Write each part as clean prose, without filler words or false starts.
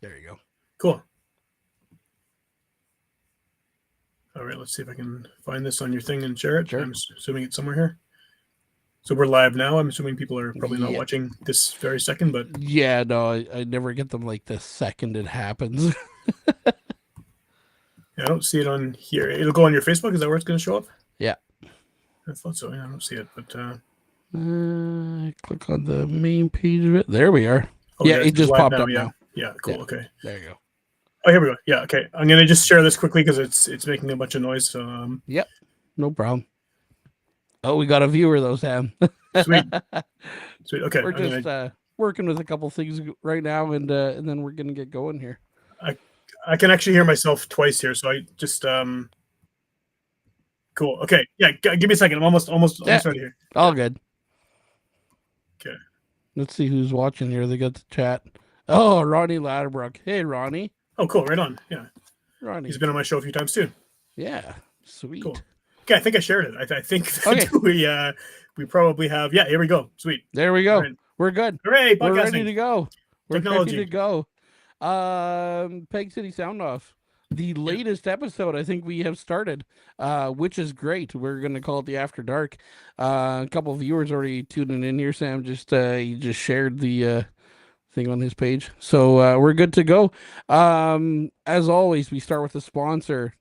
There you go. Cool. All right, let's see if I can find this on your thing and share it. Sure. I'm assuming it's somewhere here. So we're live now. I'm assuming people are probably not watching this very second, but... Yeah, no, I never get them like the second it happens. I don't see it on here. It'll go on your Facebook? Is that where it's going to show up? Yeah. I thought so. Yeah, I don't see it, but... click on the main page of it. There we are. Oh, yeah, it just popped up yeah. now. Yeah, cool. Yeah. Okay. There you go. Oh, here we go. Yeah, okay. I'm going to just share this quickly because it's making a bunch of noise. So, Yep, no problem. Oh, we got a viewer though, Sam. Sweet. Okay. We're just working with a couple things right now, and then we're going to get going here. I can actually hear myself twice here, so I just cool. Okay. Yeah, give me a second. I'm almost out of here. All good. Okay. Let's see who's watching here. They got the chat. Oh, Ronnie Ladderbrook. Hey, Ronnie. Oh, cool. Right on. Yeah. Ronnie. He's been on my show a few times too. Yeah. Sweet. Cool. Okay, I think I shared it. I think okay. we probably have. Yeah, here we go. Sweet. There we go. Right. We're good. Hooray! We're ready to go. We're Technology. ready to go. Peg City Soundoff. The latest episode I think we have started, which is great. We're going to call it the After Dark. A couple of viewers already tuning in here. Sam he just shared the thing on his page. So we're good to go. As always, we start with the sponsor,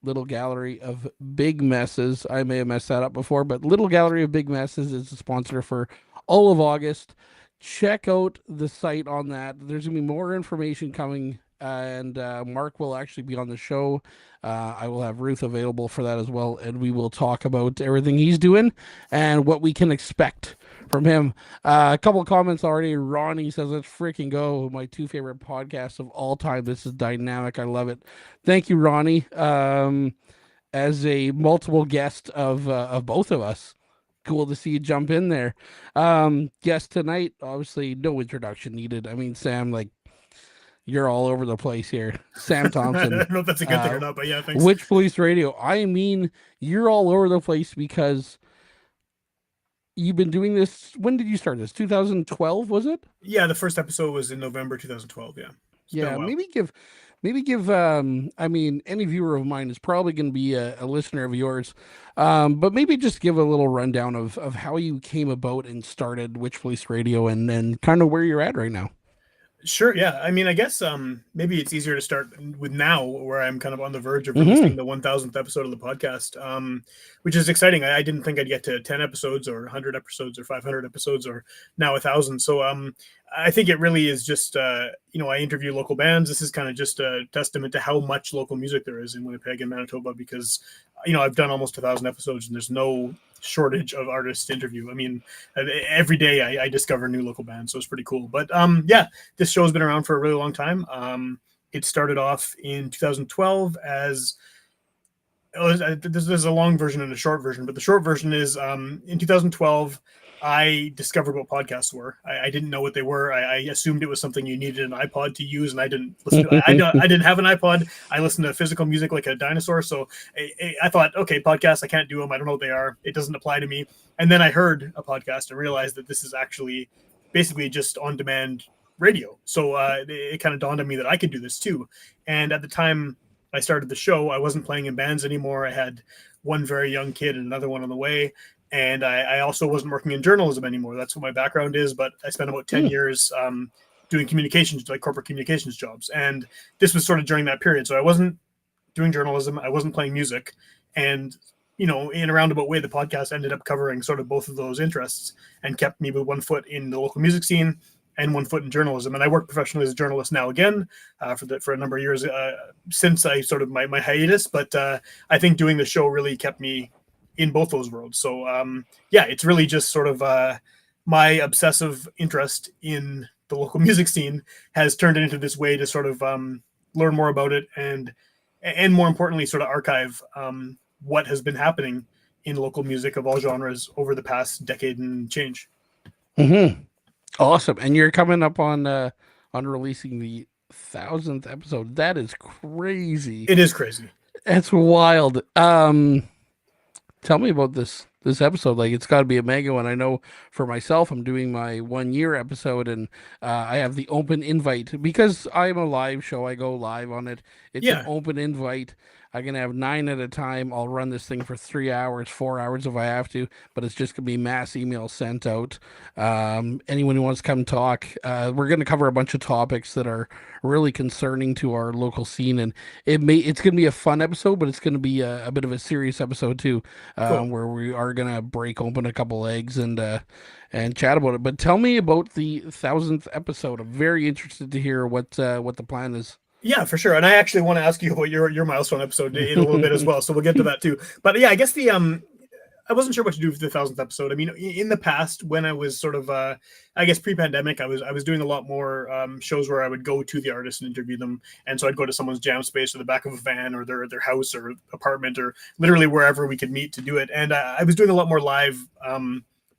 Little Gallery of Big Messes. I may have messed that up before, but Little Gallery of Big Messes is the sponsor for all of August. Check out the site on that. There's going to be more information coming, and Mark will actually be on the show. I will have Ruth available for that as well, and we will talk about everything he's doing and what we can expect from him. A couple of comments already. Ronnie says, let's freaking go. My two favorite podcasts of all time. This is dynamic. I love it. Thank you, Ronnie. As a multiple guest of both of us. Cool to see you jump in there. Guest tonight, obviously no introduction needed. I mean, Sam, like, you're all over the place here. Sam Thompson. I don't know if that's a good thing or not, but yeah, thanks. Witchpolice Radio. I mean, you're all over the place because you've been doing this. When did you start this? 2012, was it? Yeah, the first episode was in November 2012. Yeah. Yeah, maybe give I mean, any viewer of mine is probably going to be a listener of yours, but maybe just give a little rundown of how you came about and started Witchpolice Radio and then kind of where you're at right now. Sure. Yeah. I mean, I guess maybe it's easier to start with now, where I'm kind of on the verge of releasing the 1000th episode of the podcast, which is exciting. I didn't think I'd get to 10 episodes or 100 episodes or 500 episodes or now 1,000. So I think it really is just, I interview local bands. This is kind of just a testament to how much local music there is in Winnipeg and Manitoba because, I've done almost 1,000 episodes and there's no shortage of artists to interview. I mean, every day I discover new local bands, so it's pretty cool. But this show has been around for a really long time. It started off in 2012 as there's a long version and a short version, but the short version is in 2012 I discovered what podcasts were. I didn't know what they were. I assumed it was something you needed an iPod to use, and I didn't listen to I didn't have an iPod. I listened to physical music like a dinosaur. So I thought, okay, podcasts, I can't do them. I don't know what they are. It doesn't apply to me. And then I heard a podcast and realized that this is actually basically just on-demand radio. So it kind of dawned on me that I could do this too. And at the time I started the show, I wasn't playing in bands anymore. I had one very young kid and another one on the way. And I also wasn't working in journalism anymore. That's what my background is. But I spent about 10 years doing communications, like corporate communications jobs. And this was sort of during that period. So I wasn't doing journalism. I wasn't playing music. And, in a roundabout way, the podcast ended up covering sort of both of those interests and kept me with one foot in the local music scene and one foot in journalism. And I work professionally as a journalist now again for a number of years since I sort of my hiatus. But I think doing the show really kept me in both those worlds. So it's really just sort of my obsessive interest in the local music scene has turned into this way to sort of learn more about it and more importantly, sort of archive what has been happening in local music of all genres over the past decade and change. Mm-hmm. Awesome. And you're coming up on releasing the 1000th episode. That is crazy. It is crazy. That's wild. Tell me about this this episode. Like, it's got to be a mega one. I know for myself, I'm doing my 1 year episode, and I have the open invite because I'm a live show. I go live on it. It's an Yeah. open invite. I can have 9 at a time. I'll run this thing for 3 hours, 4 hours if I have to, but it's just gonna be mass emails sent out. Anyone who wants to come talk, we're gonna cover a bunch of topics that are really concerning to our local scene, and it's gonna be a fun episode, but it's gonna be a bit of a serious episode too, Cool. where we are gonna break open a couple eggs and chat about it. But tell me about the 1,000th episode. I'm very interested to hear what the plan is. Yeah, for sure. And I actually want to ask you about your milestone episode in a little bit as well. So we'll get to that too. But yeah, I guess I wasn't sure what to do for the 1,000th episode. I mean, in the past, when I was sort of I guess pre-pandemic, I was doing a lot more shows where I would go to the artist and interview them. And so I'd go to someone's jam space or the back of a van or their house or apartment or literally wherever we could meet to do it. And I was doing a lot more live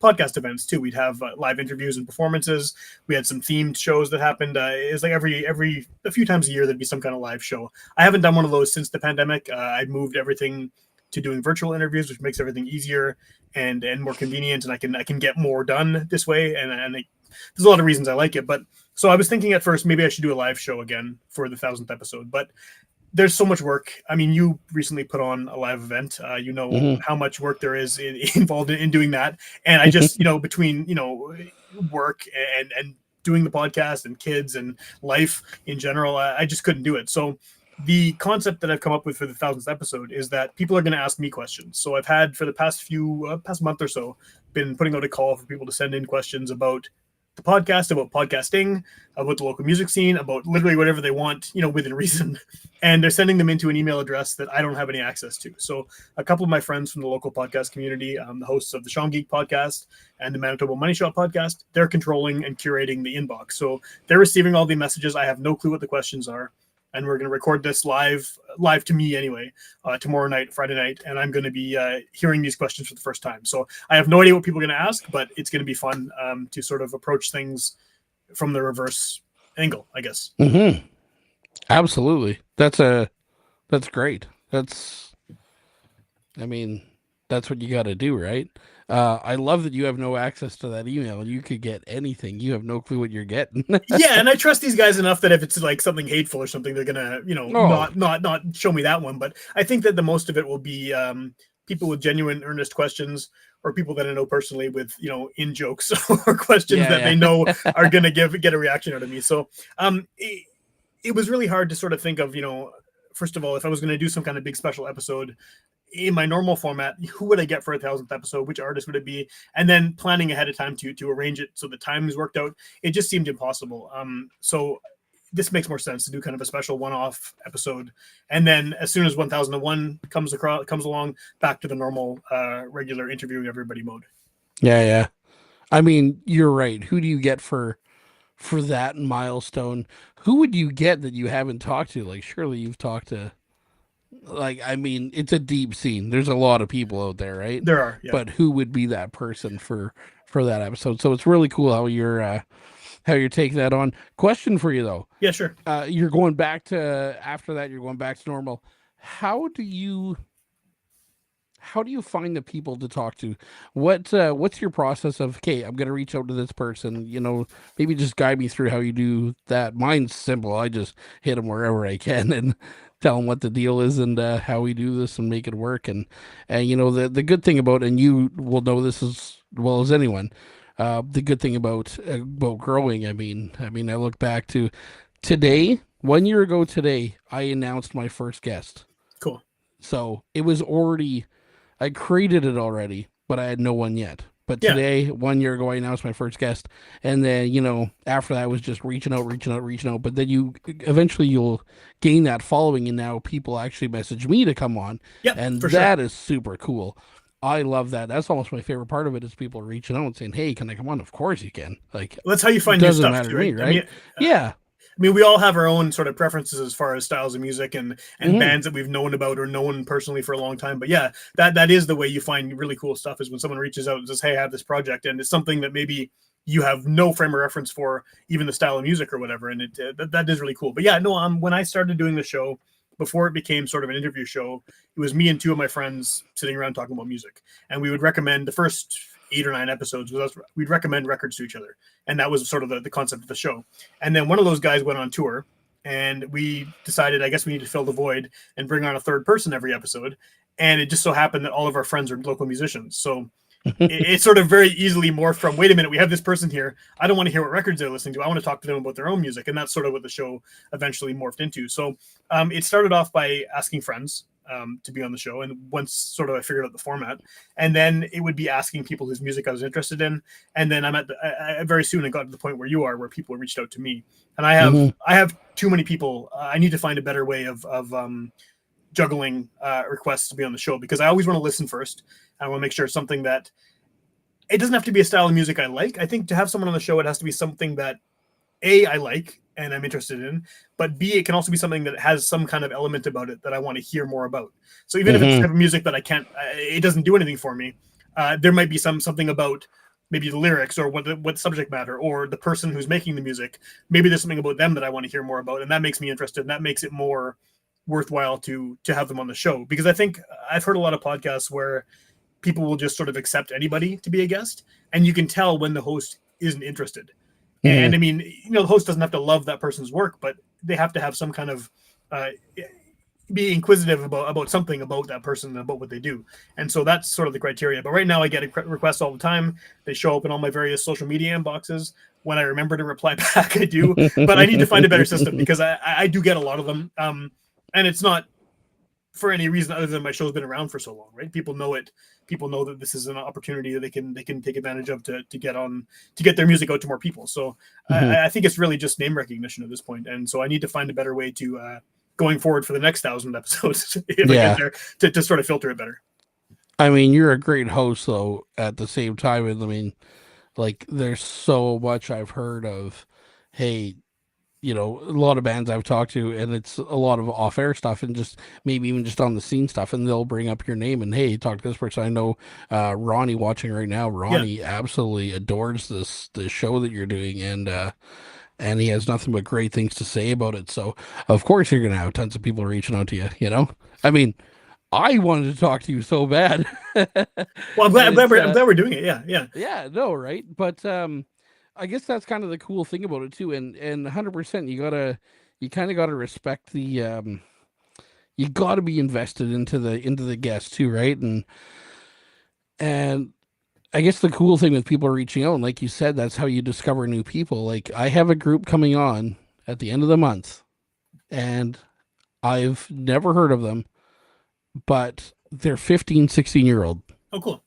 podcast events too. We'd have live interviews and performances. We had some themed shows that happened. It's like every a few times a year there'd be some kind of live show. I haven't done one of those since the pandemic. I moved everything to doing virtual interviews, which makes everything easier and more convenient, and I can get more done this way. And there's a lot of reasons I like it. But so I was thinking at first maybe I should do a live show again for the 1,000th episode, but there's so much work. I mean, you recently put on a live event. You know how much work there is involved in doing that. And I just, between, work and doing the podcast and kids and life in general, I just couldn't do it. So the concept that I've come up with for the 1,000th episode is that people are going to ask me questions. So I've had for the past month or so, been putting out a call for people to send in questions about the podcast, about podcasting, about the local music scene, about literally whatever they want, within reason. And they're sending them into an email address that I don't have any access to. So a couple of my friends from the local podcast community, the hosts of the Sean Geek podcast and the Manitoba Money Shot podcast, they're controlling and curating the inbox. So they're receiving all the messages. I have no clue what the questions are. And we're going to record this live to me anyway, tomorrow night, Friday night. And I'm going to be hearing these questions for the first time. So I have no idea what people are going to ask, but it's going to be fun to sort of approach things from the reverse angle, I guess. Mm-hmm. Absolutely. That's great. That's what you got to do, right? I love that you have no access to that email. You could get anything. You have no clue what you're getting. Yeah, and I trust these guys enough that if it's like something hateful or something, they're gonna, not show me that one. But I think that the most of it will be people with genuine, earnest questions, or people that I know personally with, in jokes or questions they know are gonna get a reaction out of me. So it was really hard to sort of think of, first of all, if I was going to do some kind of big special episode in my normal format, who would I get for a 1,000th episode? Which artist would it be? And then planning ahead of time to arrange it so the time is worked out. It just seemed impossible. So this makes more sense to do kind of a special one-off episode, and then as soon as 1,001 comes along, back to the normal regular interviewing everybody mode. Yeah. I mean, you're right. Who do you get for that milestone? Who would you get that you haven't talked to? Like, surely you've talked to. Like, I mean, it's a deep scene. There's a lot of people out there, right? There are, yeah. But who would be that person for that episode? So it's really cool how you're taking that on. Question for you though. Yeah, sure. You're going back to after that. You're going back to normal. How do you find the people to talk to? What's your process of, okay, I'm going to reach out to this person, maybe just guide me through how you do that. Mine's simple. I just hit them wherever I can and tell them what the deal is and how we do this and make it work. And the good thing about, and you will know this as well as anyone, the good thing about growing, I mean, I look back to today, 1 year ago today, I announced my first guest. Cool. So it was already, I created it already, but I had no one yet. But today, 1 year ago, I announced my first guest. And then, after that was just reaching out. But then you'll gain that following. And now people actually message me to come on. Yeah, and for that sure. is super cool. I love that. That's almost my favorite part of it is people reaching out and saying, hey, can I come on? Of course you can. Like, well, that's how you find new stuff, too, right? Me, right? Yeah. I mean, we all have our own sort of preferences as far as styles of music and bands that we've known about or known personally for a long time. But yeah, that is the way you find really cool stuff, is when someone reaches out and says, hey, I have this project. And it's something that maybe you have no frame of reference for, even the style of music or whatever. And that is really cool. But yeah, no, when I started doing the show before it became sort of an interview show, it was me and two of my friends sitting around talking about music, and we would recommend the first 8 or 9 episodes with us. We'd recommend records to each other, and that was sort of the concept of the show. And then one of those guys went on tour, and we decided, I guess we need to fill the void and bring on a third person every episode. And it just so happened that all of our friends are local musicians, so it sort of very easily morphed from, wait a minute, we have this person here. I don't want to hear what records they're listening to. I want to talk to them about their own music. And that's sort of what the show eventually morphed into. So it started off by asking friends to be on the show. And once sort of I figured out the format, and then it would be asking people whose music I was interested in. And then very soon it got to the point where you are, where people reached out to me. And I have too many people. I need to find a better way of juggling requests to be on the show, because I always want to listen first. I want to make sure it's something that, it doesn't have to be a style of music I like. I think to have someone on the show, it has to be something that A, I like and I'm interested in, but B, it can also be something that has some kind of element about it that I want to hear more about. So even if it's type of music that it doesn't do anything for me, there might be something about maybe the lyrics or what subject matter or the person who's making the music. Maybe there's something about them that I want to hear more about, and that makes me interested, and that makes it more worthwhile to have them on the show. Because I think I've heard a lot of podcasts where people will just sort of accept anybody to be a guest, and you can tell when the host isn't interested. And I mean, the host doesn't have to love that person's work, but they have to have some kind of be inquisitive about something about that person and about what they do. And so that's sort of the criteria. But right now I get requests all the time. They show up in all my various social media inboxes. When I remember to reply back, I do, but I need to find a better system, because I do get a lot of them. And it's not for any reason other than my show's been around for so long, right? People know it. People know that this is an opportunity that they can take advantage of to get their music out to more people. So I think it's really just name recognition at this point. And so I need to find a better way to going forward for the next 1,000 episodes if I get there to sort of filter it better. I mean, you're a great host though at the same time. And I mean, like, there's so much I've heard of, hey, a lot of bands I've talked to, and it's a lot of off-air stuff, and just maybe even just on the scene stuff, and they'll bring up your name and, hey, talk to this person. I know Ronnie watching right now. Ronnie absolutely adores this show that you're doing, and he has nothing but great things to say about it. So of course you're gonna have tons of people reaching out to you. I mean, I wanted to talk to you so bad. Well, I'm glad we're doing it. Yeah. No, right? But I guess that's kind of the cool thing about it too, and 100%, you kind of gotta respect the you gotta be invested into the guests too, right? And I guess the cool thing with people reaching out, and like you said, that's how you discover new people. Like, I have a group coming on at the end of the month, and I've never heard of them, but they're 15, 16-year-old cool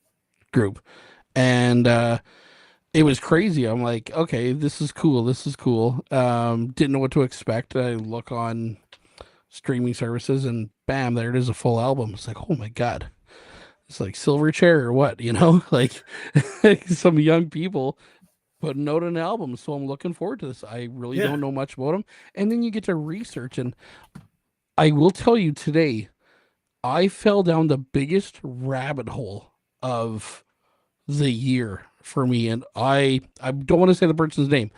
group, and it was crazy. I'm like, okay, this is cool. Didn't know what to expect. I look on streaming services, and bam, there it is, a full album. It's like, oh my God. It's like Silverchair or what, like some young people putting out an album. So I'm looking forward to this. I really don't know much about them. And then you get to research. And I will tell you today, I fell down the biggest rabbit hole of the year for me, and I don't want to say the person's name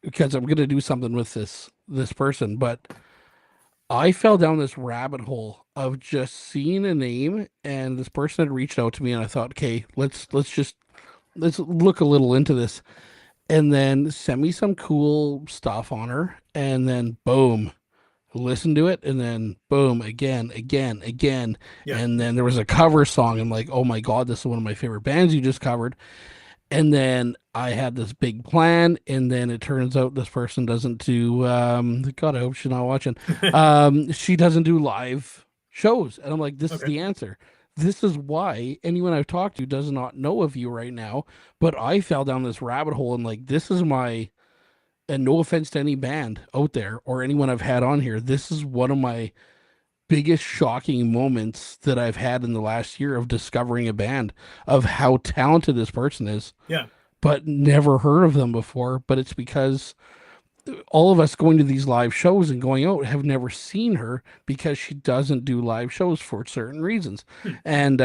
because I'm going to do something with this person, but I fell down this rabbit hole of just seeing a name, and this person had reached out to me, and I thought, okay, let's look a little into this, and then send me some cool stuff on her, and then boom, listen to it, and then boom, again, and then there was a cover song. I'm like, oh my God, this is one of my favorite bands you just covered. And then I had this big plan, and then it turns out this person doesn't do God, I hope she's not watching. She doesn't do live shows. And I'm like, this is the answer. This is why anyone I've talked to does not know of you right now. But I fell down this rabbit hole, and like, this is my, and no offense to any band out there or anyone I've had on here, this is one of my biggest shocking moments that I've had in the last year of discovering a band, of how talented this person is. Yeah. But never heard of them before. But it's because all of us going to these live shows and going out have never seen her, because she doesn't do live shows for certain reasons. And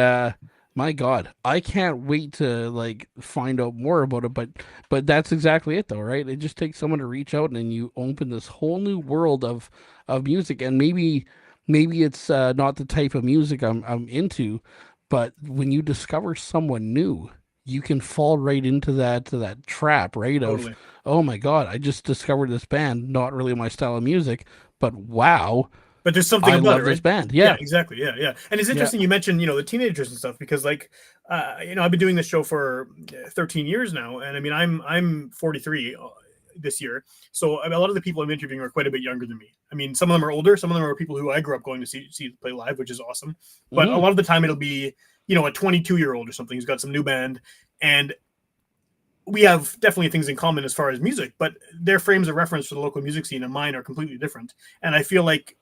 my God, I can't wait to like find out more about it. But that's exactly it though, right? It just takes someone to reach out, and then you open this whole new world of music. And maybe maybe it's not the type of music I'm into, but when you discover someone new, you can fall right into that trap, right? Of, Totally. oh my God, I just discovered this band, not really my style of music, but wow, But there's something I about it, love this right? band. Yeah, Yeah. exactly. Yeah, yeah. And it's Yeah. interesting you mentioned, the teenagers and stuff because, like, I've been doing this show for 13 years now, and I mean, I'm 43 this year, so a lot of the people I'm interviewing are quite a bit younger than me. I mean, some of them are older, some of them are people who I grew up going to see play live, which is awesome. But a Hmm. lot of the time, it'll be a 22-year-old or something who's got some new band, and we have definitely things in common as far as music, but their frames of reference for the local music scene and mine are completely different. And I feel like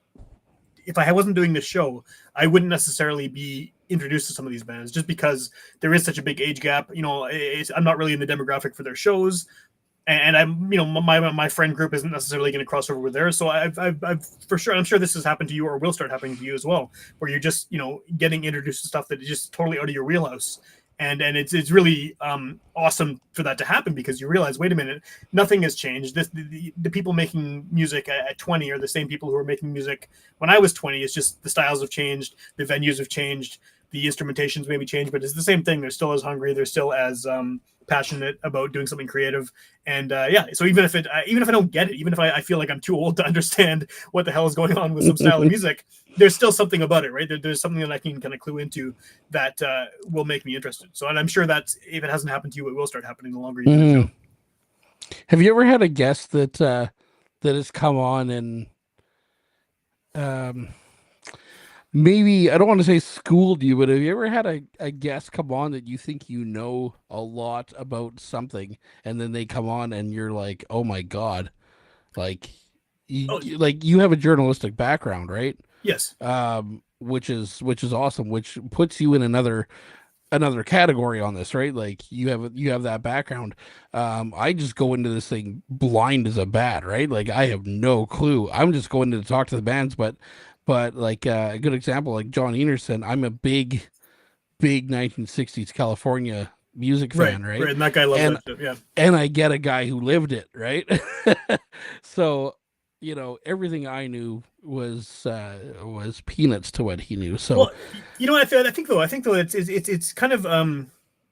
if I wasn't doing this show, I wouldn't necessarily be introduced to some of these bands just because there is such a big age gap. I'm not really in the demographic for their shows, and I'm, my friend group isn't necessarily going to cross over with theirs. So I've for sure, I'm sure this has happened to you or will start happening to you as well, where you're just getting introduced to stuff that is just totally out of your wheelhouse. And it's really awesome for that to happen because you realize, wait a minute, nothing has changed. The people making music at 20 are the same people who were making music when I was 20. It's just the styles have changed, the venues have changed, the instrumentations maybe changed, but it's the same thing. They're still as hungry. They're still as passionate about doing something creative. And yeah, so even if I don't get it, even if I feel like I'm too old to understand what the hell is going on with some style of music, there's still something about it, right? There's something that I can kind of clue into that will make me interested. So, and I'm sure that if it hasn't happened to you, it will start happening the longer you do the Hmm. show. Have you ever had a guest that has come on and um maybe, I don't want to say schooled you, but have you ever had a guest come on that you think you know a lot about something, and then they come on and you're like, oh my God, like Oh, like you have a journalistic background, right? yes. Which is awesome, which puts you in another category on this, right? Like you have that background. I just go into this thing blind as a bat, right? Like I have no clue. I'm just going to talk to the bands, but like a good example, like John Enerson, I'm a big 1960s California music Right, fan, right? right. And that guy loves And that stuff. Yeah. and I get a guy who lived it, right? So, everything I knew was peanuts to what he knew. So, Well, I think though, it's kind of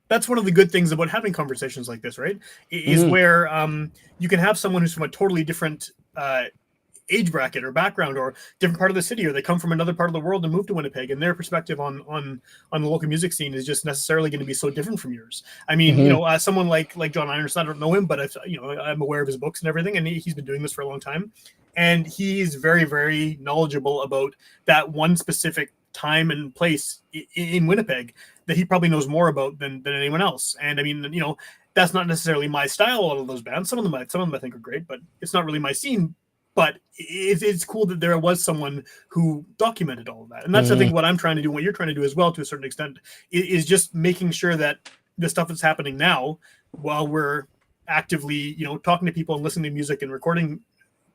that's one of the good things about having conversations like this, right? Is mhm, where you can have someone who's from a totally different age bracket or background or different part of the city, or they come from another part of the world and move to Winnipeg, and their perspective on the local music scene is just necessarily going to be so different from yours. I mean, mhm, someone like John Anderson, I don't know him, but I'm aware of his books and everything, and he's been doing this for a long time, and he's very, very knowledgeable about that one specific time and place in Winnipeg that he probably knows more about than anyone else. And I mean, that's not necessarily my style. A lot of those bands, some of them I think are great, but it's not really my scene. But it's cool that there was someone who documented all of that, and that's I mhm, think what I'm trying to do, what you're trying to do as well, to a certain extent, is just making sure that the stuff that's happening now, while we're actively, talking to people and listening to music and recording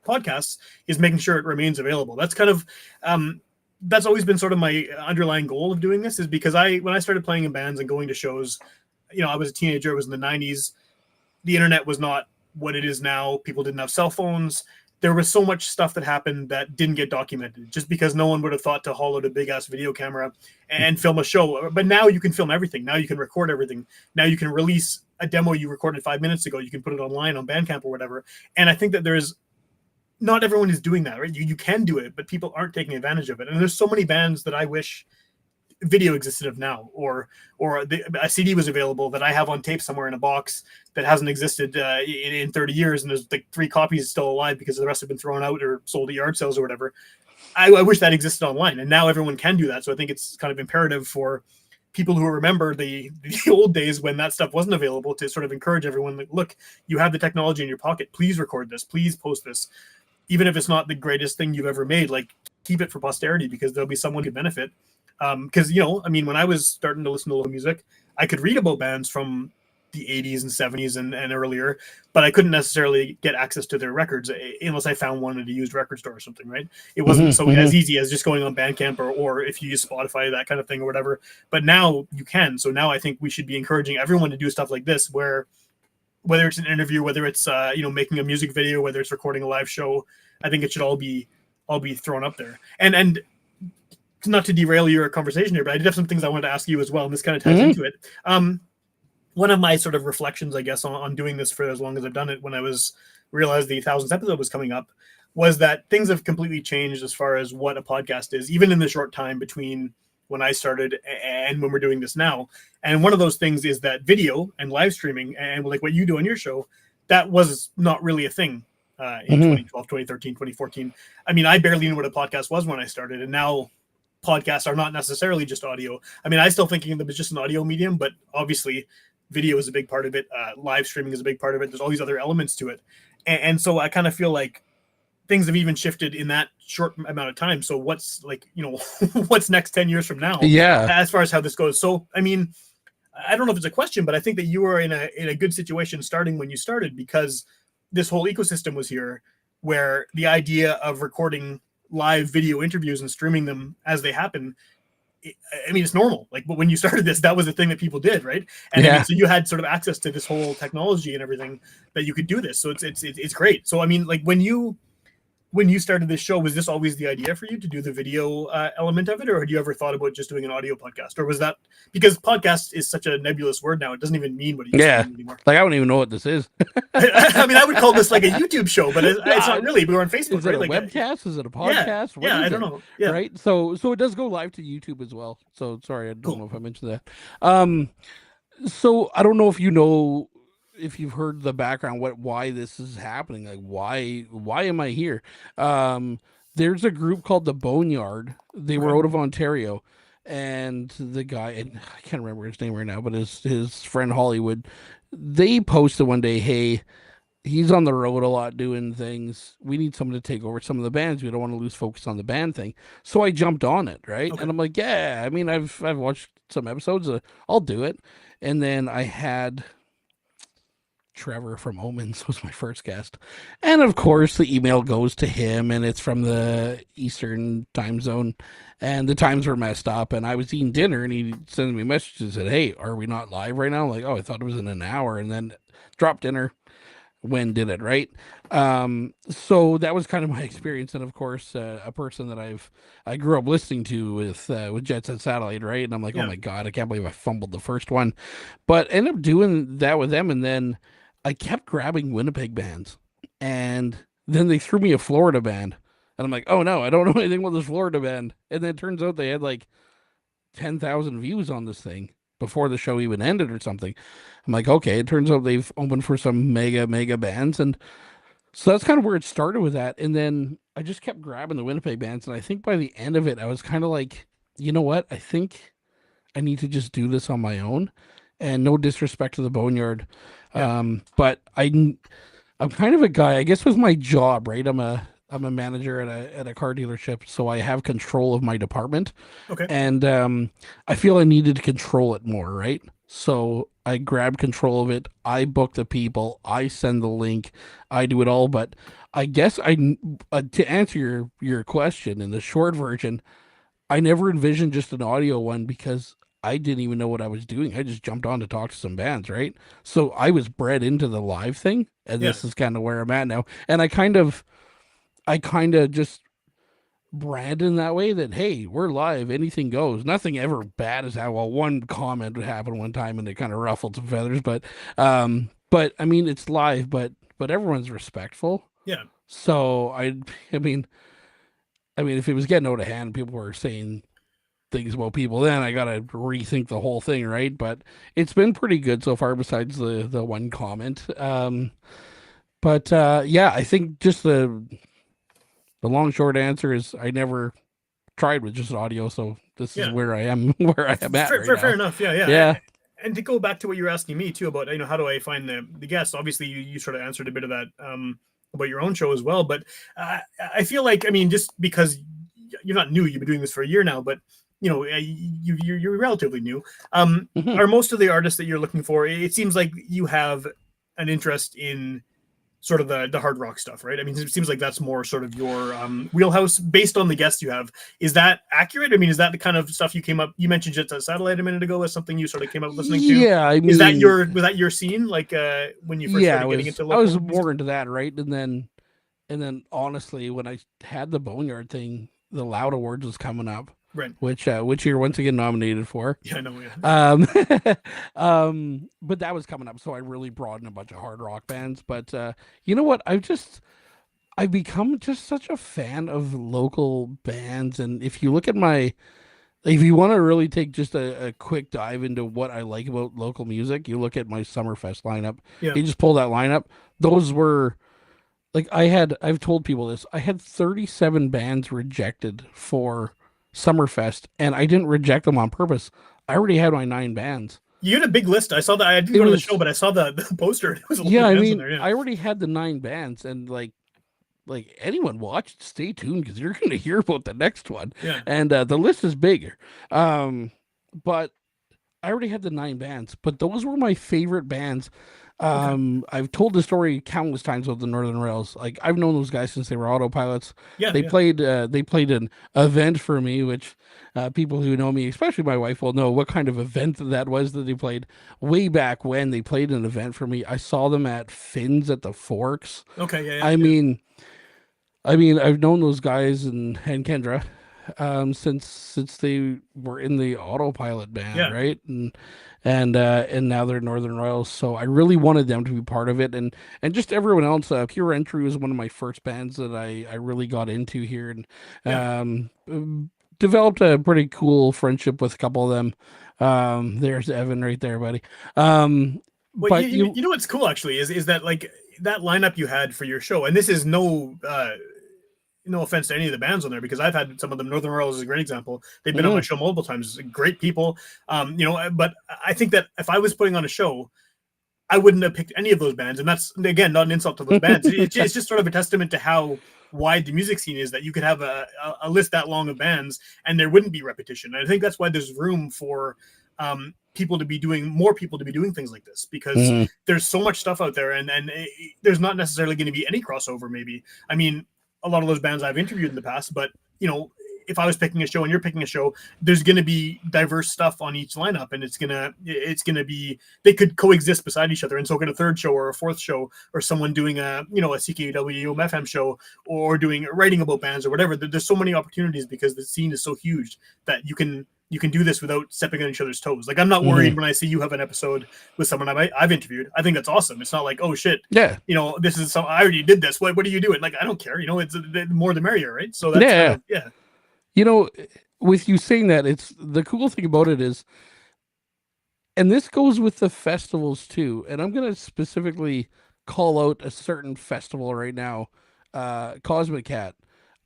podcasts, is making sure it remains available. That's kind of that's always been sort of my underlying goal of doing this, is because when I started playing in bands and going to shows, I was a teenager. It was in the 90s. The internet was not what it is now. People didn't have cell phones. There was so much stuff that happened that didn't get documented just because no one would have thought to haul out a big ass video camera and film a show. But now you can film everything. Now you can record everything. Now you can release a demo you recorded 5 minutes ago. You can put it online on Bandcamp or whatever. And I think that there's not everyone is doing that, right? You can do it, but people aren't taking advantage of it. And there's so many bands that I wish video existed of now, or a CD was available that I have on tape somewhere in a box that hasn't existed in 30 years, and there's like 3 copies still alive because the rest have been thrown out or sold at yard sales or whatever. I wish that existed online, and now everyone can do that. So I think it's kind of imperative for people who remember the old days when that stuff wasn't available to sort of encourage everyone, like, look, you have the technology in your pocket. Please record this. Please post this. Even if it's not the greatest thing you've ever made, like, keep it for posterity because there'll be someone who could benefit. Because I mean, when I was starting to listen to local music, I could read about bands from the 80s and 70s and earlier, but I couldn't necessarily get access to their records unless I found one at a used record store or something, right? It wasn't mhm, so as mhm. easy as just going on Bandcamp or if you use Spotify, that kind of thing or whatever. But now you can. So now I think we should be encouraging everyone to do stuff like this, where whether it's an interview, whether it's making a music video, whether it's recording a live show, I think it should all be thrown up there. And not to derail your conversation here, but I did have some things I wanted to ask you as well, and this kind of ties into it. One of my sort of reflections, I guess, on doing this for as long as I've done it, when I realized the 1000th episode was coming up, was that things have completely changed as far as what a podcast is, even in the short time between when I started and when we're doing this now. And one of those things is that video and live streaming, and like what you do on your show, that was not really a thing in 2012, 2013, 2014. I mean, I barely knew what a podcast was when I started, and now podcasts are not necessarily just audio. I mean, I still thinking of them as just an audio medium, but obviously video is a big part of it. Live streaming is a big part of it. There's all these other elements to it. And so I kind of feel like things have even shifted in that short amount of time. So what's like, what's next 10 years from now? Yeah. As far as how this goes. So, I mean, I don't know if it's a question, but I think that you were in a good situation starting when you started, because this whole ecosystem was here where the idea of recording live video interviews and streaming them as they happen, I mean, it's normal. Like, but when you started this, that was the thing that people did, right? And I mean, so you had sort of access to this whole technology and everything that you could do this. So it's great. So I mean, like when you started this show, was this always the idea for you to do the video element of it, or had you ever thought about just doing an audio podcast, or was that because podcast is such a nebulous word now, it doesn't even mean what it used to mean anymore? Like I don't even know what this is. I mean, I would call this like a YouTube show, but it's not really. We were on Facebook. Is it a webcast? Is it a podcast? Yeah, I don't know. Yeah, right. So it does go live to YouTube as well. So sorry, I don't know if I mentioned that. So I don't know if you've heard the background, why this is happening, like why am I here? There's a group called the Boneyard. They were out of Ontario, and the guy, and I can't remember his name right now, but his friend Hollywood, they posted one day, hey, he's on the road a lot doing things. We need someone to take over some of the bands. We don't want to lose focus on the band thing. So I jumped on it, right? Okay. And I'm like, yeah, I mean, I've watched some episodes. I'll do it. And then I had Trevor from Omens was my first guest, and of course the email goes to him, and it's from the Eastern time zone, and the times were messed up, and I was eating dinner, and he sent me a message and said, hey, are we not live right now? I'm like, oh, I thought it was in an hour. And then dropped dinner, when did it, right? So that was kind of my experience, and of course a person that I grew up listening to with Jet Set Satellite, right? And I'm like, oh my god, I can't believe I fumbled the first one, but ended up doing that with them. And then I kept grabbing Winnipeg bands, and then they threw me a Florida band, and I'm like, oh no, I don't know anything about this Florida band. And then it turns out they had like 10,000 views on this thing before the show even ended or something. I'm like, okay, it turns out they've opened for some mega bands. And so that's kind of where it started with that. And then I just kept grabbing the Winnipeg bands. And I think by the end of it, I was kind of like, you know what? I think I need to just do this on my own. And no disrespect to the Boneyard. But I'm kind of a guy, I guess with my job, right? I'm a manager at a car dealership, so I have control of my department. Okay. And I feel I needed to control it more, right? So I grab control of it. I book the people. I send the link. I do it all. But I guess to answer your question in the short version, I never envisioned just an audio one because I didn't even know what I was doing. I just jumped on to talk to some bands, right? So I was bred into the live thing, and this is kind of where I'm at now. And I kind of just brand in that way that, hey, we're live, anything goes. Nothing ever bad has happened. Well, one comment happened one time and it kind of ruffled some feathers, but I mean, it's live, but everyone's respectful. Yeah. So I mean, if it was getting out of hand, people were saying things about people, then I gotta rethink the whole thing, right? But it's been pretty good so far, besides the one comment. I think just the long short answer is I never tried with just audio, so this is where I am at fair enough. Yeah. And to go back to what you were asking me too about, how do I find the guests? Obviously you sort of answered a bit of that about your own show as well, but I feel like, I mean, just because you're not new, you've been doing this for a year now, but you're relatively new. Are most of the artists that you're looking for, it seems like you have an interest in sort of the hard rock stuff, right? I mean, it seems like that's more sort of your wheelhouse based on the guests you have. Is that accurate? I mean, is that the kind of stuff you mentioned Jet Set Satellite a minute ago as something you sort of came up listening to? Yeah, I mean, was that your scene? Like when you first started getting into local I was more into that, right? And then honestly, when I had the Boneyard thing, the Loud Awards was coming up, Right. which you're once again nominated for. Yeah, I know. Yeah. But that was coming up, so I really brought in a bunch of hard rock bands. But you know what? I've become just such a fan of local bands, and if you look at if you want to really take just a quick dive into what I like about local music, you look at my Summerfest lineup. Yeah. You just pull that lineup. Those were like I've told people this. I had 37 bands rejected for Summerfest, and I didn't reject them on purpose. I already had my 9 bands. You had a big list. I saw that. I didn't go to the show, but I saw the poster. It was a lot of bands in there, yeah. I already had the 9 bands, and like anyone watched, stay tuned because you're going to hear about the next one. Yeah. And the list is bigger. But I already had the 9 bands, but those were my favorite bands. I've told the story countless times with the Northern Rails. Like I've known those guys since they were autopilots. Yeah, they played an event for me, which people who know me, especially my wife, will know what kind of event that was that they played way back when. They played an event for me. I saw them at Finn's at the Forks. Okay, yeah. I mean, I've known those guys and Kendra since they were in the autopilot band, right? And now they're Northern Royals. So I really wanted them to be part of it, and just everyone else. Pure Entry was one of my first bands that I really got into here, and developed a pretty cool friendship with a couple of them. There's Evan right there, buddy. But you know what's cool actually is that like that lineup you had for your show, and this is no offense to any of the bands on there, because I've had some of them. Northern Royals is a great example. They've been on my show multiple times. Great people. But I think that if I was putting on a show, I wouldn't have picked any of those bands. And that's, again, not an insult to those bands. It's just sort of a testament to how wide the music scene is, that you could have a list that long of bands and there wouldn't be repetition. And I think that's why there's room for more people to be doing things like this, because there's so much stuff out there, and there's not necessarily going to be any crossover. Maybe, I mean, a lot of those bands I've interviewed in the past, but if I was picking a show and you're picking a show, there's going to be diverse stuff on each lineup, and it's going to be, they could coexist beside each other. And so get a third show or a fourth show, or someone doing a CKUW FM show, or writing about bands or whatever. There's so many opportunities because the scene is so huge that you can do this without stepping on each other's toes. Like, I'm not worried when I see you have an episode with someone I've interviewed. I think that's awesome. It's not like, oh shit, yeah, this is I already did this. What are you doing? Like, I don't care. It's the more the merrier, right? So that's with you saying that, it's the cool thing about it is, and this goes with the festivals too. And I'm going to specifically call out a certain festival right now, Cosmic Cat.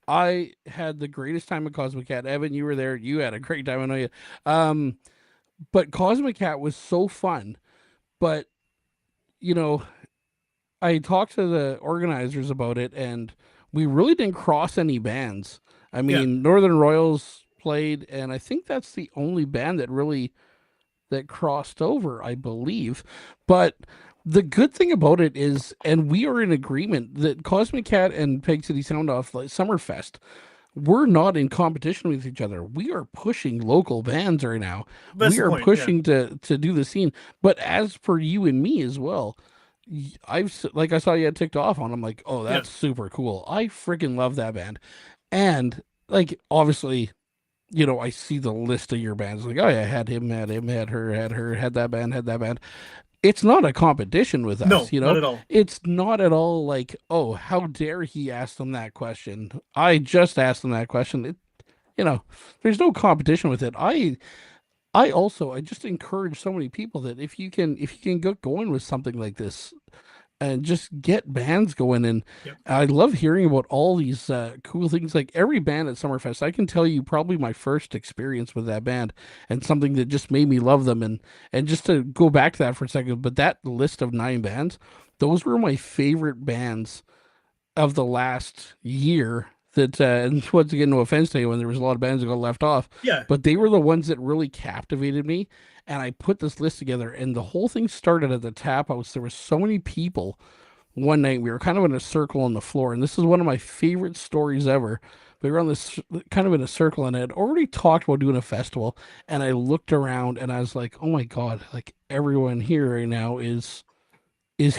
I had the greatest time at Cosmic Cat. Evan, you were there. You had a great time. I know you. But Cosmic Cat was so fun. But, I talked to the organizers about it, and we really didn't cross any bands. I mean, Northern Royals played, and I think that's the only band that crossed over, I believe. But the good thing about it is, and we are in agreement, that Cosmic Cat and Peg City Soundoff, like Summerfest, we're not in competition with each other. We are pushing local bands right now. We are pushing to do the scene. But as for you and me as well, I saw you had ticked off on. I'm like, oh, that's super cool. I freaking love that band. And like, obviously, I see the list of your bands. Like, oh yeah, had him, had her, had that band. It's not a competition with us, not at all. It's not at all like, oh, how dare he ask them that question? I just asked them that question. There's no competition with it. I just encourage so many people that if you can get going with something like this, and just get bands going. And I love hearing about all these cool things. Like every band at Summerfest, I can tell you probably my first experience with that band and something that just made me love them. And just to go back to that for a second, but that list of 9 bands, those were my favorite bands of the last year. That and once again, no offense to anyone, there was a lot of bands that got left off. Yeah, but they were the ones that really captivated me. And I put this list together, and the whole thing started at the tap house. There were so many people. One night we were kind of in a circle on the floor, and this is one of my favorite stories ever. We were on this kind of in a circle, and I had already talked about doing a festival. And I looked around, and I was like, "Oh my god! Like everyone here right now is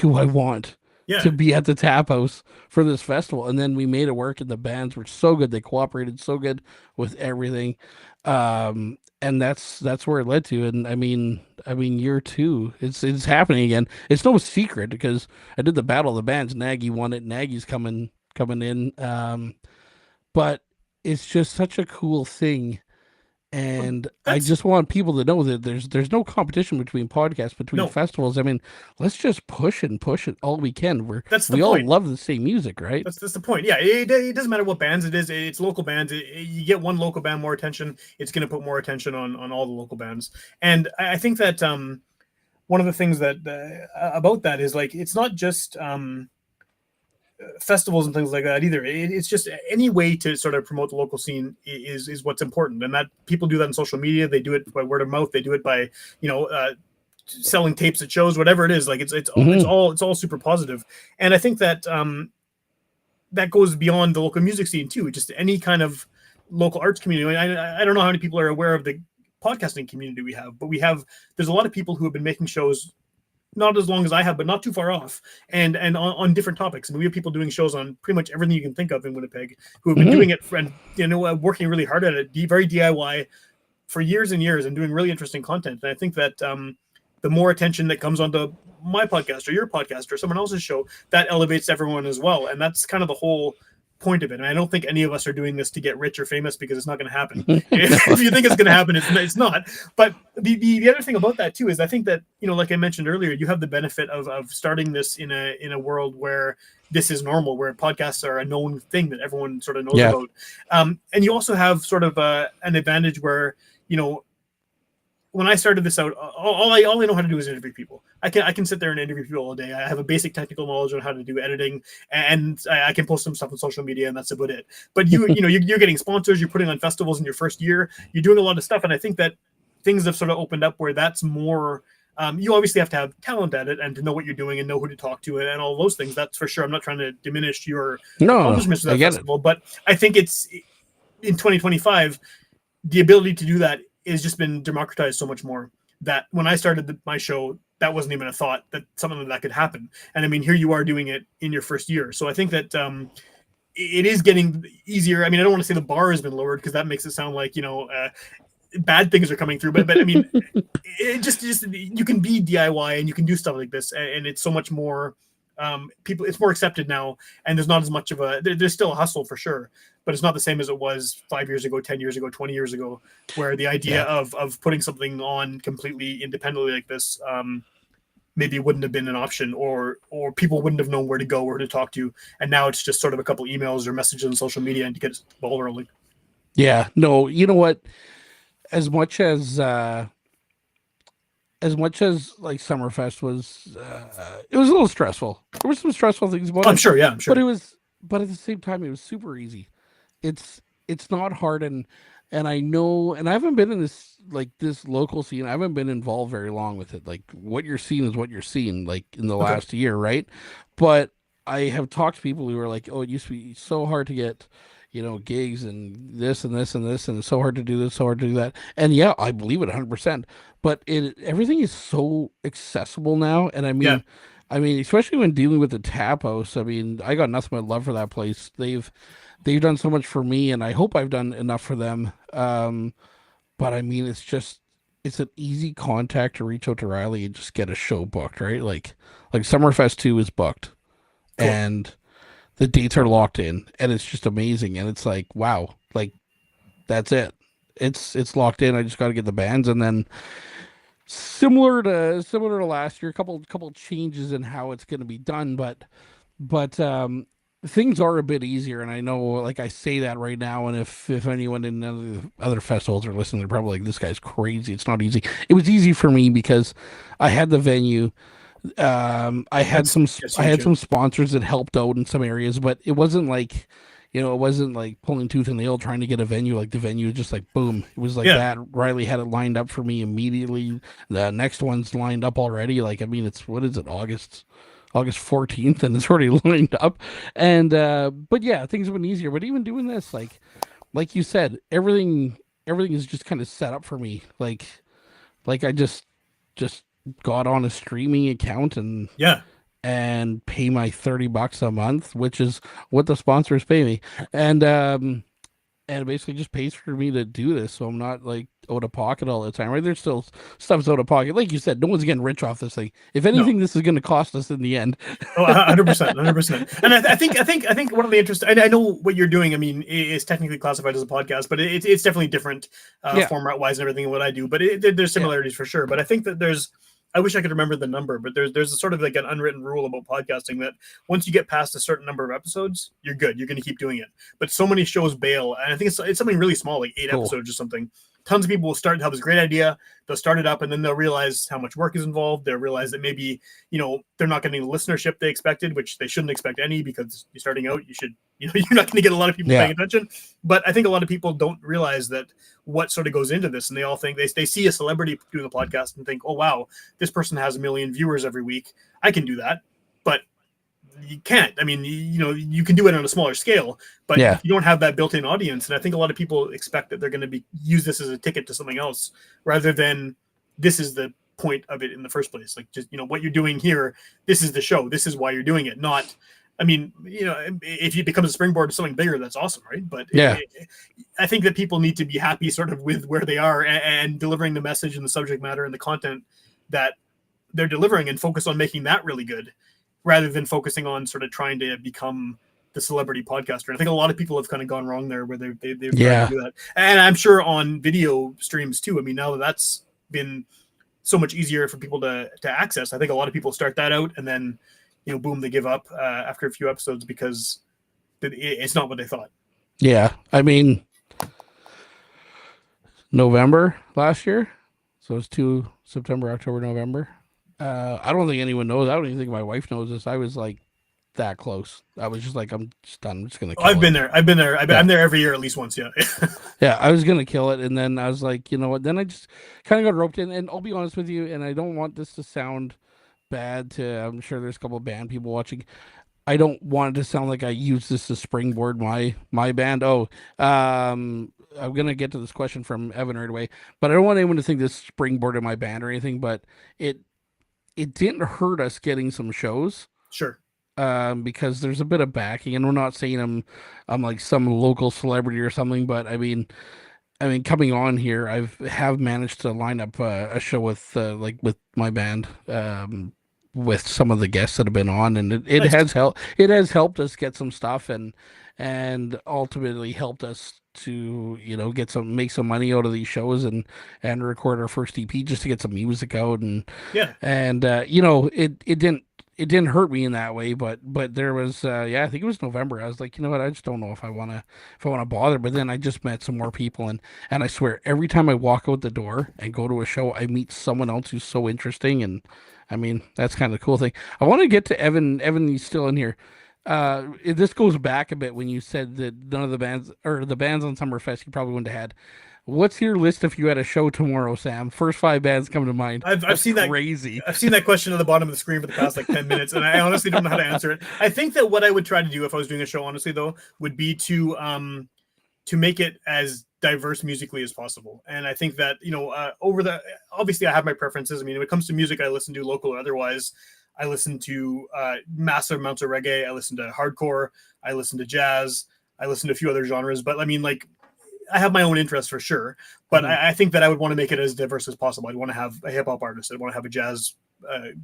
who I want." Yeah. to be at the tap house for this festival, and then we made it work, and the bands were so good, they cooperated so good with everything, and that's where it led to. And I mean year two, it's happening again. It's no secret because I did the battle of the bands. Nagy won it. Nagy's coming in, but it's just such a cool thing. Well, And I that's just want people to know that there's no competition between podcasts, between no, festivals. I mean, let's just push it all we can. that's the We all point. love the same music, right? That's the point. Yeah, it doesn't matter what bands it is. It's local bands. You get one local band more attention, it's going to put more attention on all the local bands. And I think that one of the things that about that is like it's not just festivals and things like that either. It's just any way to sort of promote the local scene is what's important, and that people do that in social media. They do it by word of mouth. They do it by selling tapes at shows, whatever it is. Like it's all super positive. And I think that that goes beyond the local music scene too. Just any kind of local arts community. I don't know how many people are aware of the podcasting community we have, but there's a lot of people who have been making shows not as long as I have, but not too far off, and on different topics. I mean, we have people doing shows on pretty much everything you can think of in Winnipeg who have been doing it and working really hard at it, very DIY for years and years, and doing really interesting content. And I think that the more attention that comes onto my podcast or your podcast or someone else's show, that elevates everyone as well. And that's kind of the whole point of it. And I don't think any of us are doing this to get rich or famous, because it's not going to happen. If you think it's going to happen, it's not. But the other thing about that too is I think that, like I mentioned earlier, you have the benefit of starting this in a world where this is normal, where podcasts are a known thing that everyone sort of knows about. And you also have sort of an advantage where, when I started this out, all I know how to do is interview people. I can sit there and interview people all day. I have a basic technical knowledge on how to do editing, and I can post some stuff on social media, and that's about it. But you're getting sponsors, you're putting on festivals in your first year, you're doing a lot of stuff, and I think that things have sort of opened up where that's more. You obviously have to have talent at it and to know what you're doing and know who to talk to and all those things. That's for sure. I'm not trying to diminish your accomplishments with that festival, but I think it's in 2025 the ability to do that has just been democratized so much more, that when I started my show, that wasn't even a thought that something like that could happen. And I mean, here you are doing it in your first year. So I think that it is getting easier. I mean, I don't want to say the bar has been lowered, because that makes it sound like, bad things are coming through. But I mean, it just you can be DIY and you can do stuff like this, and it's so much more. People, it's more accepted now, and there's not as much of there's still a hustle for sure, but it's not the same as it was 5 years ago, 10 years ago, 20 years ago, where the idea of putting something on completely independently like this maybe wouldn't have been an option, or people wouldn't have known where to go or who to talk to. And now it's just sort of a couple emails or messages on social media and to get the ball rolling. Yeah, no, you know what? As much as like Summerfest was, it was a little stressful. There were some stressful things about it. I'm sure. But at the same time, it was super easy. It's not hard, and I know, and I haven't been in this local scene. I haven't been involved very long with it. Like, what you're seeing is what you're seeing, like in the last year, right? But I have talked to people who are like, oh, it used to be so hard to get, gigs and this and this and this, and it's so hard to do this, so hard to do that. And yeah, I believe it 100%. But everything is so accessible now. And I mean, especially when dealing with the tap house, I mean, I got nothing but love for that place. They've done so much for me, and I hope I've done enough for them. But I mean, it's an easy contact to reach out to Riley and just get a show booked, right? Like Summerfest 2 is booked. Cool. And the dates are locked in, and it's just amazing. And it's like, wow, like that's it. It's locked in. I just got to get the bands, and then similar to last year, a couple changes in how it's going to be done, but things are a bit easier. And I know, like, I say that right now, and if anyone in other festivals are listening, they're probably like, this guy's crazy. It's not easy. It was easy for me because I had the venue. I had some sponsors that helped out in some areas, but it wasn't like, it wasn't like pulling tooth and nail trying to get a venue. Like, the venue was just like, boom. It was like that. Riley had it lined up for me immediately. The next one's lined up already. Like, I mean, what is it? August 14th, and it's already lined up. And, but yeah, things have been easier, but even doing this, like you said, everything is just kind of set up for me. Like I just got on a streaming account, and and pay my $30 a month, which is what the sponsors pay me. And it basically just pays for me to do this, so I'm not like out of pocket all the time. Right? There's still stuff's out of pocket, like you said. No one's getting rich off this thing. If No. anything, this is going to cost us in the end. Oh, 100%, 100%. And I think one of the interesting, I know what you're doing. I mean, is technically classified as a podcast, but it's definitely different Yeah, format wise and everything. What I do, but there's yeah, similarities for sure. But I think that I wish I could remember the number, but there's a sort of like an unwritten rule about podcasting that once you get past a certain number of episodes, you're good. You're going to keep doing it. But so many shows bail, and I think it's something really small, like 8 cool. episodes or something. Tons of people will start to have this great idea. They'll start it up, and then they'll realize how much work is involved. They'll realize that maybe they're not getting the listenership they expected, which they shouldn't expect any, because you're starting out. You should you're not going to get a lot of people Yeah, paying attention. But I think a lot of people don't realize that what sort of goes into this, and they all think they see a celebrity doing a podcast and think, oh wow, this person has 1 million viewers every week. I can do that. But you can't. I mean, you can do it on a smaller scale, but yeah, you don't have that built-in audience. And I think a lot of people expect that they're going to use this as a ticket to something else, rather than this is the point of it in the first place. Like, just what you're doing here. This is the show. This is why you're doing it. Not. I mean, if it becomes a springboard to something bigger, that's awesome, right? But yeah, I think that people need to be happy, sort of, with where they are, and delivering the message and the subject matter and the content that they're delivering, and focus on making that really good, rather than focusing on sort of trying to become the celebrity podcaster. And I think a lot of people have kind of gone wrong there, where they've tried to do that. And I'm sure on video streams too. I mean, now that that's been so much easier for people to access, I think a lot of people start that out, and then boom, they give up after a few episodes, because it's not what they thought. yeah. I mean, November last year, so it's September, October, November. I don't think anyone knows. I don't even think my wife knows this. I was like that close. I was just like, I'm just done. I'm just gonna kill I've it. been there. Yeah. I'm there every year at least once. Yeah. Yeah, I was gonna kill it, and then I was like, you know what? Then I just kind of got roped in. And I'll be honest with you, and I don't want this to sound bad to. I'm sure there's a couple of band people watching. I don't want it to sound like I use this to springboard my band. Oh, I'm gonna get to this question from Evan right away, but I don't want anyone to think this springboarded my band or anything. But it didn't hurt us getting some shows. Sure. Because there's a bit of backing, and we're not saying I'm like some local celebrity or something, but I mean, coming on here, have managed to line up a show with like with my band, with some of the guests that have been on, and it Nice. has helped. It has helped us get some stuff, and ultimately helped us to make some money out of these shows, and record our first EP just to get some music out, Yeah. and it didn't hurt me in that way, but there was I think it was November. I was like, you know what, I just don't know if I want to bother. But then I just met some more people, and I swear every time I walk out the door and go to a show, I meet someone else who's so interesting. And I mean, that's kind of the cool thing. I want to get to Evan. Evan, he's still in here. This goes back a bit when you said that none of the bands, or the bands on Summerfest, you probably wouldn't have had. What's your list if you had a show tomorrow, Sam? First 5 bands come to mind. I've seen crazy. that. I've seen that question at the bottom of the screen for the past like 10 minutes, and I honestly don't know how to answer it. I think that what I would try to do if I was doing a show, honestly though, would be to make it as diverse musically as possible. And I think that obviously I have my preferences. I mean, when it comes to music, I listen to local or otherwise. I listen to massive amounts of reggae. I listen to hardcore. I listen to jazz. I listen to a few other genres. But I mean, like, I have my own interests for sure, but I think that I would want to make it as diverse as possible. I'd want to have a hip hop artist. I'd want to have a jazz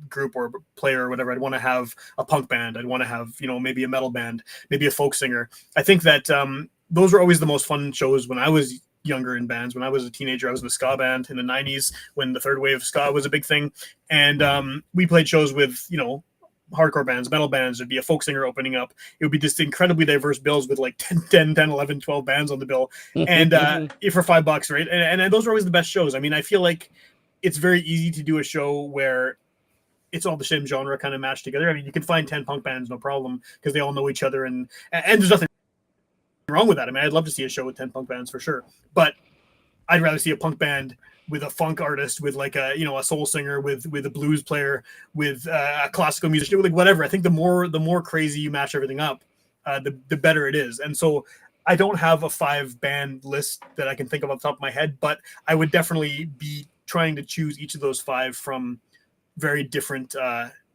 group or player or whatever. I'd want to have a punk band. I'd want to have, maybe a metal band, maybe a folk singer. I think that those were always the most fun shows when I was younger in bands. When I was a teenager, I was in a ska band in the 90s when the third wave ska was a big thing. And we played shows with, hardcore bands, metal bands. There'd be a folk singer opening up. It would be just incredibly diverse bills with like 10, 11, 12 bands on the bill. And for $5, right? And those were always the best shows. I mean, I feel like it's very easy to do a show where it's all the same genre kind of matched together. I mean, you can find 10 punk bands, no problem, because they all know each other. And there's nothing wrong with that. I mean, I'd love to see a show with 10 punk bands for sure. But I'd rather see a punk band with a funk artist, with like a soul singer, with a blues player, with a classical musician, like whatever. I think the more crazy you match everything up, the better it is. And so I don't have a 5-band list that I can think of off the top of my head, but I would definitely be trying to choose each of those 5 from very different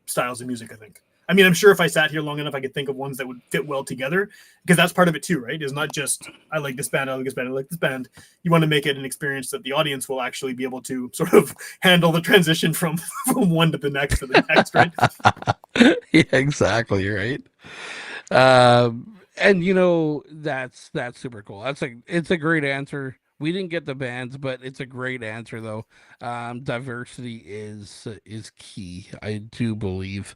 styles of music, I think. I mean, I'm sure if I sat here long enough, I could think of ones that would fit well together, because that's part of it too, right? It's not just I like this band, I like this band, I like this band. You want to make it an experience that the audience will actually be able to sort of handle the transition from one to the next, right? Yeah, exactly, right. And that's super cool. It's a great answer. We didn't get the bands, but it's a great answer though. Diversity is key, I do believe.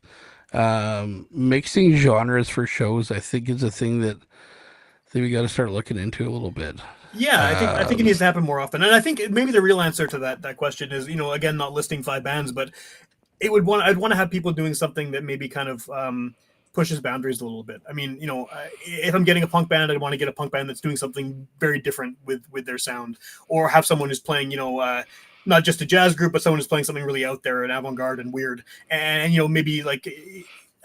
Mixing genres for shows, I think, is a thing that we got to start looking into a little bit. Yeah, I think it needs to happen more often, and I think maybe the real answer to that question is, again, not listing 5 bands, but I'd want to have people doing something that maybe kind of pushes boundaries a little bit. I mean, if I'm getting a punk band, I'd want to get a punk band that's doing something very different with their sound, or have someone who's playing, not just a jazz group, but someone who's playing something really out there and avant-garde and weird, and maybe like.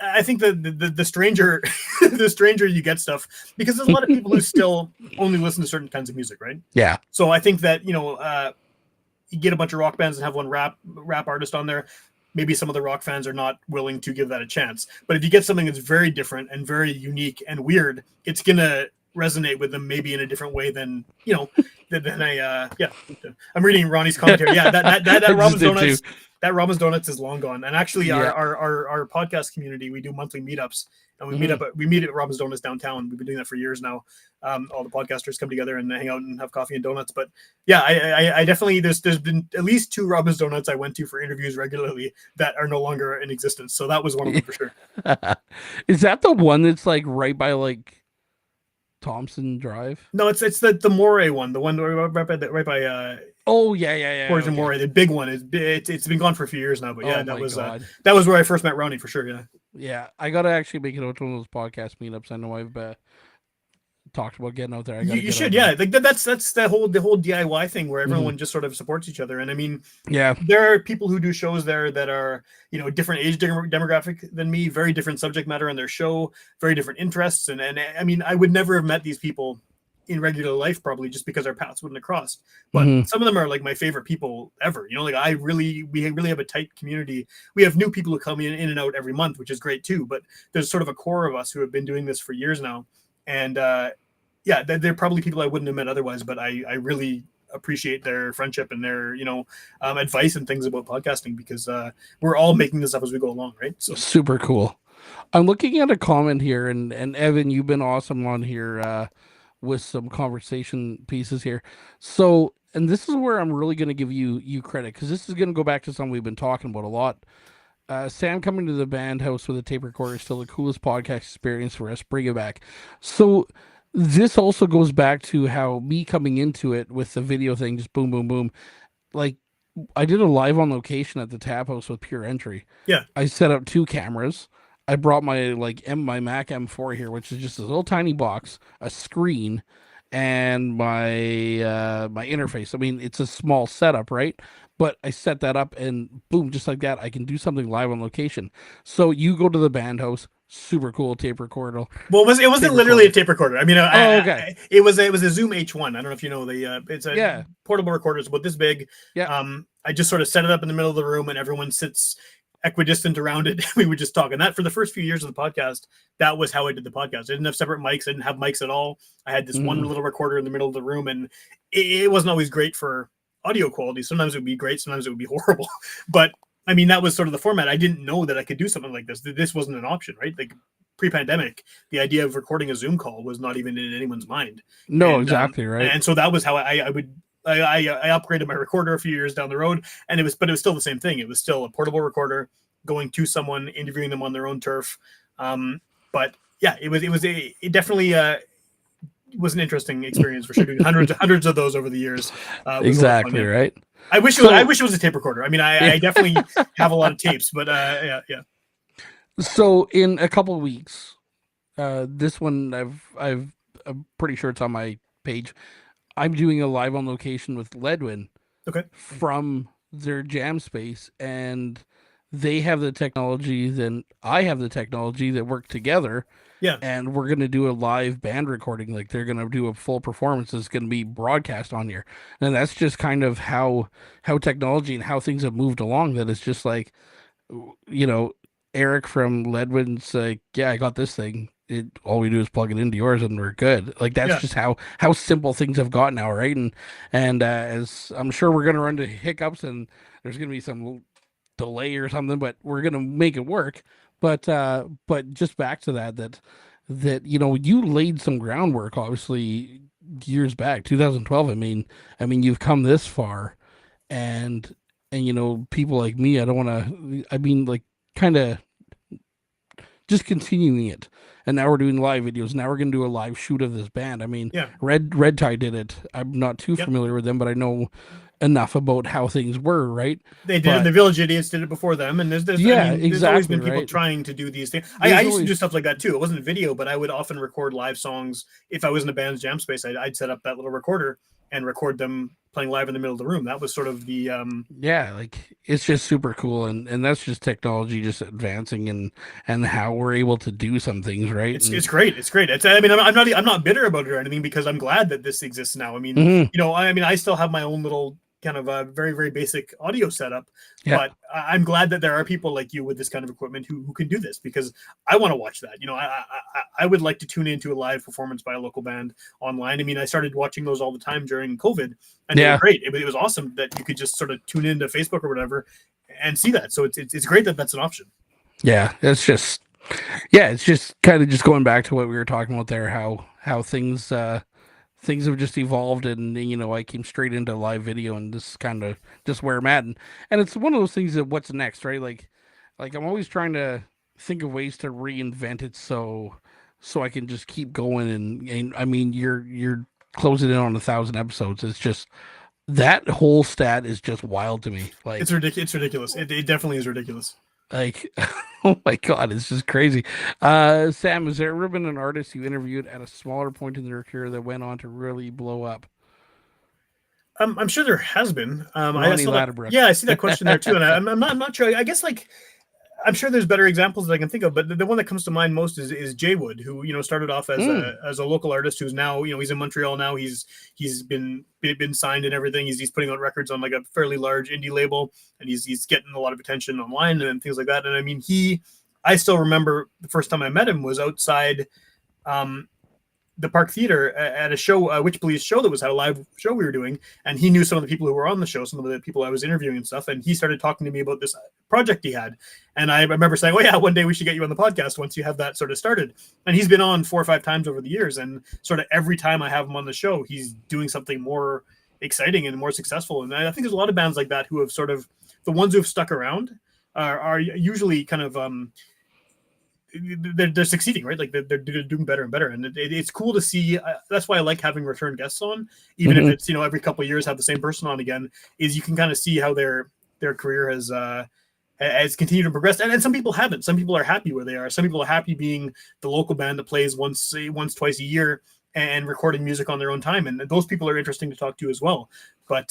I think the stranger the stranger you get stuff, because there's a lot of people who still only listen to certain kinds of music, right? Yeah. So I think that you get a bunch of rock bands and have one rap artist on there. Maybe some of the rock fans are not willing to give that a chance. But if you get something that's very different and very unique and weird, it's gonna resonate with them maybe in a different way than I'm reading Ronnie's commentary. Yeah, that Robin's Donuts. That Robin's Donuts is long gone. And actually, our podcast community, we do monthly meetups, and we meet at Robin's Donuts downtown. We've been doing that for years now. All the podcasters come together and hang out and have coffee and donuts. But yeah, I definitely there's been at least 2 Robin's Donuts I went to for interviews regularly that are no longer in existence. So that was one of them for sure. Is that the one that's like right by like Thompson Drive? No, it's the Moray one, the one right by Oh yeah. Portage and Moray, the big one. It's been gone for a few years now, but yeah, that was where I first met Ronnie for sure. Yeah. Yeah, I gotta actually make it out to one of those podcast meetups. I know I've talked about getting out there. You should, yeah. Like that's the whole DIY thing where everyone just sort of supports each other. And I mean, yeah, there are people who do shows there that are different age demographic than me, very different subject matter on their show, very different interests, and I mean, I would never have met these people in regular life probably just because our paths wouldn't have crossed. But some of them are like my favorite people ever. Like we really have a tight community. We have new people who come in and out every month, which is great too. But there's sort of a core of us who have been doing this for years now. And yeah, they're probably people I wouldn't have met otherwise, but I really appreciate their friendship and their, advice and things about podcasting, because we're all making this up as we go along, right? So super cool. I'm looking at a comment here, and Evan, you've been awesome on here with some conversation pieces here. So, and this is where I'm really going to give you credit, because this is going to go back to something we've been talking about a lot. Sam coming to the band house with a tape recorder is still the coolest podcast experience for us. Bring it back. So this also goes back to how me coming into it with the video thing, just boom, boom, boom. Like, I did a live on location at the tap house with Pure Entry. Yeah. I set up 2 cameras. I brought my my Mac M4 here, which is just a little tiny box, a screen, and my my interface. I mean, it's a small setup, right? But I set that up, and boom, just like that, I can do something live on location. So you go to the band house, super cool tape recorder. Well, it wasn't literally a tape recorder. I mean, okay. It was a Zoom H1. I don't know if you know it's a portable recorder. It's about this big. Yeah. I just sort of set it up in the middle of the room, and everyone sits equidistant around it. We would just talk, and that for the first few years of the podcast, that was how I did the podcast. I didn't have separate mics. I didn't have mics at all. I had this one little recorder in the middle of the room, and it wasn't always great for audio quality. Sometimes it would be great, sometimes it would be horrible. But I mean, that was sort of the format. I didn't know that I could do something like this. This wasn't an option, right? Like pre-pandemic, the idea of recording a Zoom call was not even in anyone's mind. No, exactly right. And so that was how I upgraded my recorder a few years down the road, and it was still the same thing. It was still a portable recorder going to someone, interviewing them on their own turf. But yeah, it definitely was an interesting experience for sure. Doing hundreds of those over the years. Exactly fun, yeah. Right. I wish it was a tape recorder. I mean, I definitely have a lot of tapes, but yeah. So in a couple of weeks, this one I'm pretty sure it's on my page. I'm doing a live on location with Ledwin. Okay. From their jam space, and they have the technology, then I have the technology that work together. Yeah. And we're going to do a live band recording. Like, they're going to do a full performance that's going to be broadcast on here. And that's just kind of how technology and how things have moved along, that it's just like, Eric from Leadwood's like, yeah, I got this thing. All we do is plug it into yours and we're good. Like that's Yeah, just how simple things have got now, right? And as I'm sure we're gonna run into hiccups and there's gonna be some delay or something, but we're gonna make it work. But just back to that you laid some groundwork, obviously years back, 2012. I mean you've come this far, and people like me, I don't want to. I mean like kind of just continuing it. And now we're doing live videos. Now we're going to do a live shoot of this band. I mean, yeah, Red Tie did it. I'm not too yep. familiar with them, but I know enough about how things were, right? They did. But The Village Idiots did it before them, and I yeah, mean, there's always exactly, been people right. trying to do these things. I There's used to do always stuff like that too. It wasn't video, but I would often record live songs. If I was in a band's jam space, I'd set up that little recorder and record them playing live in the middle of the room. That was sort of the yeah, like it's just super cool, and that's just technology just advancing, and how we're able to do some things, right? it's great. It's great. I mean, I'm not bitter about it or anything because I'm glad that this exists now. I mean, Mhm. I still have my own little kind of a very, very basic audio setup, Yeah, but I'm glad that there are people like you with this kind of equipment who can do this because I want to watch that. I would like to tune into a live performance by a local band online. I mean, I started watching those all the time during COVID, and they were yeah, great. It was awesome that you could just sort of tune into Facebook or whatever and see that. So it's great that that's an option. yeah. It's just kind of just going back to what we were talking about there, how things have just evolved, and I came straight into live video, and this is kind of just where I'm at, and it's one of those things that what's next, right? Like I'm always trying to think of ways to reinvent it, so I can just keep going, and I mean you're closing in on 1,000 episodes. It's just that whole stat is just wild to me. It's ridiculous. It's ridiculous. It definitely is ridiculous. Like oh my god, it's just crazy. Sam, has there ever been an artist you interviewed at a smaller point in their career that went on to really blow up? I'm sure there has been. I Ronnie saw that. Ladderbrook. Yeah, I see that question there too, and I'm not sure. I guess like I'm sure there's better examples that I can think of, but the one that comes to mind most is Jay Wood, who started off as Mm, a local artist who's now he's in Montreal now. He's been signed and everything. He's putting out records on like a fairly large indie label, and he's getting a lot of attention online and things like that. And I mean I still remember the first time I met him was outside. Um, the Park Theater at a show, a Witchpolice show that was at a live show we were doing, and he knew some of the people who were on the show, some of the people I was interviewing and stuff, and he started talking to me about this project he had, and I remember saying, "Oh yeah, one day we should get you on the podcast once you have that sort of started." And he's been on 4 or 5 times over the years, and sort of every time I have him on the show, he's doing something more exciting and more successful. And I think there's a lot of bands like that who have sort of the ones who have stuck around are usually kind of they're succeeding, right? Like they're doing better and better, and it's cool to see. That's why I like having return guests on, even if mhm. it's every couple of years have the same person on again. Is you can kind of see how their career has continued to progress, and some people haven't. Some people are happy where they are. Some people are happy being the local band that plays once twice a year and recording music on their own time, and those people are interesting to talk to as well. But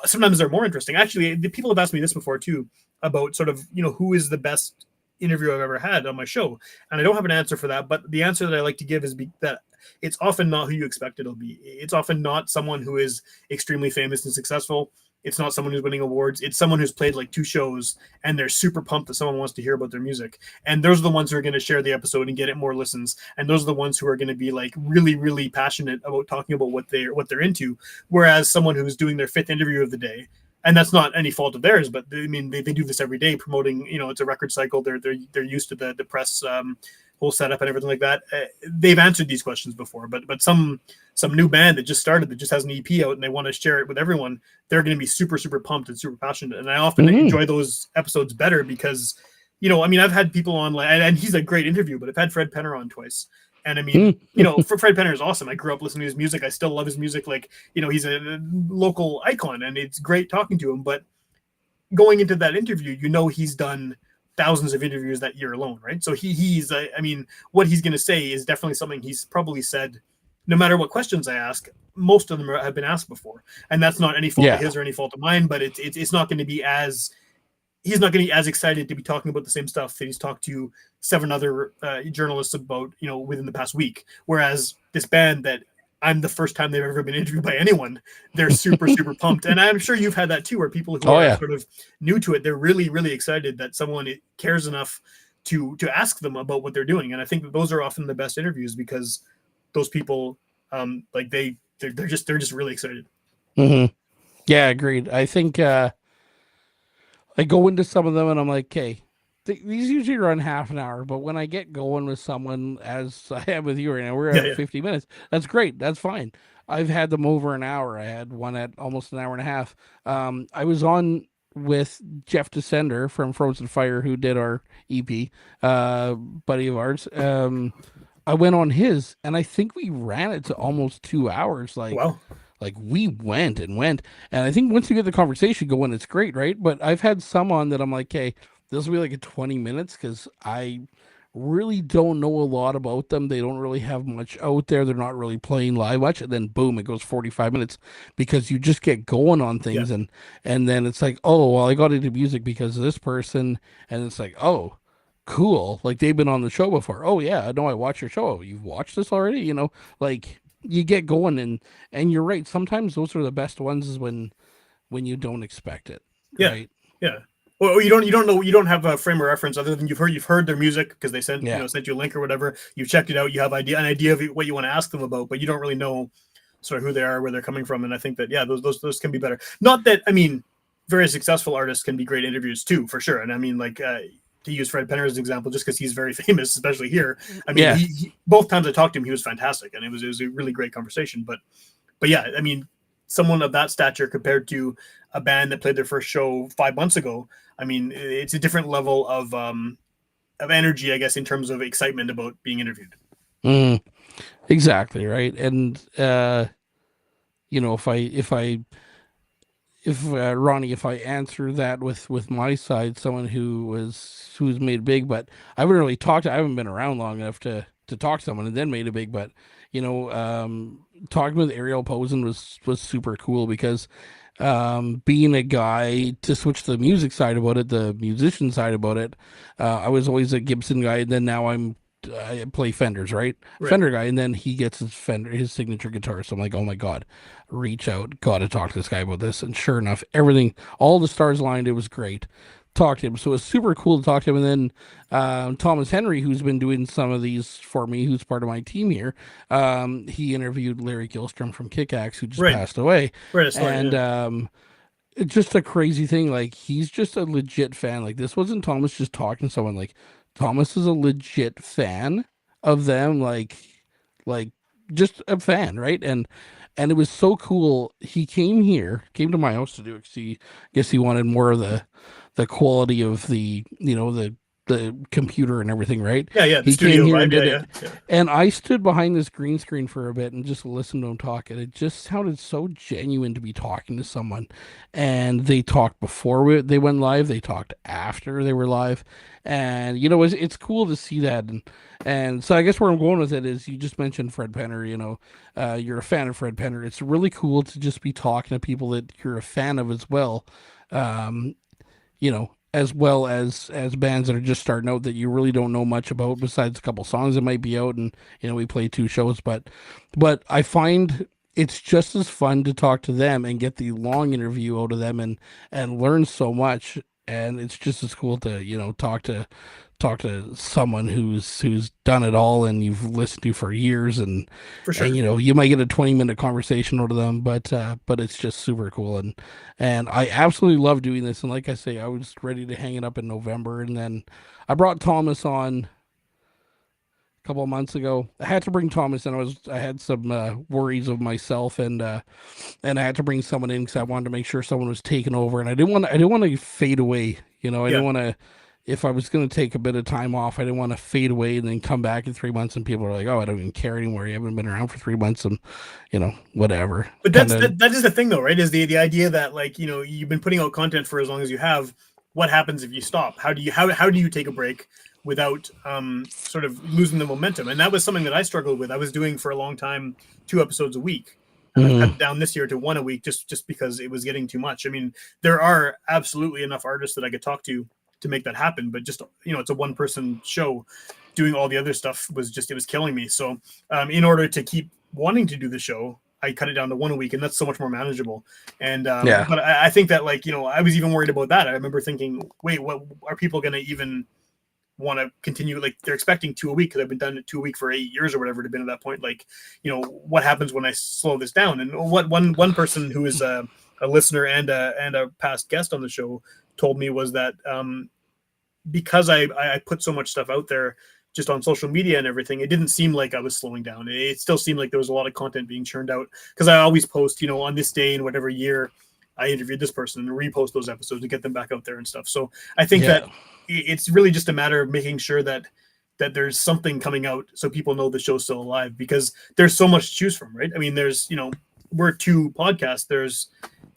sometimes they're more interesting. Actually, the people have asked me this before too about sort of who is the best interview I've ever had on my show, and I don't have an answer for that. But the answer that I like to give is that it's often not who you expect it'll be. It's often not someone who is extremely famous and successful. It's not someone who's winning awards. It's someone who's played like 2 shows and they're super pumped that someone wants to hear about their music. And those are the ones who are going to share the episode and get it more listens. And those are the ones who are going to be like really, really passionate about talking about what they're into. Whereas someone who's doing their 5th interview of the day, and that's not any fault of theirs, but I mean they do this every day promoting. It's a record cycle. They're used to the press whole setup and everything like that. They've answered these questions before, but some new band that just started that just has an EP out and they want to share it with everyone, they're going to be super super pumped and super passionate. And I often Mhm. enjoy those episodes better because I mean I've had people on, and he's a great interview, but I've had Fred Penner on twice. And I mean, Fred Penner is awesome. I grew up listening to his music. I still love his music. Like, he's a local icon, and it's great talking to him. But going into that interview, he's done thousands of interviews that year alone, right? So he's I mean, what he's going to say is definitely something he's probably said. No matter what questions I ask, most of them have been asked before, and that's not any fault of Yeah. his or any fault of mine. But it's not going to be as he's not going to be as excited to be talking about the same stuff that he's talked to 7 other journalists about, within the past week. Whereas this band that I'm the first time they've ever been interviewed by anyone. They're super, super pumped. And I'm sure you've had that too, where people who are sort of new to it, they're really, really excited that someone cares enough to ask them about what they're doing. And I think that those are often the best interviews, because those people, like they're just really excited. Mm-hmm. Yeah, agreed. I think I go into some of them and I'm like, okay, these usually run half an hour, but when I get going with someone, as I am with you right now, we're at 50 minutes. That's great. That's fine. I've had them over an hour. I had one at almost an hour and a half. I was on with Jeff Descender from Frozen Fire, who did our EP, buddy of ours. I went on his, and I think we ran it to almost 2 hours. Wow. Like we went and went. And I think once you get the conversation going, it's great, right? But I've had some on that I'm like, hey, this will be like a 20 minutes, because I really don't know a lot about them. They don't really have much out there. They're not really playing live much. And then boom, it goes 45 minutes, because you just get going on things. And then it's like, oh, well, I got into music because of this person. And it's like, oh, cool. Like they've been on the show before. Oh yeah, no, I watched your show. Oh, you've watched this already? Like you get going, and you're right. Sometimes those are the best ones, is when you don't expect it. Right? Yeah. Well, you don't know, you don't have a frame of reference other than you've heard their music because they sent you a link or whatever. You've checked it out. You have an idea of what you want to ask them about, but you don't really know sort of who they are, where they're coming from. And I think that those can be better. Not that, I mean, very successful artists can be great interviews too, for sure. And I mean, like to use Fred Penner as an example, just because he's very famous, especially here. I mean, he both times I talked to him, he was fantastic, and it was a really great conversation. But yeah, I mean, someone of that stature compared to a band that played their first show 5 months ago, I mean, it's a different level of energy, I guess, in terms of excitement about being interviewed. Exactly, right. And if Ronnie, if I answer that with my side, someone who's made big, but I haven't really talked to, I haven't been around long enough to talk to someone and then made it big, but talking with Ariel Posen was super cool, because being a guy to switch to the music side about it, the musician side about it, I was always a Gibson guy, and then now I play Fenders, right? Fender guy, and then he gets his signature guitar. So I'm like, oh my god, reach out, gotta talk to this guy about this. And sure enough, all the stars aligned. It was great. Talk to him. So it was super cool to talk to him. And then Thomas Henry, who's been doing some of these for me, who's part of my team here, he interviewed Larry Gilstrom from Kick-Axe, who just passed away. It's just a crazy thing. Like, he's just a legit fan. Like, this wasn't Thomas just talking to someone. Like, Thomas is a legit fan of them. Like just a fan, right? And it was so cool. He came to my house to do it, because he wanted more of the quality of the computer and everything, right? The he studio, came here right? and did it. And I stood behind this green screen for a bit and just listened to him talk, and it just sounded so genuine to be talking to someone. And they talked before they went live, they talked after they were live, and it's cool to see that. And so I guess where I'm going with it is, you just mentioned Fred Penner. You're a fan of Fred Penner. It's really cool to just be talking to people that you're a fan of as well. As well as bands that are just starting out that you really don't know much about, besides a couple songs that might be out, and we play 2 shows, but I find it's just as fun to talk to them and get the long interview out of them and learn so much. And it's just as cool to talk to someone who's done it all and you've listened to for years, and for sure. And, you might get a 20-minute conversation out of them, but it's just super cool, and I absolutely love doing this. And like I say, I was ready to hang it up in November, and then I brought Thomas on a couple of months ago. I had to bring Thomas in. I had some worries of myself, and I had to bring someone in because I wanted to make sure someone was taking over, and I didn't want to fade away. I didn't want to. If I was going to take a bit of time off, I didn't want to fade away and then come back in 3 months and people are like, oh, I don't even care anymore. You haven't been around for 3 months, and whatever. But that is the thing though, right? Is the idea that, like, you've been putting out content for as long as you have. What happens if you stop? How do you take a break without sort of losing the momentum? And that was something that I struggled with. I was doing for a long time 2 episodes a week. And I cut down this year to 1 a week just because it was getting too much. I mean, there are absolutely enough artists that I could talk to make that happen, but just it's a 1-person show. Doing all the other stuff it was killing me. So in order to keep wanting to do the show, I cut it down to 1 a week, and that's so much more manageable. And Yeah. but I think that, like, I was even worried about that. I remember thinking, wait, what are people going to even want to continue? Like, they're expecting 2 a week, because I've been done at 2 a week for 8 years or whatever it had been at that point. Like, what happens when I slow this down? And what one person who is a listener and a past guest on the show told me was that because I put so much stuff out there just on social media and everything, it didn't seem like I was slowing down. It still seemed like there was a lot of content being churned out, because I always post, on this day in whatever year I interviewed this person, and repost those episodes to get them back out there and stuff. So I think that it's really just a matter of making sure that there's something coming out so people know the show's still alive, because there's so much to choose from, right? I mean, there's, we're 2 podcasts. There's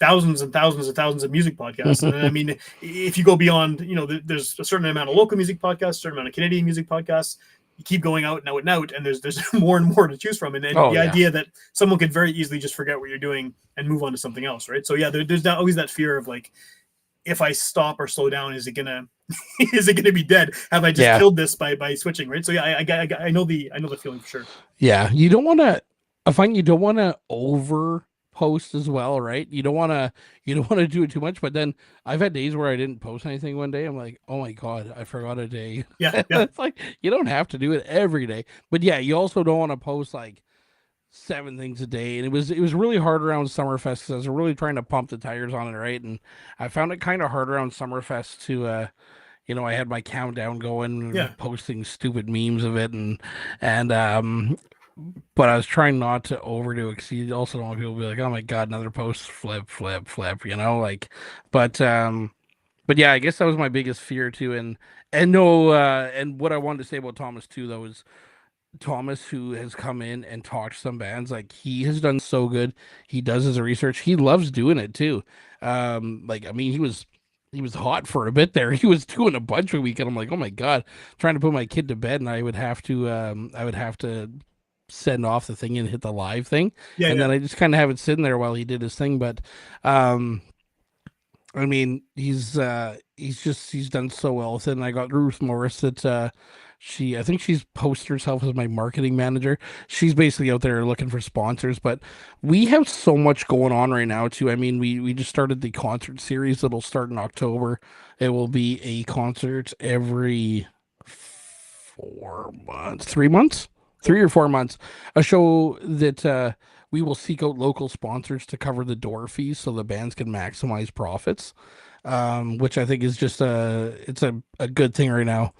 thousands and thousands and thousands of music podcasts. And I mean, if you go beyond, there's a certain amount of local music podcasts, a certain amount of Canadian music podcasts. You keep going out and out and out, and there's more and more to choose from. And idea that someone could very easily just forget what you're doing and move on to something else, right? So yeah, there's not always that fear of, like, if I stop or slow down, is it gonna be dead? Have I just killed this by switching, right? So yeah, I know the feeling for sure. Yeah, you don't want to. I find you don't want to over post as well, right? You don't want to do it too much. But then I've had days where I didn't post anything one day. I'm like, oh my god, I forgot a day. Yeah. It's like, you don't have to do it every day, but yeah, you also don't want to post like 7 things a day. And it was really hard around Summerfest, because I was really trying to pump the tires on it, right? And I found it kind of hard around Summerfest to I had my countdown going, posting stupid memes of it, and but I was trying not to overdo it, because you also don't want people to be like, oh my god, another post, flip, like, but yeah, I guess that was my biggest fear too. And what I wanted to say about Thomas too, though, is Thomas, who has come in and talked to some bands, like, he has done so good. He does his research. He loves doing it too. Like, I mean, he was hot for a bit there. He was doing a bunch a week, and I'm like, oh my god, trying to put my kid to bed, and I would have to send off the thing and hit the live thing. Then I just kind of have it sitting there while he did his thing. But I mean, he's done so well with it. And I got Ruth Morris that I think she's posted herself as my marketing manager. She's basically out there looking for sponsors, but we have so much going on right now too. I mean, we just started the concert series that'll start in October. It will be a concert every 3 or 4 months, a show that we will seek out local sponsors to cover the door fees so the bands can maximize profits, which I think is just it's a good thing right now,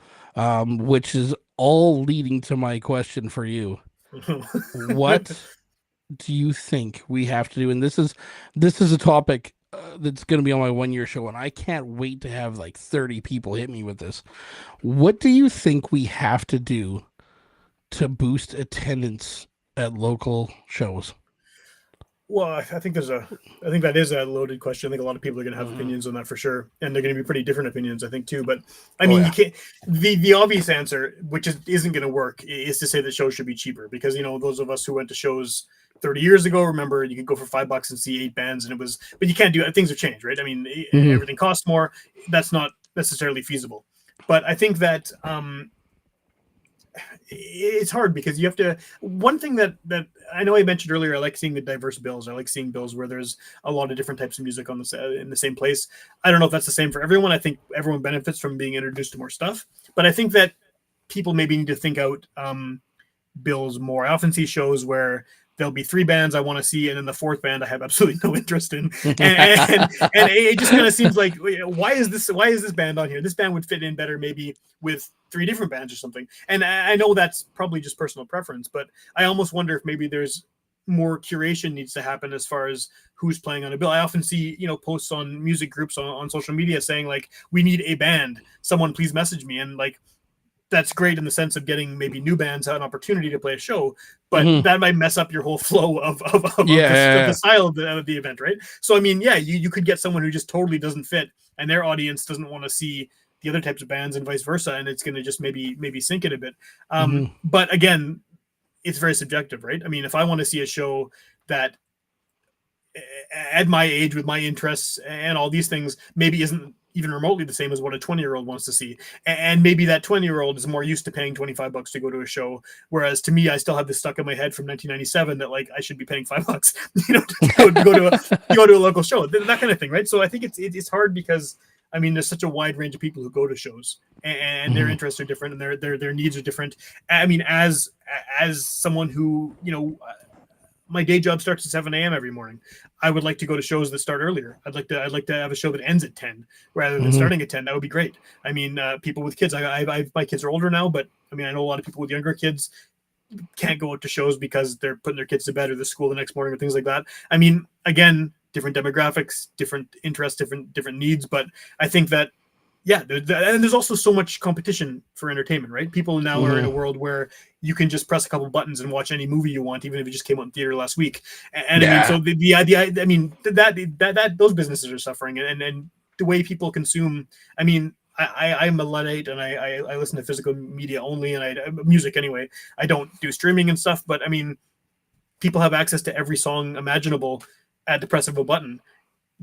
which is all leading to my question for you. What do you think we have to do? And this is a topic that's going to be on my 1-year show, and I can't wait to have like 30 people hit me with this. What do you think we have to do to boost attendance at local shows? Well, I think that is a loaded question. I think a lot of people are going to have opinions on that for sure, and they're going to be pretty different opinions, I think, too. But I mean, you can't. The obvious answer, which isn't going to work, is to say that shows should be cheaper, because those of us who went to shows 30 years ago, remember, you could go for $5 and see 8 bands, and but you can't do it. Things have changed, right? I mean, everything costs more. That's not necessarily feasible. But I think that it's hard, because you have to. One thing that I know I mentioned earlier, I like seeing the diverse bills. I like seeing bills where there's a lot of different types of music in the same place. I don't know if that's the same for everyone. I think everyone benefits from being introduced to more stuff, but I think that people maybe need to think out bills more. I often see shows where there'll be 3 bands I want to see, and then the 4th band I have absolutely no interest in, and it just kind of seems like, why is this band on here? This band would fit in better maybe with 3 different bands or something. And I know that's probably just personal preference, but I almost wonder if maybe there's more curation needs to happen as far as who's playing on a bill. I often see posts on music groups on social media saying, like, we need a band, someone please message me, and like, that's great in the sense of getting maybe new bands an opportunity to play a show, but that might mess up your whole flow of the style of the event, right? So I mean, you could get someone who just totally doesn't fit, and their audience doesn't want to see the other types of bands, and vice versa, and it's going to just maybe sink it a bit. But again, it's very subjective, right? I mean, if I want to see a show that at my age, with my interests and all these things, maybe isn't even remotely the same as what a 20-year-old wants to see. And maybe that 20-year-old is more used to paying $25 to go to a show, whereas to me, I still have this stuck in my head from 1997 that like I should be paying $5, to go to a local show, that kind of thing, right? So I think it's hard because I mean, there's such a wide range of people who go to shows, and their interests are different, and their needs are different. I mean, as someone who my day job starts at 7 a.m. every morning. I would like to go to shows that start earlier. I'd like to have a show that ends at 10 rather than starting at 10. That would be great. I mean, people with kids, my kids are older now, but I mean, I know a lot of people with younger kids can't go out to shows because they're putting their kids to bed or to school the next morning or things like that. I mean, again, different demographics, different interests, different needs. But I think that, yeah, and there's also so much competition for entertainment, right? People now are in a world where you can just press a couple buttons and watch any movie you want, even if it just came out in theater last week. And I mean, so the idea, I mean, that those businesses are suffering, and the way people consume. I mean, I'm a Luddite, and I listen to physical media only, and music anyway. I don't do streaming and stuff, but I mean, people have access to every song imaginable at the press of a button.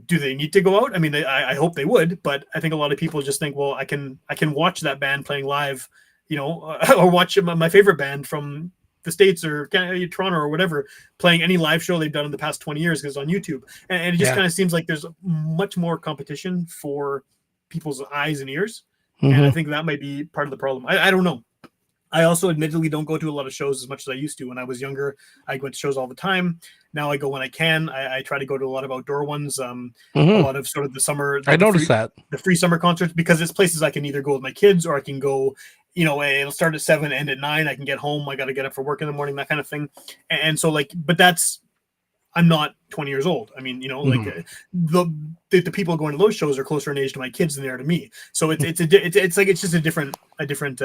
Do they need to go out? I mean, I hope they would, but I think a lot of people just think, well, I can watch that band playing live, or watch my favorite band from the States or Toronto or whatever playing any live show they've done in the past 20 years because it's on YouTube. And it just kind of seems like there's much more competition for people's eyes and ears. And I think that might be part of the problem. I don't know. I also admittedly don't go to a lot of shows as much as I used to. When I was younger, I went to shows all the time. Now I go when I can. I try to go to a lot of outdoor ones, a lot of sort of the summer. I noticed that. The free summer concerts, because it's places I can either go with my kids or I can go, it'll start at 7, end at 9. I can get home. I got to get up for work in the morning, that kind of thing. And so but I'm not 20 years old. I mean, the people going to those shows are closer in age to my kids than they are to me. So it's just a different different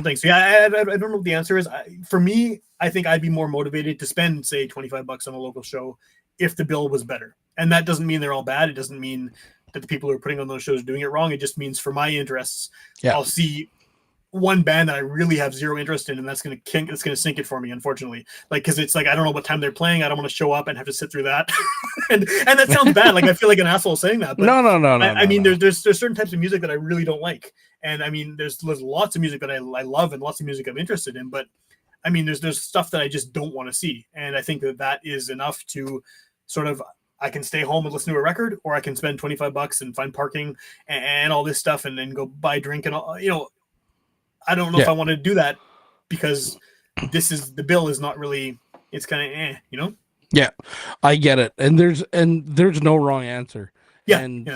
things. So yeah, I don't know what the answer is. For me, I think I'd be more motivated to spend, say, $25 on a local show if the bill was better. And that doesn't mean they're all bad. It doesn't mean that the people who are putting on those shows are doing it wrong. It just means for my interests, I'll see one band that I really have zero interest in, and that's going to sink it for me, unfortunately. Like, because it's like, I don't know what time they're playing. I don't want to show up and have to sit through that. and that sounds bad. Like, I feel like an asshole saying that. But no. I mean, there's certain types of music that I really don't like. And I mean, there's lots of music that I love and lots of music I'm interested in. But I mean, there's stuff that I just don't want to see. And I think that is enough to sort of, I can stay home and listen to a record, or I can spend $25 and find parking and all this stuff and then go buy a drink and all, I don't know if I want to do that, because the bill is not really, it's kind of, Yeah, I get it. And there's no wrong answer. Yeah. And,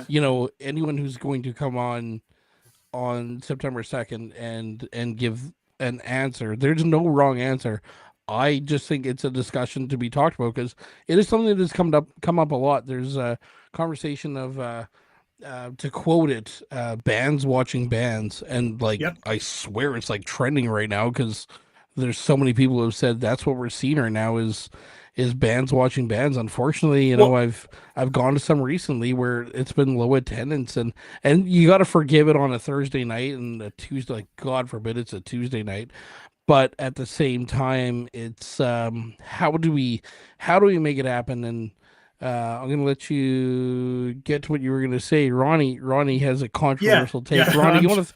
anyone who's going to come on September 2nd and give an answer, there's no wrong answer. I just think it's a discussion to be talked about, because it is something that has come up a lot. There's a conversation of, to quote it, bands watching bands, and I swear it's like trending right now, because there's so many people who have said that's what we're seeing right now is bands watching bands. Unfortunately, I've gone to some recently where it's been low attendance, and you got to forgive it on a Thursday night and a Tuesday. Like, God forbid it's a Tuesday night. But at the same time, it's how do we make it happen? And I'm going to let you get to what you were going to say. Ronnie has a controversial take. Yeah, Ronnie, you want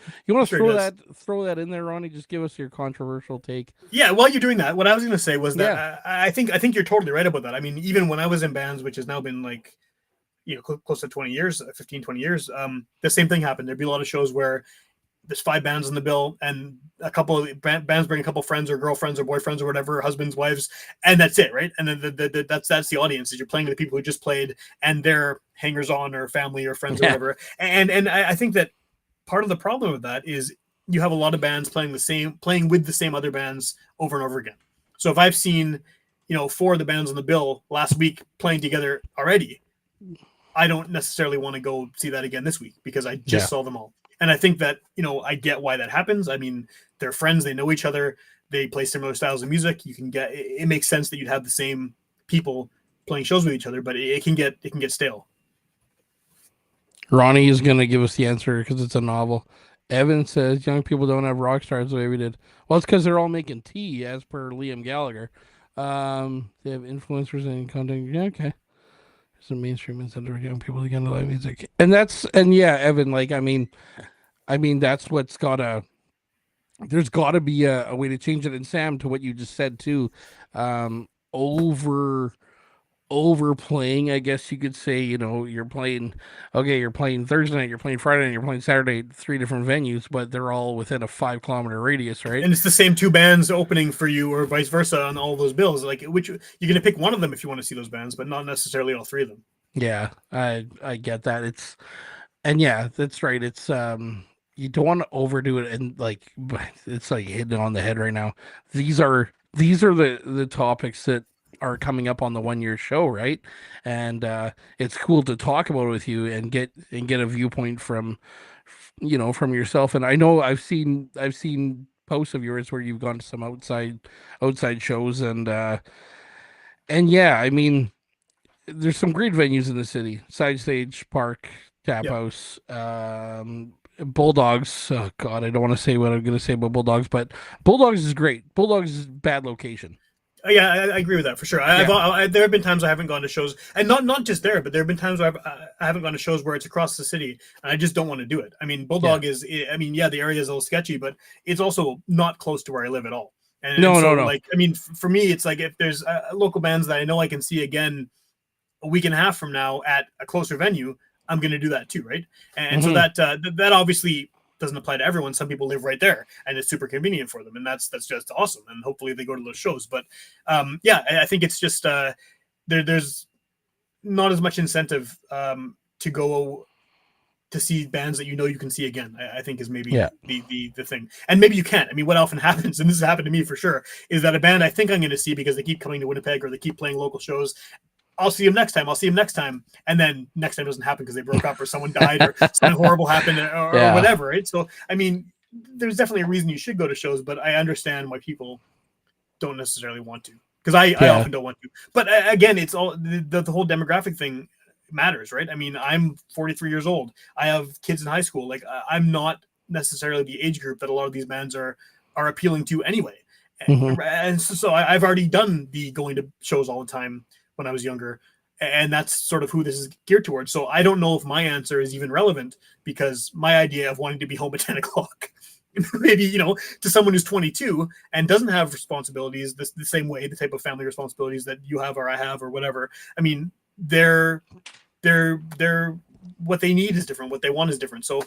to throw that in there, Ronnie? Just give us your controversial take. Yeah, while you're doing that, what I was going to say was that I think you're totally right about that. I mean, even when I was in bands, which has now been like, close to 20 years, 15, 20 years, the same thing happened. There'd be a lot of shows where there's 5 bands on the bill, and a couple of bands bring a couple friends or girlfriends or boyfriends or whatever, husbands, wives, and that's it, right? And then that's the audience. Is you're playing to the people who just played, and they're hangers on or family or friends or whatever. And I think that part of the problem with that is you have a lot of bands playing with the same other bands over and over again. So if I've seen 4 of the bands on the bill last week playing together already, I don't necessarily want to go see that again this week, because I just saw them all. And I think that, I get why that happens. I mean, they're friends, they know each other, they play similar styles of music. It makes sense that you'd have the same people playing shows with each other, but it can get stale. Ronnie is going to give us the answer because it's a novel. Evan says young people don't have rock stars the way we did. Well, it's because they're all making tea, as per Liam Gallagher. They have influencers and content. Yeah, okay. Some mainstream incentive for young people to get into live music, and yeah, Evan. Like, I mean, that's what's gotta. There's got to be a way to change it. And Sam, to what you just said too, um, over overplaying, I guess you could say. You know, you're playing Thursday night, you're playing Friday night, you're playing Saturday, three different venues, but they're all within a 5 kilometer radius, right? And it's the same two bands opening for you, or vice versa, on all those bills. Like, which you're going to pick one of them if you want to see those bands, but not necessarily all three of them. Yeah, I get that. And yeah, that's right. You don't want to overdo it, and like it's like hitting it on the head right now. These are the topics that are coming up on the 1 year show, right? And it's cool to talk about it with you and get a viewpoint from from yourself. And I know I've seen posts of yours where you've gone to some outside shows, and yeah, I mean there's some great venues in the city: Side Stage, Park, Tap Yeah. House, Bulldogs. Oh God, I don't want to say what I'm going to say about Bulldogs, but Bulldogs is great. Bulldogs is bad location. Yeah, I agree with that for sure. There have been times I haven't gone to shows, and not just there, but there have been times where I haven't gone to shows where it's across the city, and I just don't want to do it. I mean, Bulldog is. I mean, yeah, the area is a little sketchy, but it's also not close to where I live at all. No. Like, I mean, for me, it's like if there's local bands that I know I can see again a week and a half from now at a closer venue, I'm going to do that too, right? And so that obviously doesn't apply to everyone. Some people live right there, and it's super convenient for them, and that's just awesome. And hopefully they go to those shows. But yeah, I think it's just there's not as much incentive to go to see bands that you can see again. I think is maybe the thing. And maybe you can't. I mean, what often happens, and this has happened to me for sure, is that a band I think I'm going to see because they keep coming to Winnipeg or they keep playing local shows, I'll see him next time. And then next time doesn't happen because they broke up or someone died or something horrible happened or whatever, right? So, I mean, there's definitely a reason you should go to shows, but I understand why people don't necessarily want to, because I often don't want to. But again, it's all the whole demographic thing matters, right? I mean, I'm 43 years old. I have kids in high school. Like, I'm not necessarily the age group that a lot of these bands are appealing to anyway. And so I've already done the going to shows all the time when I was younger, and that's sort of who this is geared towards. So I don't know if my answer is even relevant, because my idea of wanting to be home at 10 o'clock, maybe, to someone who's 22 and doesn't have responsibilities the same way, the type of family responsibilities that you have or I have or whatever. I mean, they're what they need is different. What they want is different. So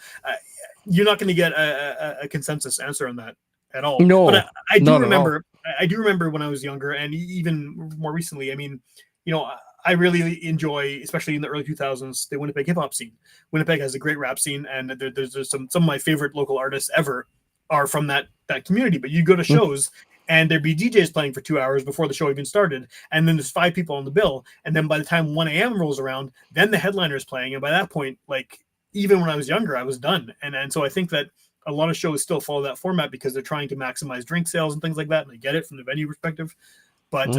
you're not going to get a consensus answer on that at all. No, but I do remember when I was younger, and even more recently, I mean, I really enjoy, especially in the early 2000s, the Winnipeg hip hop scene. Winnipeg has a great rap scene, and there's some of my favorite local artists ever are from that community. But you go to shows, and there'd be DJs playing for 2 hours before the show even started, and then there's 5 people on the bill, and then by the time 1 a.m. rolls around, then the headliner is playing, and by that point, like, even when I was younger, I was done. And so I think that a lot of shows still follow that format because they're trying to maximize drink sales and things like that, and I get it from the venue perspective. But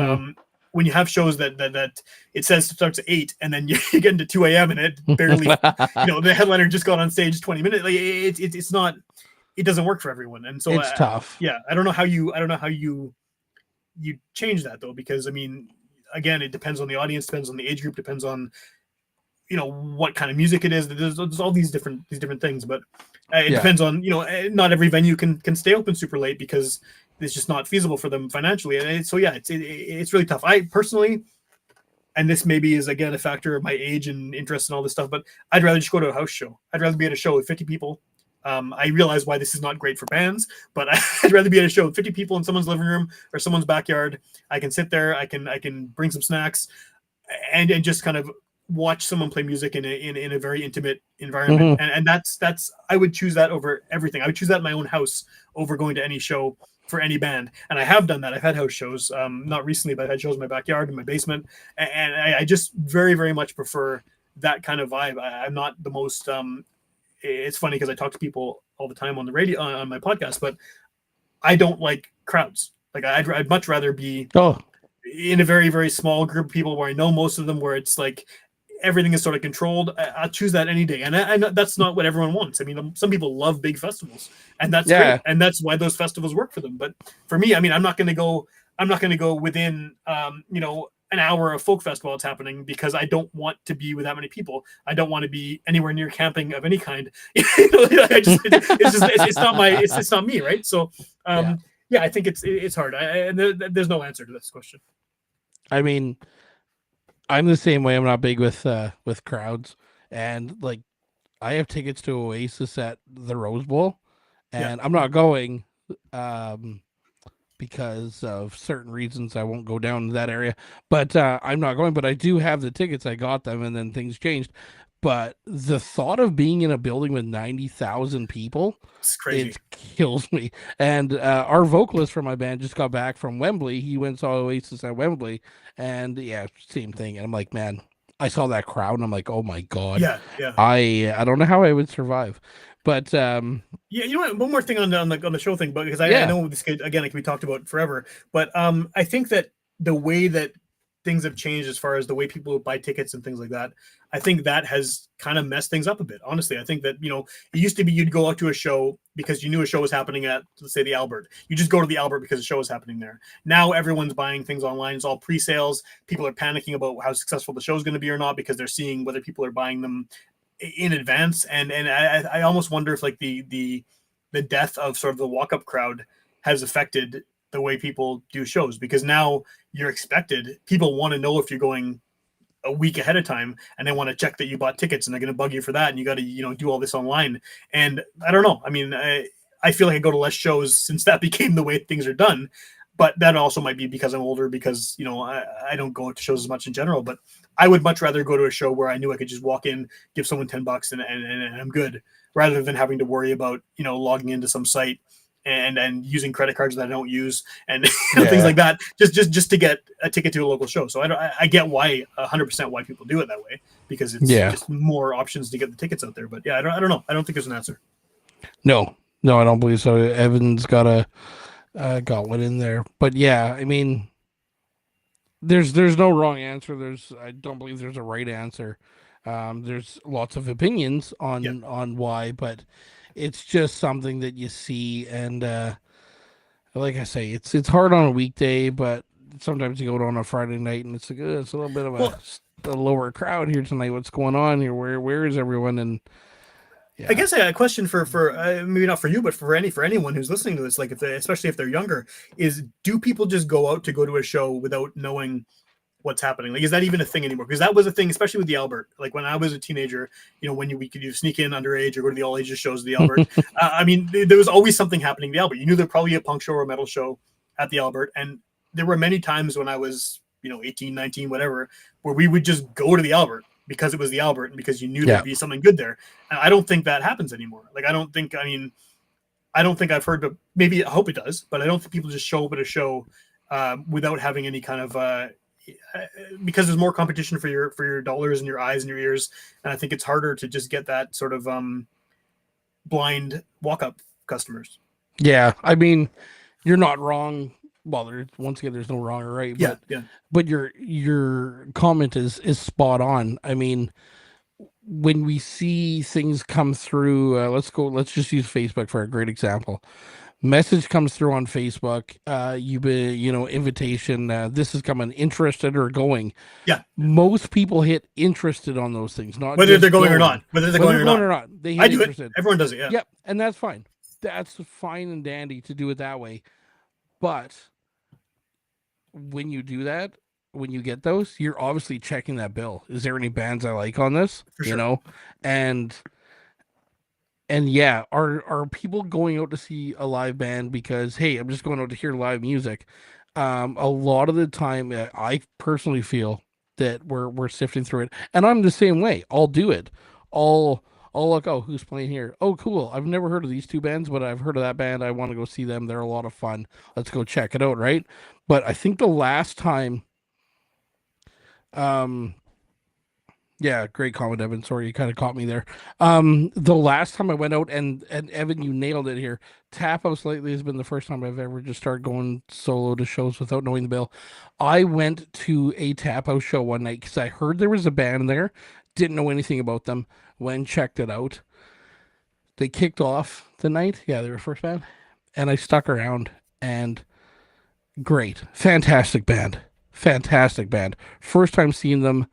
when you have shows that it says it starts at 8 and then you get into 2 a.m. and it barely, the headliner just got on stage 20 minutes. Like, it's not, it doesn't work for everyone. And so it's tough. Yeah. I don't know how you change that though, because I mean, again, it depends on the audience, depends on the age group, depends on, what kind of music it is. There's all these different things, but it depends on, not every venue can stay open super late because it's just not feasible for them financially. And so, yeah, it's really tough. I personally, and this maybe is again a factor of my age and interest and all this stuff, but I'd rather just go to a house show. I'd rather be at a show with 50 people. I realize why this is not great for bands, but I'd rather be at a show with 50 people in someone's living room or someone's backyard. I can sit there, I can bring some snacks and just kind of watch someone play music in a very intimate environment. And that's I would choose that over everything. I would choose that in my own house over going to any show for any band. And I have done that. I've had house shows, not recently, but I had shows in my backyard, in my basement. And I just very, very much prefer that kind of vibe. I'm not the most, it's funny because I talk to people all the time on the radio, on my podcast, but I don't like crowds. Like I'd much rather be in a very, very small group of people where I know most of them, where it's like, everything is sort of controlled. I'll choose that any day. And I know that's not what everyone wants. I mean, some people love big festivals, and that's great. And that's why those festivals work for them. But for me, I mean, I'm not going to go within, an an hour of folk fest while it's happening because I don't want to be with that many people. I don't want to be anywhere near camping of any kind. It's not me, right? So yeah, I think it's hard. There's no answer to this question. I mean, I'm the same way. I'm not big with crowds, and like I have tickets to Oasis at the Rose Bowl, and I'm not going because of certain reasons. I won't go down to that area, but I'm not going. But I do have the tickets. I got them, and then things changed. But the thought of being in a building with 90,000 people, it's crazy. It kills me. And our vocalist for my band just got back from Wembley. He went saw Oasis at Wembley, and yeah, same thing. And I'm like, man, I saw that crowd, and I'm like, oh my god, yeah. I don't know how I would survive. But yeah, you know what? One more thing on the show thing, but because I know this again, it can be talked about forever. But I think that the way that things have changed as far as the way people buy tickets and things like that, I think that has kind of messed things up a bit. Honestly, I think that, you know, it used to be you'd go out to a show because you knew a show was happening at, let's say, the Albert. You just go to the Albert because the show is happening there. Now everyone's buying things online. It's all pre-sales. People are panicking about how successful the show is going to be or not because they're seeing whether people are buying them in advance. And I almost wonder if like the death of sort of the walk-up crowd has affected the way people do shows, because now you're expected, people want to know if you're going a week ahead of time, and they want to check that you bought tickets, and they're going to bug you for that, and you got to, you know, do all this online. And I don't know, I mean, I feel like I go to less shows since that became the way things are done, but that also might be because I'm older, because, you know, I don't go to shows as much in general. But I would much rather go to a show where I knew I could just walk in, give someone $10 and I'm good, rather than having to worry about, you know, logging into some site and using credit cards that I don't use, and things like that, just to get a ticket to a local show. So I get why 100% why people do it that way, because it's just more options to get the tickets out there. But yeah, I don't know. I don't think there's an answer. No, I don't believe so. Evan's got one in there, but yeah, I mean, there's no wrong answer. I don't believe there's a right answer. There's lots of opinions on why, but it's just something that you see, and like I say, it's hard on a weekday, but sometimes you go on a Friday night, and it's a little bit of a lower crowd here tonight. What's going on here? Where is everyone? And yeah. I guess I got a question for maybe not for you, but for anyone who's listening to this, like especially if they're younger, is do people just go out to go to a show without knowing what's happening? Like, is that even a thing anymore? Because that was a thing, especially with the Albert. Like when I was a teenager, you know, we could either sneak in underage or go to the all ages shows of the Albert. I mean, there was always something happening at the Albert. You knew there'd probably be a punk show or a metal show at the Albert. And there were many times when I was, you know, 18, 19, whatever, where we would just go to the Albert because it was the Albert and because you knew there'd be something good there. And I don't think that happens anymore. Like, I don't think I've heard, but maybe I hope it does, but I don't think people just show up at a show without having any kind of, because there's more competition for your dollars and your eyes and your ears, and I think it's harder to just get that sort of blind walk-up customers. Yeah, I mean, you're not wrong. Well, there's no wrong or right. But, but your comment is spot on. I mean, when we see things come through, let's just use Facebook for a great example. Message comes through on Facebook, invitation, this is coming, interested or going. Yeah. Most people hit interested on those things, not whether they're going or not. Whether they're going or not. They hit interested. Everyone does it, yeah. Yep, and that's fine. That's fine and dandy to do it that way. But when you do that, when you get those, you're obviously checking that bill. Is there any bands I like on this? For sure. You know? And yeah, are people going out to see a live band because, hey, I'm just going out to hear live music? A lot of the time, I personally feel that we're sifting through it, and I'm the same way. I'll do it. I'll look. Oh, who's playing here? Oh, cool. I've never heard of these two bands, but I've heard of that band. I want to go see them. They're a lot of fun. Let's go check it out, right? But I think the last time, yeah, great comment, Evan. Sorry, you kind of caught me there. The last time I went out, and Evan, you nailed it here. Tap House lately has been the first time I've ever just started going solo to shows without knowing the bill. I went to a Tap House show one night because I heard there was a band there. Didn't know anything about them. Went and checked it out. They kicked off the night. Yeah, they were first band. And I stuck around, and great. Fantastic band. Fantastic band. First time seeing them.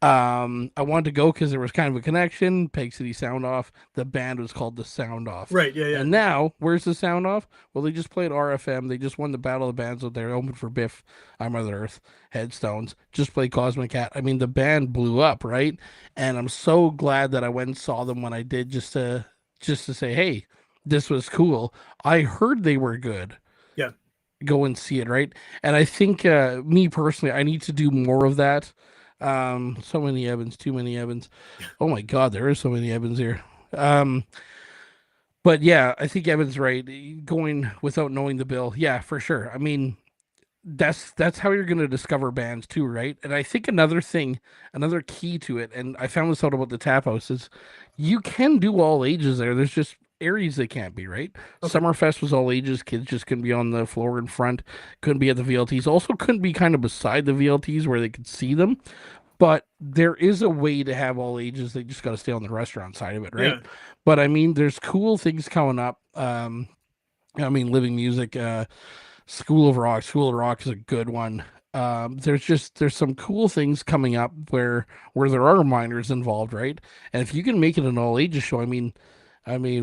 I wanted to go because there was kind of a connection. Peg City Soundoff. The band was called the Soundoff. Right. Yeah. Yeah. And now, where's the Soundoff? Well, they just played RFM. They just won the Battle of the Bands with their open for Biff, I'm Mother Earth, Headstones. Just played Cosmic Cat. I mean, the band blew up, right? And I'm so glad that I went and saw them when I did, just to say, hey, this was cool. I heard they were good. Yeah. Go and see it, right? And I think me personally, I need to do more of that. So many Evans, too many Evans. Oh my God, there is so many Evans here. But yeah, I think Evan's right. Going without knowing the bill, yeah, for sure. I mean, that's how you're going to discover bands too, right? And I think another thing, another key to it, and I found this out about the tap house, is you can do all ages there. There's just areas they can't be, right? Okay. Summerfest was all ages. Kids just couldn't be on the floor in front, couldn't be at the VLTs. Also couldn't be kind of beside the VLTs where they could see them. But there is a way to have all ages. They just got to stay on the restaurant side of it, right? Yeah. But I mean, there's cool things coming up. I mean, Living Music, School of Rock. School of Rock is a good one. There's some cool things coming up where there are minors involved, right? And if you can make it an all ages show, I mean,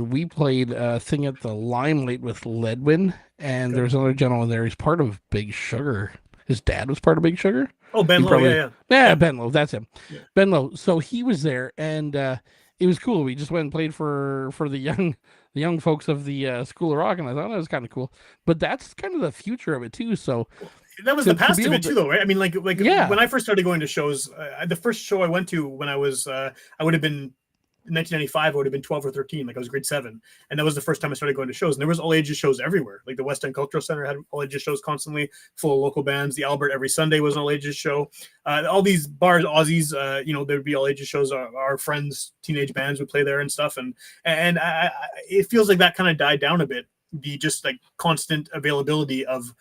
we played a thing at the Limelight with Ledwin, and Okay. there's another gentleman there. He's part of Big Sugar. His dad was part of Big Sugar. Oh, Ben He Lowe. probably, Yeah. yeah, Ben Lowe, that's him. Yeah. Ben Lowe. So he was there, and it was cool. We just went and played for the young folks of the School of Rock, and I thought that was kind of cool. But that's kind of the future of it too. So That was to the past be of able it to, too, though, right? I mean, like yeah, when I first started going to shows, the first show I went to when I was I would have been in 1995. I would have been 12 or 13, like I was grade 7, and that was the first time I started going to shows. And there was all ages shows everywhere. Like the West End Cultural Center had all ages shows constantly, full of local bands. The Albert every Sunday was an all ages show. All these bars, Aussies, there'd be all ages shows. Our friends, teenage bands would play there and stuff. And it feels like that kind of died down a bit. The just like constant availability of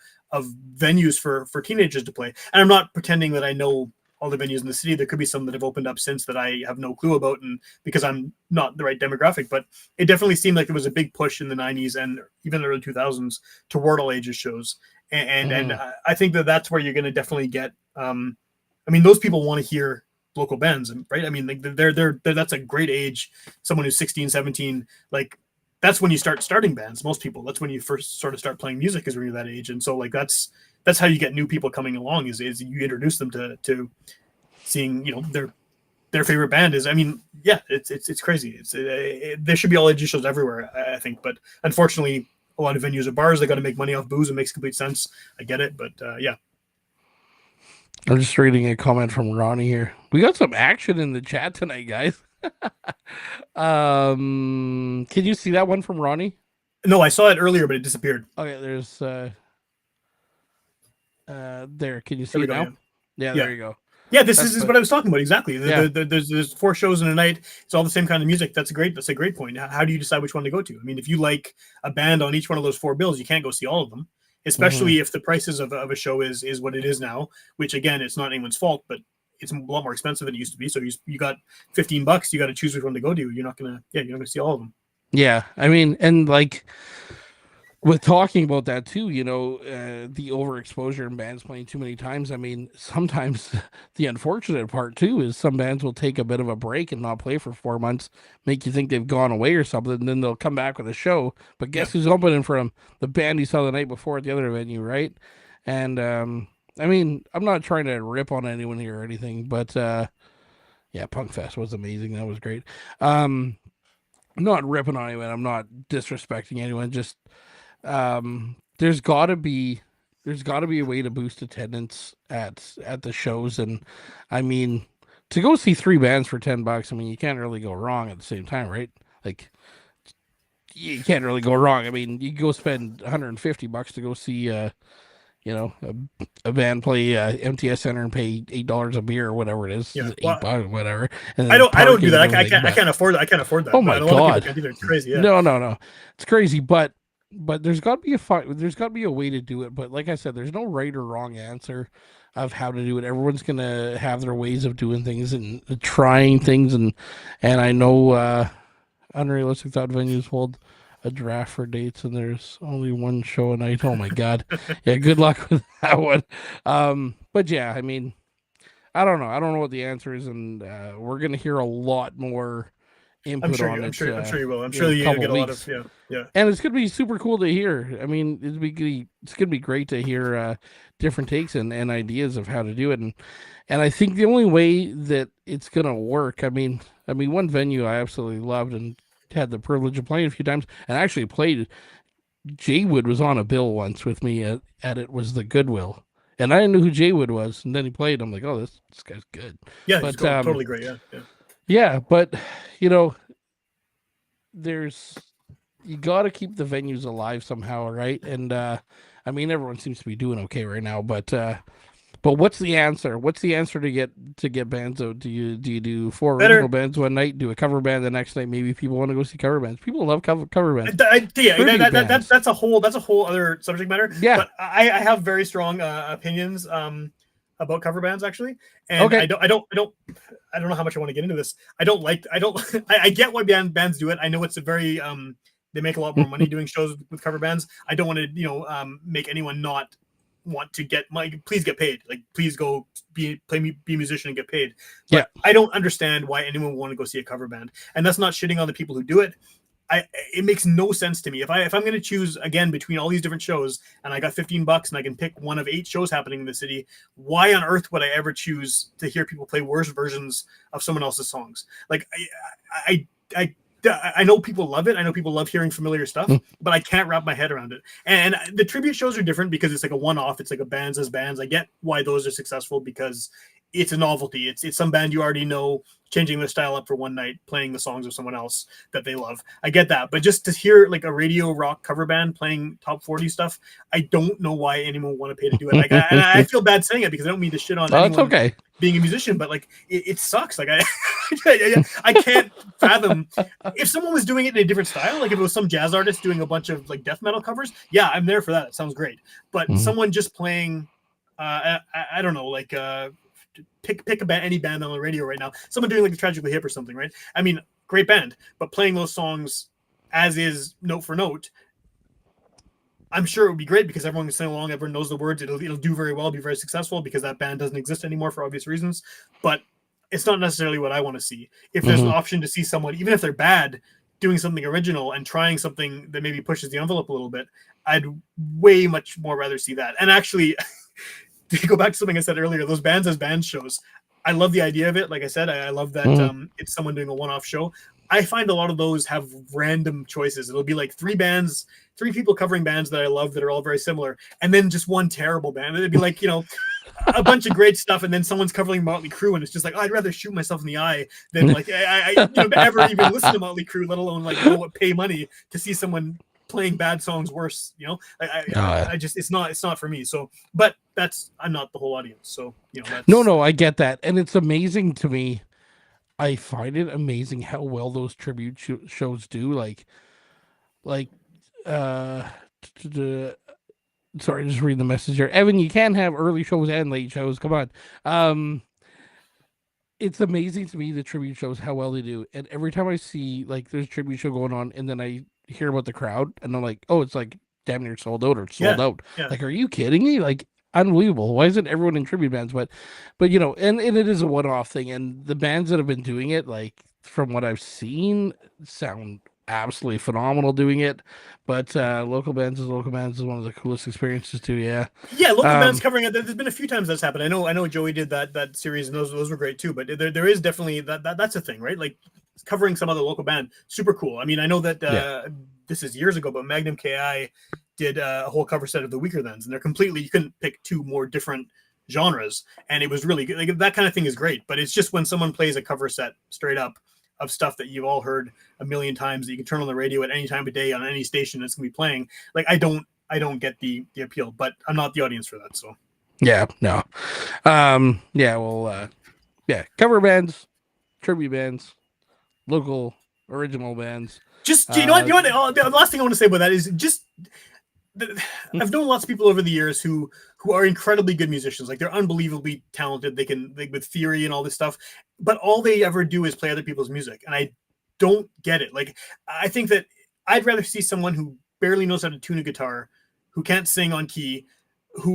venues for teenagers to play. And I'm not pretending that I know all the venues in the city. There could be some that have opened up since that I have no clue about, and because I'm not the right demographic. But it definitely seemed like there was a big push in the 90s and even the early 2000s toward all ages shows. And I think that's where you're going to definitely get. I mean, those people want to hear local bands, right? I mean, like they're that's a great age. Someone who's 16, 17, like that's when you start starting bands. Most people, that's when you first sort of start playing music, is when you're that age. And so like that's how you get new people coming along, is you introduce them to seeing, their favorite band is. I mean, yeah, it's crazy. There should be all ages shows everywhere, I think. But unfortunately, a lot of venues are bars. They got to make money off booze. It makes complete sense. I get it. But yeah. I'm just reading a comment from Ronnie here. We got some action in the chat tonight, guys. Can you see that one from Ronnie? No, I saw it earlier, but it disappeared. Okay, there's there. Can you see There we it go, now? Yeah, Yeah. there you go. Yeah, this That's is the- what I was talking about. Exactly. Yeah. There's 4 shows in a night. It's all the same kind of music. That's a great point. How do you decide which one to go to? I mean, if you like a band on each one of those 4 bills, you can't go see all of them, especially if the prices of a show is what it is now, which again, it's not anyone's fault, but it's a lot more expensive than it used to be. So you got $15, you got to choose which one to go to. You're not gonna see all of them. Yeah, I mean, and like with talking about that too, the overexposure in bands playing too many times. I mean, sometimes the unfortunate part too is some bands will take a bit of a break and not play for 4 months, make you think they've gone away or something, and then they'll come back with a show. But guess who's opening for them? The band you saw the night before at the other venue, right? And I mean, I'm not trying to rip on anyone here or anything, but yeah, Punk Fest was amazing. That was great. I'm not ripping on anyone. I'm not disrespecting anyone. Just there's got to be a way to boost attendance at the shows. And I mean, to go see 3 bands for $10, I mean, you can't really go wrong at the same time, right? Like, you can't really go wrong. I mean, you go spend $150 to go see a band play MTS Center and pay $8 a beer or whatever it is, Yeah, $8, whatever. And I don't parking do that. and I everything, can't afford that. I can't afford that. Oh my But a lot of God. people can't either. It's crazy. Yeah. No, it's crazy. But there's got to be there's got to be a way to do it. But like I said, there's no right or wrong answer of how to do it. Everyone's gonna have their ways of doing things and trying things, and I know unrealistic thought venues hold a draft for dates and there's only one show a night. Oh my God. Yeah, good luck with that one. But yeah, I mean, I don't know. I don't know what the answer is, and we're gonna hear a lot more I'm input sure on I'm it sure I'm sure you will. I'm in sure a you couple get a lot of weeks. yeah. And it's gonna be super cool to hear. I mean, it's gonna be great to hear different takes and ideas of how to do it. And I think the only way that it's gonna work, I mean, one venue I absolutely loved and had the privilege of playing a few times, and actually played. Jaywood was on a bill once with me at it was the Goodwill, and I didn't know who Jaywood was, and then he played. I'm like, oh, this guy's good. Yeah, he's But totally great. Yeah, yeah. yeah, but you know, there's you got to keep the venues alive somehow, right? And I mean, everyone seems to be doing okay right now, but what's the answer? What's the answer to get bands out? Do you do four original Better. bands one night, do a cover band the next night? Maybe people want to go see cover bands. People love cover bands. Yeah, Tribute bands. that's a whole other subject matter. Yeah. But I have very strong opinions about cover bands actually, and Okay. I don't know how much I want to get into this. I don't I get why bands do it. I know it's a very they make a lot more money doing shows with cover bands. I don't want to make anyone not want to get please get paid. Like please go be a musician and get paid. But Yeah. I don't understand why anyone would want to go see a cover band. And that's not shitting on the people who do it. It makes no sense to me. If I'm going to choose again between all these different shows and I got $15 and I can pick one of 8 shows happening in the city, why on earth would I ever choose to hear people play worse versions of someone else's songs? Like I know people love it. I know people love hearing familiar stuff, but I can't wrap my head around it. And the tribute shows are different because it's like a one-off. It's like a bands as bands. I get why those are successful because it's a novelty. It's some band you already know changing their style up for one night, playing the songs of someone else that they love. I get that. But just to hear like a radio rock cover band playing top 40 stuff, I don't know why anyone would want to pay to do it. Like, I feel bad saying it because I don't mean to shit on anyone okay. being a musician, but like it sucks. Like I can't fathom if someone was doing it in a different style. Like if it was some jazz artist doing a bunch of like death metal covers, yeah, I'm there for that. It sounds great. But someone just playing, I don't know, like pick a band, any band on the radio right now. Someone doing like the Tragically Hip or something, right? I mean, great band, but playing those songs as is, note for note. I'm sure it would be great because everyone can sing along, everyone knows the words. It'll do very well, be very successful because that band doesn't exist anymore for obvious reasons. But it's not necessarily what I want to see. If there's an option to see someone, even if they're bad, doing something original and trying something that maybe pushes the envelope a little bit, I'd way much more rather see that. And actually, to go back to something I said earlier, those bands as bands shows, I love the idea of it. Like I said, I love that it's someone doing a one-off show. I find a lot of those have random choices. It'll be like 3 people covering bands that I love that are all very similar, and then just one terrible band. It'd be like, a bunch of great stuff, and then someone's covering Motley Crue, and it's just like, oh, I'd rather shoot myself in the eye than like I ever even listen to Motley Crue, let alone like pay money to see someone playing bad songs worse. I just it's not for me. So, but I'm not the whole audience. So that's... No, I get that, and it's amazing to me. I find it amazing how well those tribute shows do. Sorry, just reading the message here. Evan, you can't have early shows and late shows. Come on. It's amazing to me, the tribute shows, how well they do. And every time I see like there's a tribute show going on and then I hear about the crowd and I'm like, oh, it's like damn near sold out or sold out. Yeah. Like, are you kidding me? Like, unbelievable. Why isn't everyone in tribute bands? But and it is a one-off thing. And the bands that have been doing it, like from what I've seen, sound absolutely phenomenal doing it. But local bands is one of the coolest experiences too. Yeah, local bands covering it. There's been a few times that's happened. I know Joey did that series, and those were great too. But there is definitely that's a thing, right? Like covering some other local band, super cool. I mean, I know that this is years ago, but Magnum KI did a whole cover set of the Weaker Thans, and they're completely, you couldn't pick 2 more different genres, and it was really good. Like that kind of thing is great, but it's just when someone plays a cover set straight up of stuff that you've all heard a million times that you can turn on the radio at any time of day on any station that's gonna be playing. Like I don't get the appeal, but I'm not the audience for that. So cover bands, tribute bands, local original bands. Just you know what? The last thing I want to say about that is just I've known lots of people over the years who are incredibly good musicians. Like they're unbelievably talented. They can with theory and all this stuff, but all they ever do is play other people's music, and I don't get it. Like I think that I'd rather see someone who barely knows how to tune a guitar, who can't sing on key,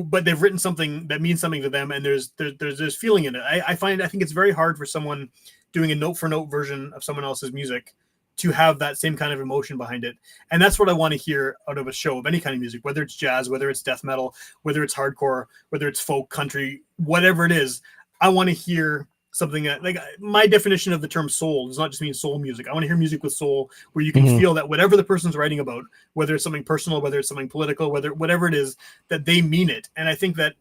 but they've written something that means something to them, and there's feeling in it. I think it's very hard for someone doing a note for note version of someone else's music to have that same kind of emotion behind it. And that's what I want to hear out of a show of any kind of music, whether it's jazz, whether it's death metal, whether it's hardcore, whether it's folk, country, whatever it is. I want to hear something that, like, my definition of the term soul does not just mean soul music. I want to hear music with soul, where you can feel that whatever the person's writing about, whether it's something personal, whether it's something political, whatever it is, that they mean it. And I think that,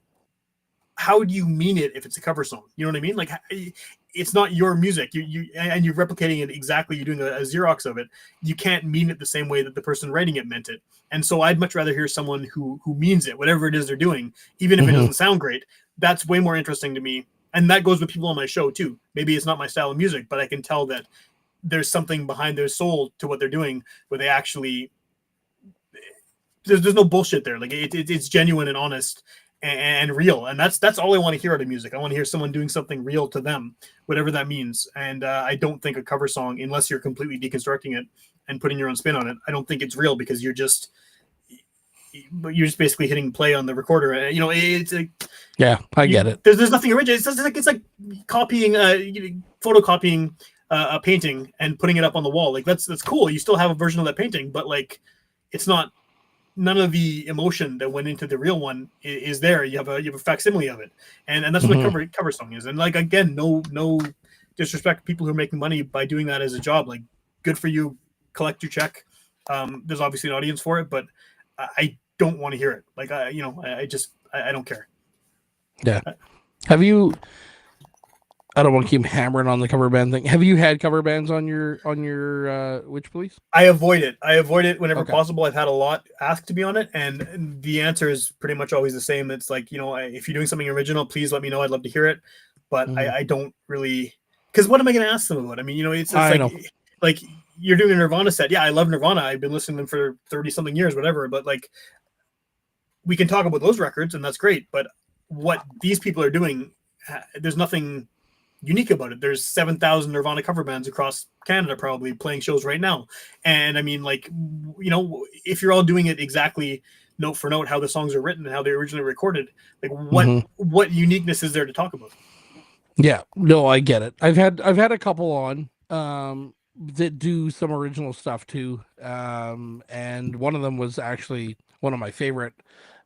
how do you mean it if it's a cover song? You know what I mean? Like, it's not your music. You're replicating it exactly. You're doing a Xerox of it. You can't mean it the same way that the person writing it meant it. And so I'd much rather hear someone who means it, whatever it is they're doing, even if it doesn't sound great. That's way more interesting to me. And that goes with people on my show too. Maybe it's not my style of music, but I can tell that there's something behind their soul to what they're doing, where they actually, there's no bullshit there. Like, it's genuine and honest and real. And that's all I want to hear out of music. I want to hear someone doing something real to them, whatever that means. And I don't think a cover song, unless you're completely deconstructing it and putting your own spin on it, I don't think it's real, because you're just basically hitting play on the recorder. You know, it's like, yeah, I get it. There's nothing original. It's like copying, photocopying a painting and putting it up on the wall. Like, that's cool. You still have a version of that painting, but like, it's not, none of the emotion that went into the real one is there. You have a facsimile of it, and that's what a cover song is. And like, again, no disrespect to people who are making money by doing that as a job. Like, good for you, collect your check. There's obviously an audience for it, but I don't want to hear it. Like, I don't care. Yeah. Have you? I don't want to keep hammering on the cover band thing. Have you had cover bands on your Witchpolice? I avoid it whenever possible. I've had a lot asked to be on it, and the answer is pretty much always the same. It's like, if you're doing something original, please let me know. I'd love to hear it, but I don't really, because what am I going to ask them about? I mean, it's like you're doing a Nirvana set. Yeah, I love Nirvana. I've been listening to them for 30 something years, whatever. But like, we can talk about those records, and that's great. But what these people are doing, there's nothing unique about it. There's 7,000 Nirvana cover bands across Canada probably playing shows right now. And I mean, like, if you're all doing it exactly note for note, how the songs are written and how they originally recorded, like, what uniqueness is there to talk about? Yeah, no, I get it. I've had a couple on that do some original stuff too. And one of them was actually one of my favorite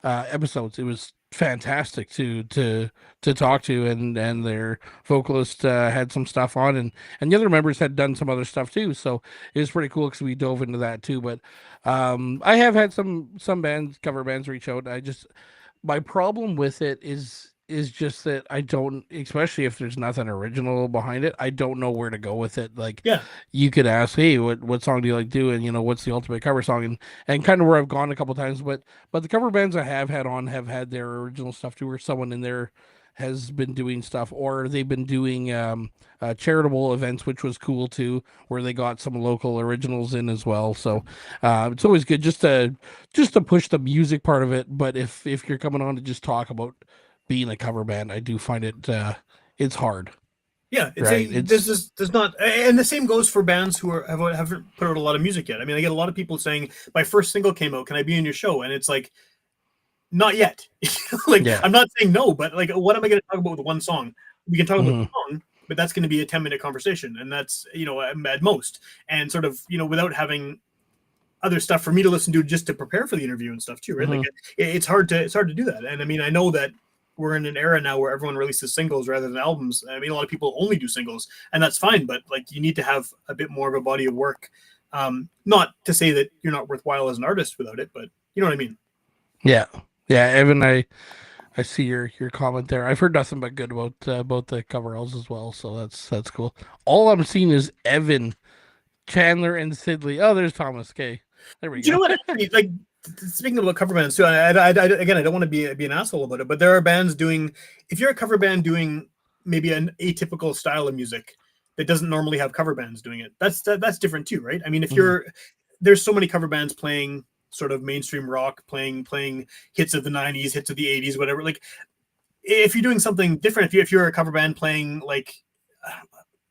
episodes. It was fantastic to talk to, and their vocalist had some stuff on, and the other members had done some other stuff too, so it was pretty cool because we dove into that too. But I have had some cover bands reach out. My problem with it is just that I don't, especially if there's nothing original behind it, I don't know where to go with it. Like, yeah, you could ask, hey, what song do you like doing? What's the ultimate cover song? And kind of where I've gone a couple times, but the cover bands I have had on have had their original stuff too, where someone in there has been doing stuff, or they've been doing charitable events, which was cool too, where they got some local originals in as well. So it's always good just to push the music part of it. But if you're coming on to just talk about being a cover band, I do find it it's hard. Yeah, there's not, and the same goes for bands who haven't put out a lot of music yet. I mean, I get a lot of people saying, my first single came out, can I be in your show? And it's like, not yet. Like, yeah. I'm not saying no, but like, what am I going to talk about with one song? We can talk about the song, but that's going to be a 10-minute conversation, and that's, at most, and sort of, without having other stuff for me to listen to just to prepare for the interview and stuff too, right? Like, it's hard to do that. And I mean, I know that we're in an era now where everyone releases singles rather than albums. I mean, a lot of people only do singles, and that's fine, but like, you need to have a bit more of a body of work. Not to say that you're not worthwhile as an artist without it, but you know what I mean? Yeah. Yeah. Evan, I see your comment there. I've heard nothing but good about the coveralls as well. So that's cool. All I'm seeing is Evan, Chandler, and Sidley. Oh, there's Thomas K. There we go. You know what? Like, speaking about cover bands too, again, I don't want to be an asshole about it, but there are bands doing, if you're a cover band doing maybe an atypical style of music that doesn't normally have cover bands doing it, that's different too, right? I mean, if there's so many cover bands playing sort of mainstream rock, playing hits of the 90s, hits of the 80s, whatever. Like, if you're doing something different, if you're a cover band playing like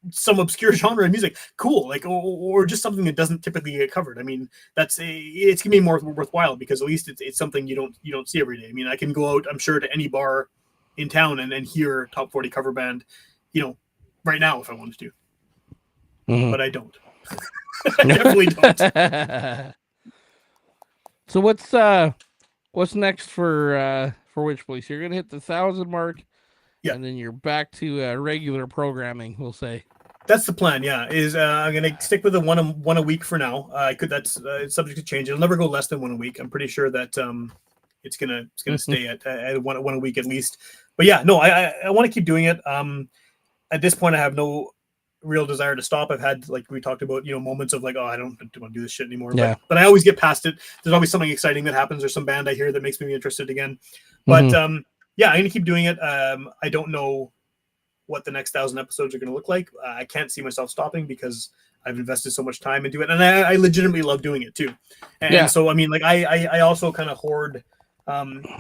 some obscure genre of music, cool, like, or just something that doesn't typically get covered. I mean, it's gonna be more worthwhile because at least it's something you don't see every day. I mean, I can go out, I'm sure, to any bar in town and hear top 40 cover band, right now if I wanted to, but I don't. I definitely don't. So what's next for Witchpolice? You're gonna hit the 1,000 mark, and then you're back to regular programming. We'll say that's the plan. Yeah, is I'm gonna stick with the one a week for now. That's it's subject to change. It'll never go less than one a week. I'm pretty sure that it's gonna stay at one a week at least. But yeah, no, I want to keep doing it. At this point, I have no real desire to stop. I've had, like we talked about, moments of like, oh, I don't want to do this shit anymore. Yeah. But I always get past it. There's always something exciting that happens, or some band I hear that makes me interested again. But yeah, I'm gonna keep doing it. I don't know what the next 1,000 episodes are going to look like. I can't see myself stopping because I've invested so much time into it, and I legitimately love doing it too. And so, I mean, like I also kind of hoard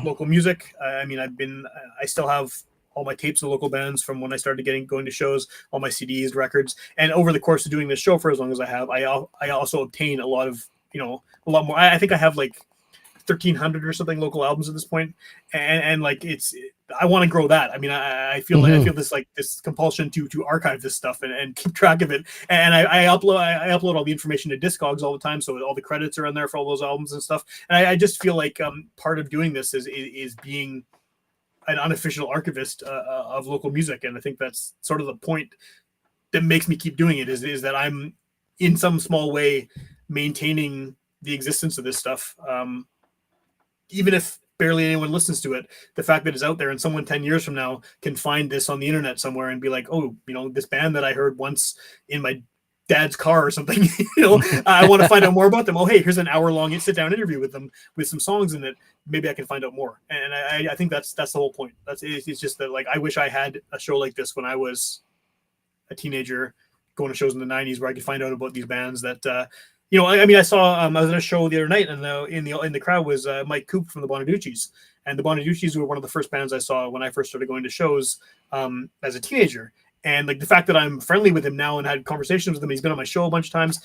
local music. I mean, I still have all my tapes of local bands from when I started going to shows, all my CDs, records, and over the course of doing this show for as long as I have, I also obtain a lot more. I think I have like 1,300 or something local albums at this point, and like I want to grow that. I mean, I feel I feel this compulsion to archive this stuff and keep track of it. And I upload all the information to Discogs all the time, so all the credits are in there for all those albums and stuff. And I just feel like part of doing this is being an unofficial archivist of local music, and I think that's sort of the point that makes me keep doing it. Is that I'm in some small way maintaining the existence of this stuff, even if barely anyone listens to it. The fact that it's out there and someone 10 years from now can find this on the internet somewhere and be like, oh, this band that I heard once in my dad's car or something, I want to find out more about them. Oh, hey, here's an hour-long sit-down interview with them with some songs in it. Maybe I can find out more. And I think that's the whole point. It's just that, like, I wish I had a show like this when I was a teenager going to shows in the 90s where I could find out about these bands that I mean, I saw I was at a show the other night, and in the crowd was Mike Coop from the Bonaducci's, and the Bonaducci's were one of the first bands I saw when I first started going to shows as a teenager. And like the fact that I'm friendly with him now and had conversations with him, he's been on my show a bunch of times,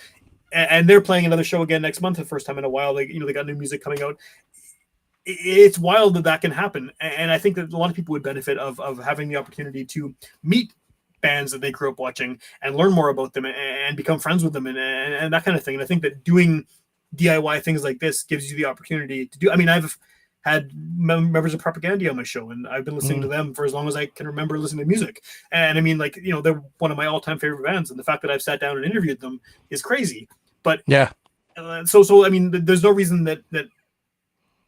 and they're playing another show again next month, the first time in a while. Like, they got new music coming out. It's wild that can happen, and I think that a lot of people would benefit of having the opportunity to meet bands that they grew up watching and learn more about them and become friends with them and that kind of thing. And I think that doing DIY things like this gives you the opportunity to do. I mean, I've had members of Propaganda on my show, and I've been listening to them for as long as I can remember listening to music. And I mean, like, they're one of my all-time favorite bands, and the fact that I've sat down and interviewed them is crazy. But yeah, so I mean, there's no reason that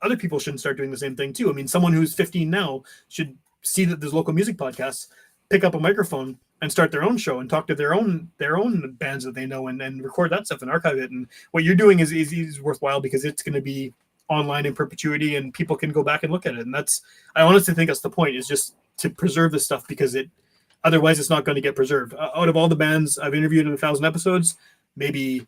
other people shouldn't start doing the same thing too. I mean, someone who's 15 now should see that there's local music podcasts, pick up a microphone and start their own show and talk to their own bands that they know and record that stuff and archive it. And what you're doing is worthwhile because it's going to be online in perpetuity and people can go back and look at it. And I honestly think that's the point, is just to preserve this stuff, because otherwise it's not going to get preserved. Out of all the bands I've interviewed in 1,000 episodes, maybe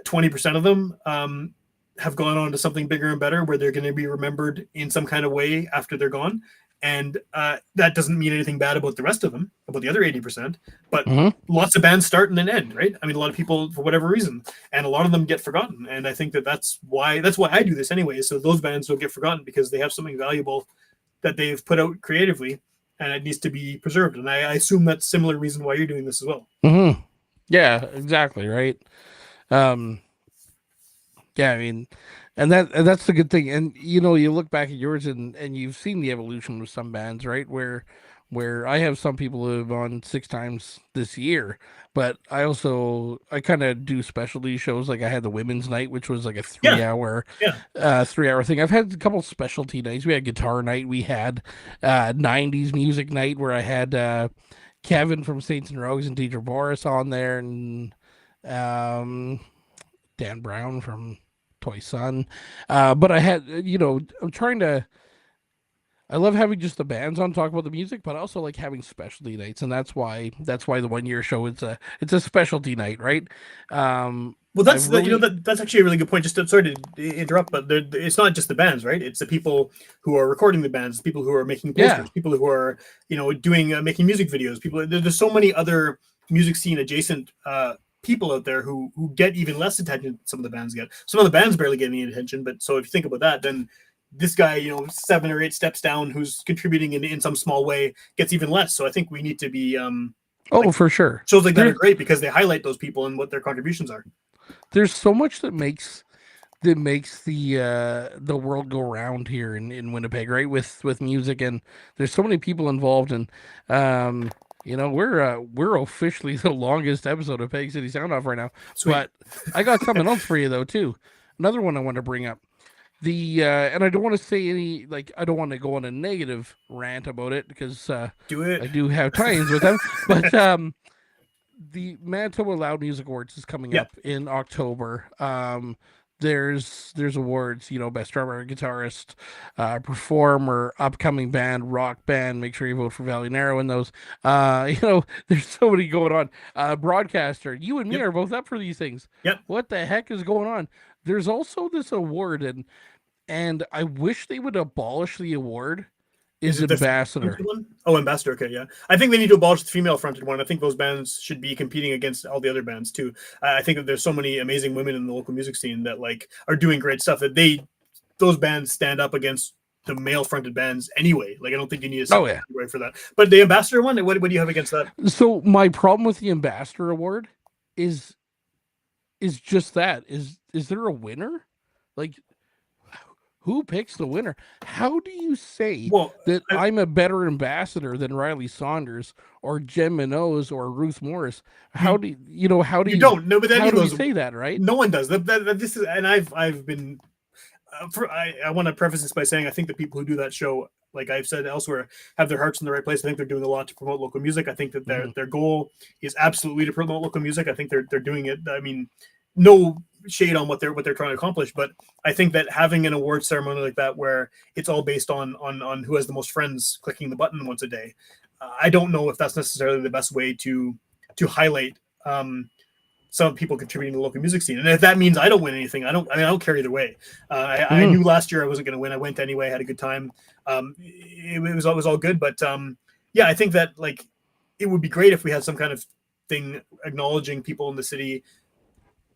20% of them have gone on to something bigger and better, where they're going to be remembered in some kind of way after they're gone. And that doesn't mean anything bad about the rest of them, about the other 80%. But lots of bands start and then end, right? I mean, a lot of people, for whatever reason, and a lot of them get forgotten. And I think that's why I do this anyway. So those bands don't get forgotten because they have something valuable that they've put out creatively, and it needs to be preserved. And I assume that's a similar reason why you're doing this as well. Yeah, exactly, right. Yeah, I mean, and that's the good thing. And you look back at yours and you've seen the evolution of some bands, right? Where I have some people who have gone 6 times this year, but I kind of do specialty shows. Like I had the women's night, which was like a 3-hour 3-hour thing. I've had a couple specialty nights. We had guitar night. We had 90s music night where I had Kevin from Saints and Rogues and Deidre Boris on there, and Dan Brown from Toy Son. But I had, I love having just the bands on, talk about the music, but I also like having specialty nights, and that's why the 1 year show it's a specialty night, right? Well, that's that's actually a really good point. Just sorry to interrupt, but it's not just the bands, right? It's the people who are recording the bands, people who are making posters, people who are doing making music videos. There's so many other music scene adjacent people out there who get even less attention than some of the bands get. Some of the bands barely get any attention, but so if you think about that, then this guy, 7 or 8 steps down, who's contributing in some small way, gets even less. So I think we need to be for sure. Shows like that are great because they highlight those people and what their contributions are. There's so much that makes the world go round here in Winnipeg, right? With music, and there's so many people involved, and we're officially the longest episode of Peg City Soundoff right now. Sweet. But I got something else for you though too. Another one I want to bring up. And I don't want to say any, I don't want to go on a negative rant about it because do it. I do have tie-ins with them, but the Manitoba Loud Music Awards is coming up in October. There's awards, best drummer, guitarist, performer, upcoming band, rock band. Make sure you vote for Valley Narrow in those. There's so many going on. Broadcaster, you and me are both up for these things. Yep. What the heck is going on? There's also this award, and I wish they would abolish the award. Is ambassador? Ambassador. Okay, yeah. I think they need to abolish the female-fronted one. I think those bands should be competing against all the other bands too. I think that there's so many amazing women in the local music scene that are doing great stuff that those bands stand up against the male-fronted bands anyway. I don't think you need a way for that. But the ambassador one, what do you have against that? So my problem with the ambassador award is just that. Is there a winner? Who picks the winner? How do you say that I'm a better ambassador than Riley Saunders or Jen Minoz or Ruth Morris? How do you don't know? But how do you say that, right? No one does. This is, and I've been. I want to preface this by saying I think the people who do that show, like I've said elsewhere, have their hearts in the right place. I think they're doing a lot to promote local music. I think that their goal is absolutely to promote local music. I think they're doing it. I mean, no shade on what they're trying to accomplish, but I think that having an award ceremony like that where it's all based on who has the most friends clicking the button once a day, I don't know if that's necessarily the best way to highlight some people contributing to the local music scene. And if that means I don't win anything, I don't care either way. I knew last year I wasn't going to win. I went anyway, had a good time. It was all good, but I think that it would be great if we had some kind of thing acknowledging people in the city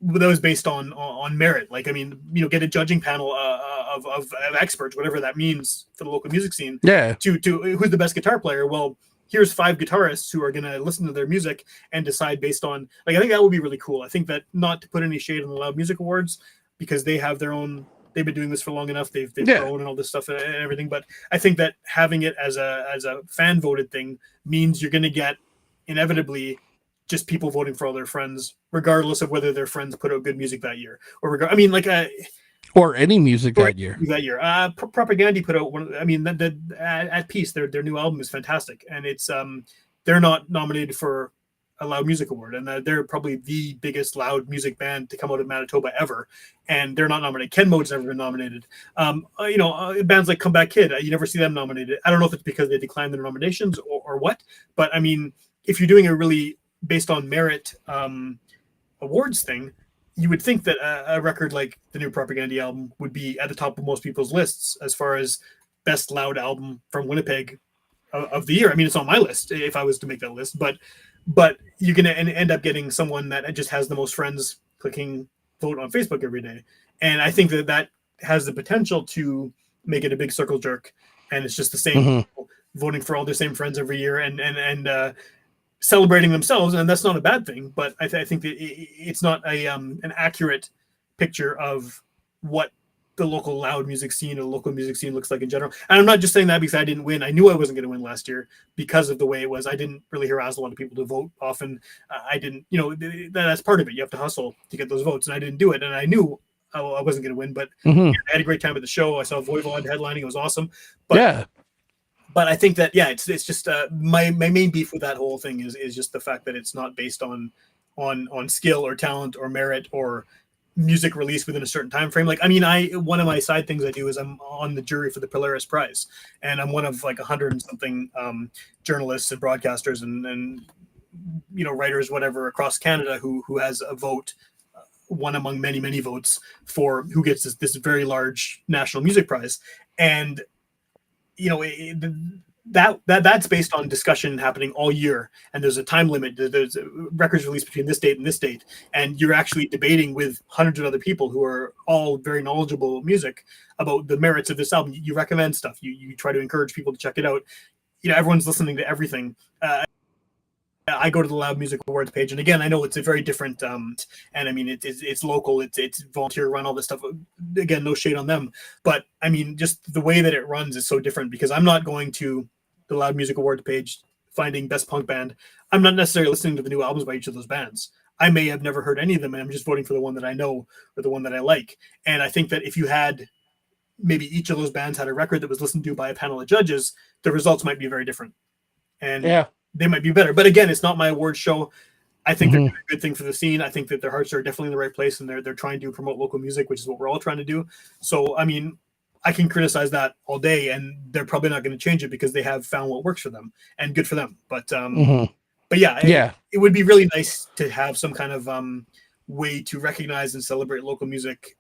that was based on merit. Get a judging panel of experts, whatever that means for the local music scene. Yeah. To who's the best guitar player? Well, here's 5 guitarists who are going to listen to their music and decide based on. I think that would be really cool. I think that, not to put any shade on the Loud Music Awards, because they have their own. They've been doing this for long enough. They've grown and all this stuff and everything. But I think that having it as a fan voted thing means you're going to get inevitably just people voting for all their friends, regardless of whether their friends put out good music that year, or or any music that year. Propaganda put out one. I mean, At Peace, their new album is fantastic, and it's they're not nominated for a Loud Music Award, and they're probably the biggest loud music band to come out of Manitoba ever, and they're not nominated. Ken Mode's never been nominated. Bands like Comeback Kid, you never see them nominated. I don't know if it's because they declined their nominations or what, but I mean, if you're doing a really based on merit awards thing, you would think that a record like the new Propaganda album would be at the top of most people's lists as far as best loud album from Winnipeg of the year. I mean, it's on my list if I was to make that list, but you're going to end up getting someone that just has the most friends clicking vote on Facebook every day. And I think that has the potential to make it a big circle jerk. And it's just the same people voting for all their same friends every year and celebrating themselves, and that's not a bad thing. But I think that it's not an accurate picture of what the local loud music scene or local music scene looks like in general. And I'm not just saying that because I didn't win. I knew I wasn't going to win last year because of the way it was. I didn't really harass a lot of people to vote often. I didn't, that's part of it. You have to hustle to get those votes, and I didn't do it. And I knew I wasn't going to win, but I had a great time at the show. I saw Voivod headlining. It was awesome. But I think that it's just my main beef with that whole thing is just the fact that it's not based on skill or talent or merit or music release within a certain time frame. One of my side things I do is I'm on the jury for the Polaris Prize, and I'm one of 100 and something journalists and broadcasters and writers, whatever, across Canada who has a vote, one among many votes for who gets this very large national music prize. And that's based on discussion happening all year, and there's a time limit. There's records released between this date and this date, and you're actually debating with hundreds of other people who are all very knowledgeable about music about the merits of this album. You recommend stuff. You try to encourage people to check it out. Everyone's listening to everything. I go to the Loud Music Awards page, and again, I know it's a very different, and I mean, it's local, it's volunteer run, all this stuff. Again, no shade on them, but I mean, just the way that it runs is so different, because I'm not going to the Loud Music Awards page finding best punk band. I'm not necessarily listening to the new albums by each of those bands. I may have never heard any of them, and I'm just voting for the one that I know or the one that I like. And I think that if you had maybe each of those bands had a record that was listened to by a panel of judges, the results might be very different. And yeah, they might be better. But again, it's not my award show. I think they're doing a good thing for the scene. I think that their hearts are definitely in the right place, and they're trying to promote local music, which is what we're all trying to do. So, I mean, I can criticize that all day, and they're probably not going to change it because they have found what works for them, and good for them. But yeah, it would be really nice to have some kind of way to recognize and celebrate local music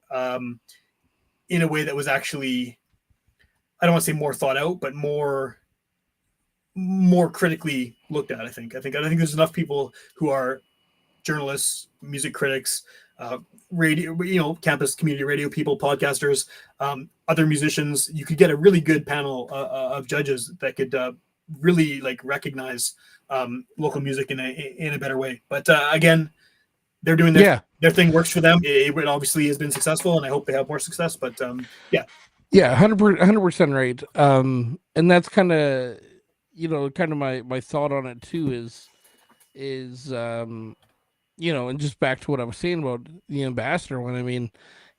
in a way that was actually, I don't want to say more thought out, but more critically looked at. I think there's enough people who are journalists, music critics, radio, campus community radio people, podcasters, other musicians. You could get a really good panel of judges that could really recognize local music in a better way. But again, they're doing their thing, works for them. It obviously has been successful, and I hope they have more success. But yeah, 100% right. And that's kind of my thought on it too is and just back to what I was saying about the ambassador one. I mean,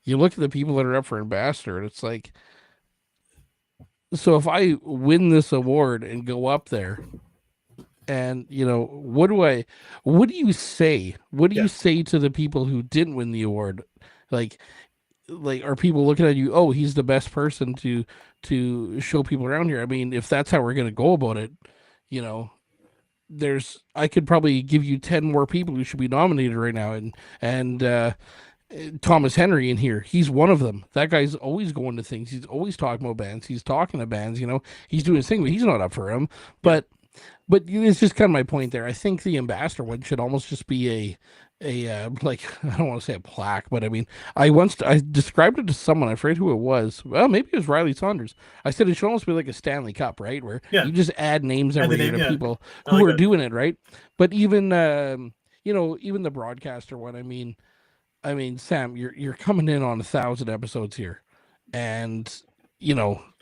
you look at the people that are up for ambassador, and it's like, so if I win this award and go up there, and what do you say? What do you say to the people who didn't win the award? Like, are people looking at you, oh, he's the best person to show people around here? I mean, if that's how we're going to go about it, I could probably give you 10 more people who should be nominated right now. And Thomas Henry in here, he's one of them. That guy's always going to things. He's always talking about bands. He's talking to bands, he's doing his thing, but he's not up for him. But it's just kind of my point there. I think the ambassador one should almost just be a I don't want to say a plaque, but I mean, I described it to someone, I forget who it was. Well, maybe it was Riley Saunders. I said it should almost be like a Stanley Cup, right? Where you just add names every year to people who are doing it, right? But even even the broadcaster one, I mean, Sam, you're coming in on 1,000 episodes here, and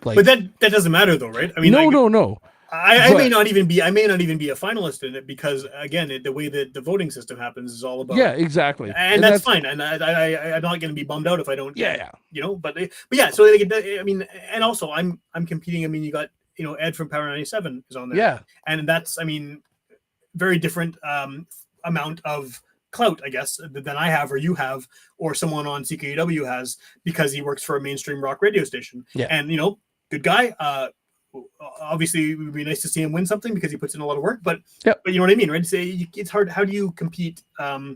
but that doesn't matter though, right? I mean, no. I may not even be a finalist in it, because again, the way that the voting system happens is all about exactly, and that's fine, and I'm not going to be bummed out if I don't but yeah, so I mean, and also I'm competing. I mean, you got Ed from Power 97 is on there, and that's, I mean, very different amount of clout, I guess, than I have or you have or someone on CKUW has, because he works for a mainstream rock radio station, and good guy. Obviously, it would be nice to see him win something because he puts in a lot of work, but you know what I mean, right? It's hard. How do you compete a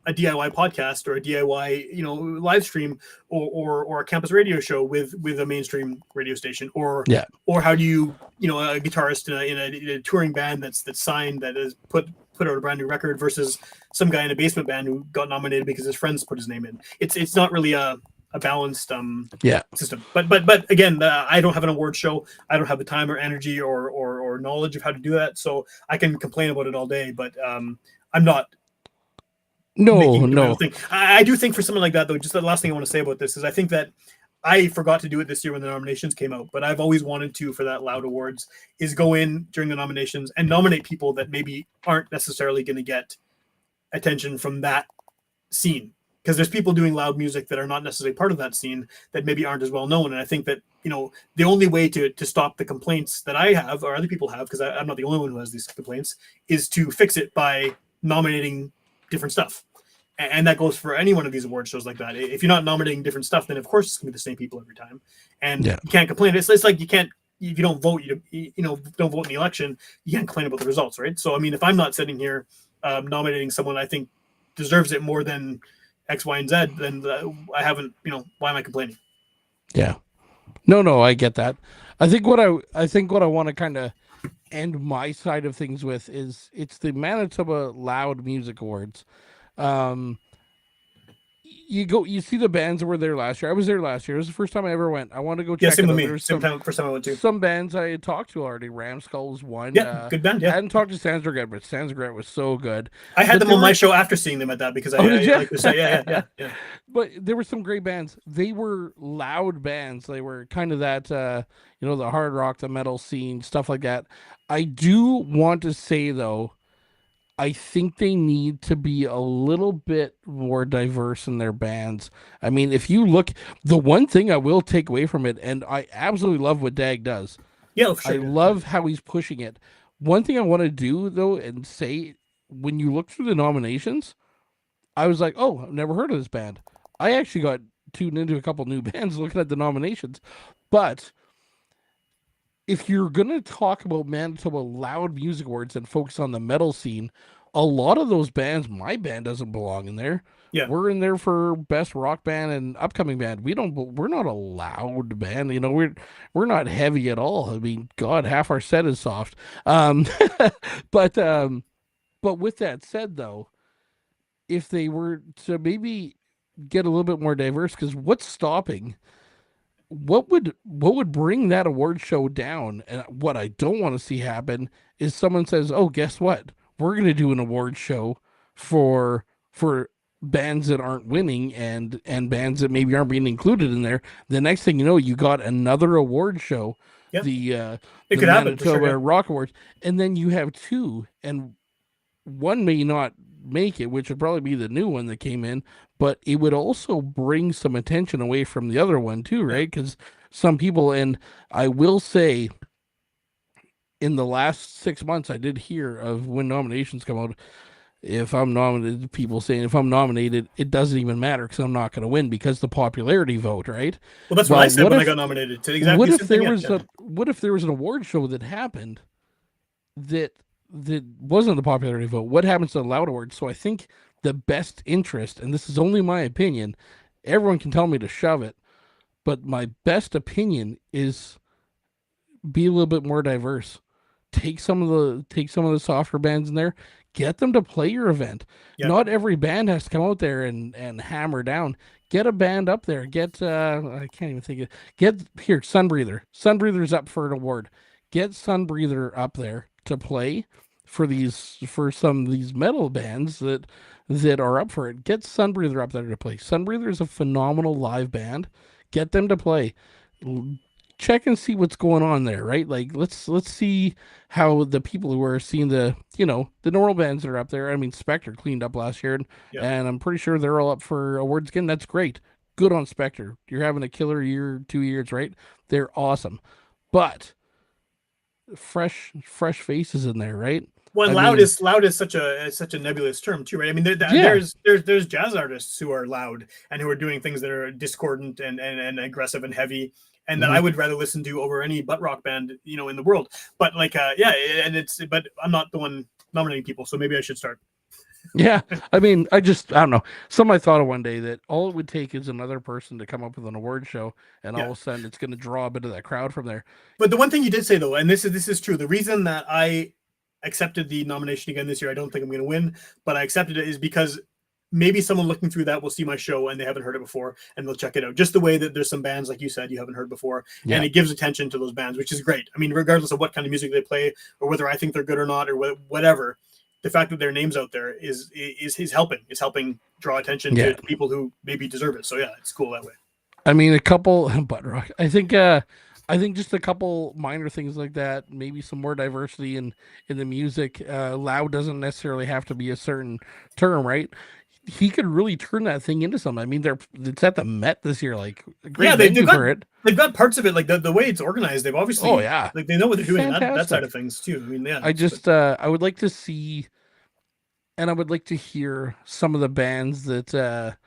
DIY podcast or a DIY live stream or a campus radio show with a mainstream radio station, or how do you a guitarist in a touring band that's signed, that has put out a brand new record, versus some guy in a basement band who got nominated because his friends put his name in. It's not really a balanced system, but again, I don't have an award show. I don't have the time or energy or knowledge of how to do that, so I can complain about it all day, but I'm not thing. I do think for something like that, though, just the last thing I want to say about this is, I think that I forgot to do it this year when the nominations came out, but I've always wanted to, for that Loud Awards, is go in during the nominations and nominate people that maybe aren't necessarily going to get attention from that scene, because there's people doing loud music that are not necessarily part of that scene that maybe aren't as well known. And I think that, the only way to stop the complaints that I have or other people have, because I'm not the only one who has these complaints, is to fix it by nominating different stuff. And that goes for any one of these award shows like that. If you're not nominating different stuff, then of course it's going to be the same people every time. And you can't complain. It's like you can't, if you don't vote, don't vote in the election, you can't complain about the results, right? So, I mean, if I'm not sitting here nominating someone I think deserves it more than X, Y, and Z, then I haven't, why am I complaining? Yeah. No, I get that. I think what I want to kind of and my side of things with is it's the Manitoba Loud Music Awards. Um, you see the bands that were there last year. I was there last year. It was the first time I ever went. I wanted to go Yeah, check same it with out. me. There was Same time, first time I went to. some bands I had talked to already. Ramskull was one. Yeah, good band. Yeah, Hadn't talked to Sanskrit, but Sanskrit was so good. I had But them there on my were show after seeing them at that because oh, did I you? like to say, yeah. But there were some great bands. They were loud bands. They were kind of that, the hard rock, the metal scene, stuff like that. I do want to say though, I think they need to be a little bit more diverse in their bands. I mean, if you look, the one thing I will take away from it, and I absolutely love what Dag does. Yeah, for I sure. love how he's pushing it. One thing I want to do though, and say, when you look through the nominations, I was like, oh, I've never heard of this band. I actually got tuned into a couple new bands looking at the nominations. But if you're going to talk about Manitoba Loud Music Awards and focus on the metal scene, a lot of those bands, my band doesn't belong in there. Yeah. We're in there for best rock band and upcoming band. We're not a loud band, we're not heavy at all. I mean, God, half our set is soft. But but with that said though, if they were to maybe get a little bit more diverse, because what's stopping, what would bring that award show down, and what I don't want to see happen is someone says, oh, guess what, we're going to do an award show for bands that aren't winning and bands that maybe aren't being included in there. The next thing you know, you got another award show, Yeah, the it could happen for Manitoba sure. Yeah. Rock Awards, and then you have two, and one may not make it, which would probably be the new one that came in, but it would also bring some attention away from the other one too, Yeah. right? Because some people, and I will say, in the last 6 months, I did hear of when nominations come out. If I'm nominated, people saying if I'm nominated, it doesn't even matter because I'm not going to win because the popularity vote, right? Well, that's what I said What when I if got nominated. To exactly what the if same thing. there Yeah, was yeah. what if there was an award show that happened that wasn't the popularity vote? What happens to the Loud Awards? So I think the best interest, and this is only my opinion, everyone can tell me to shove it, but my best opinion is be a little bit more diverse. Take some of the softer bands in there, get them to play your event. Yeah. Not every band has to come out there and hammer down. Get a band up there. Get I can't even think of get here Sunbreather. Sunbreather's up for an award. Get Sunbreather up there to play for some of these metal bands that are up for it. Get Sunbreather up there to play. Sunbreather is a phenomenal live band. Get them to play. Check and see what's going on there, right? Like let's see how the people who are seeing the normal bands that are up there. I mean, Spectre cleaned up last year, Yeah. and I'm pretty sure they're all up for awards again. That's great. Good on Spectre. You're having a killer year, 2 years, right? They're awesome, but fresh faces in there, right? Well, I and mean, loud is such a nebulous term too, right? I mean, yeah, there's jazz artists who are loud and who are doing things that are discordant and aggressive and heavy, and that I mhm. would rather listen to over any butt rock band, in the world. But like, yeah, but I'm not the one nominating people, so maybe I should start. Yeah. I mean, I don't know. Some I thought of one day that all it would take is another person to come up with an award show, and all Yeah. of a sudden it's going to draw a bit of that crowd from there. But the one thing you did say though, and this is true, the reason that I accepted the nomination again this year, I don't think I'm going to win, but I accepted it is because maybe someone looking through that will see my show and they haven't heard it before and they'll check it out. Just the way that there's some bands, like you said, you haven't heard before, Yeah. and it gives attention to those bands, which is great. I mean, regardless of what kind of music they play or whether I think they're good or not or whatever, the fact that their name's out there is helping. It's helping draw attention Yeah. to people who maybe deserve it. So yeah, it's cool that way. I mean, a couple butt rock. I think just a couple minor things like that, maybe some more diversity in the music. Loud doesn't necessarily have to be a certain term, right? He could really turn that thing into something. I mean, it's at the Met this year, like a great Yeah, venue for it. they've got parts of it, like the way it's organized. They've obviously, Oh yeah, like they know what they're doing. That side fantastic. of things too. I mean, yeah. I would like to see, and I would like to hear some of the bands that that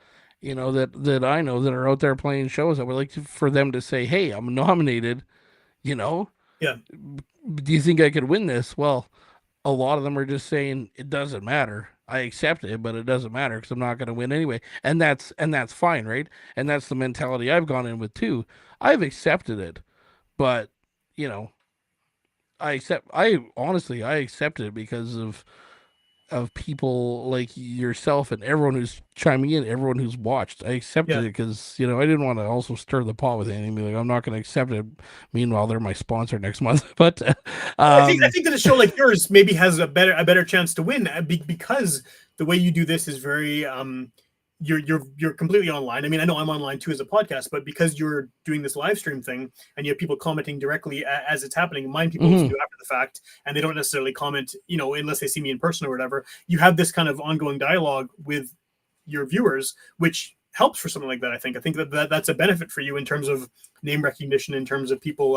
I know that are out there playing shows. I would like for them to say, "Hey, I'm nominated." You know, Yeah. do you think I could win this? Well, a lot of them are just saying it doesn't matter. I accept it, but it doesn't matter because I'm not going to win anyway, and that's fine, right? And that's the mentality I've gone in with too. I've accepted it, but you know, I honestly I accepted it because of people like yourself and everyone who's chiming in, everyone who's watched. I accepted Yeah. it because I didn't want to also stir the pot with anything. Be like, I'm not going to accept it. Meanwhile, they're my sponsor next month. But Well, I um, think that a show like yours maybe has a better chance to win because the way you do this is very you're completely online. I mean, I know I'm online too as a podcast, but because you're doing this live stream thing and you have people commenting directly as it's happening, mine people also mhm, do after the fact, and they don't necessarily comment, unless they see me in person or whatever. You have this kind of ongoing dialogue with your viewers, which helps for something like that. I think that's a benefit for you in terms of name recognition, in terms of people,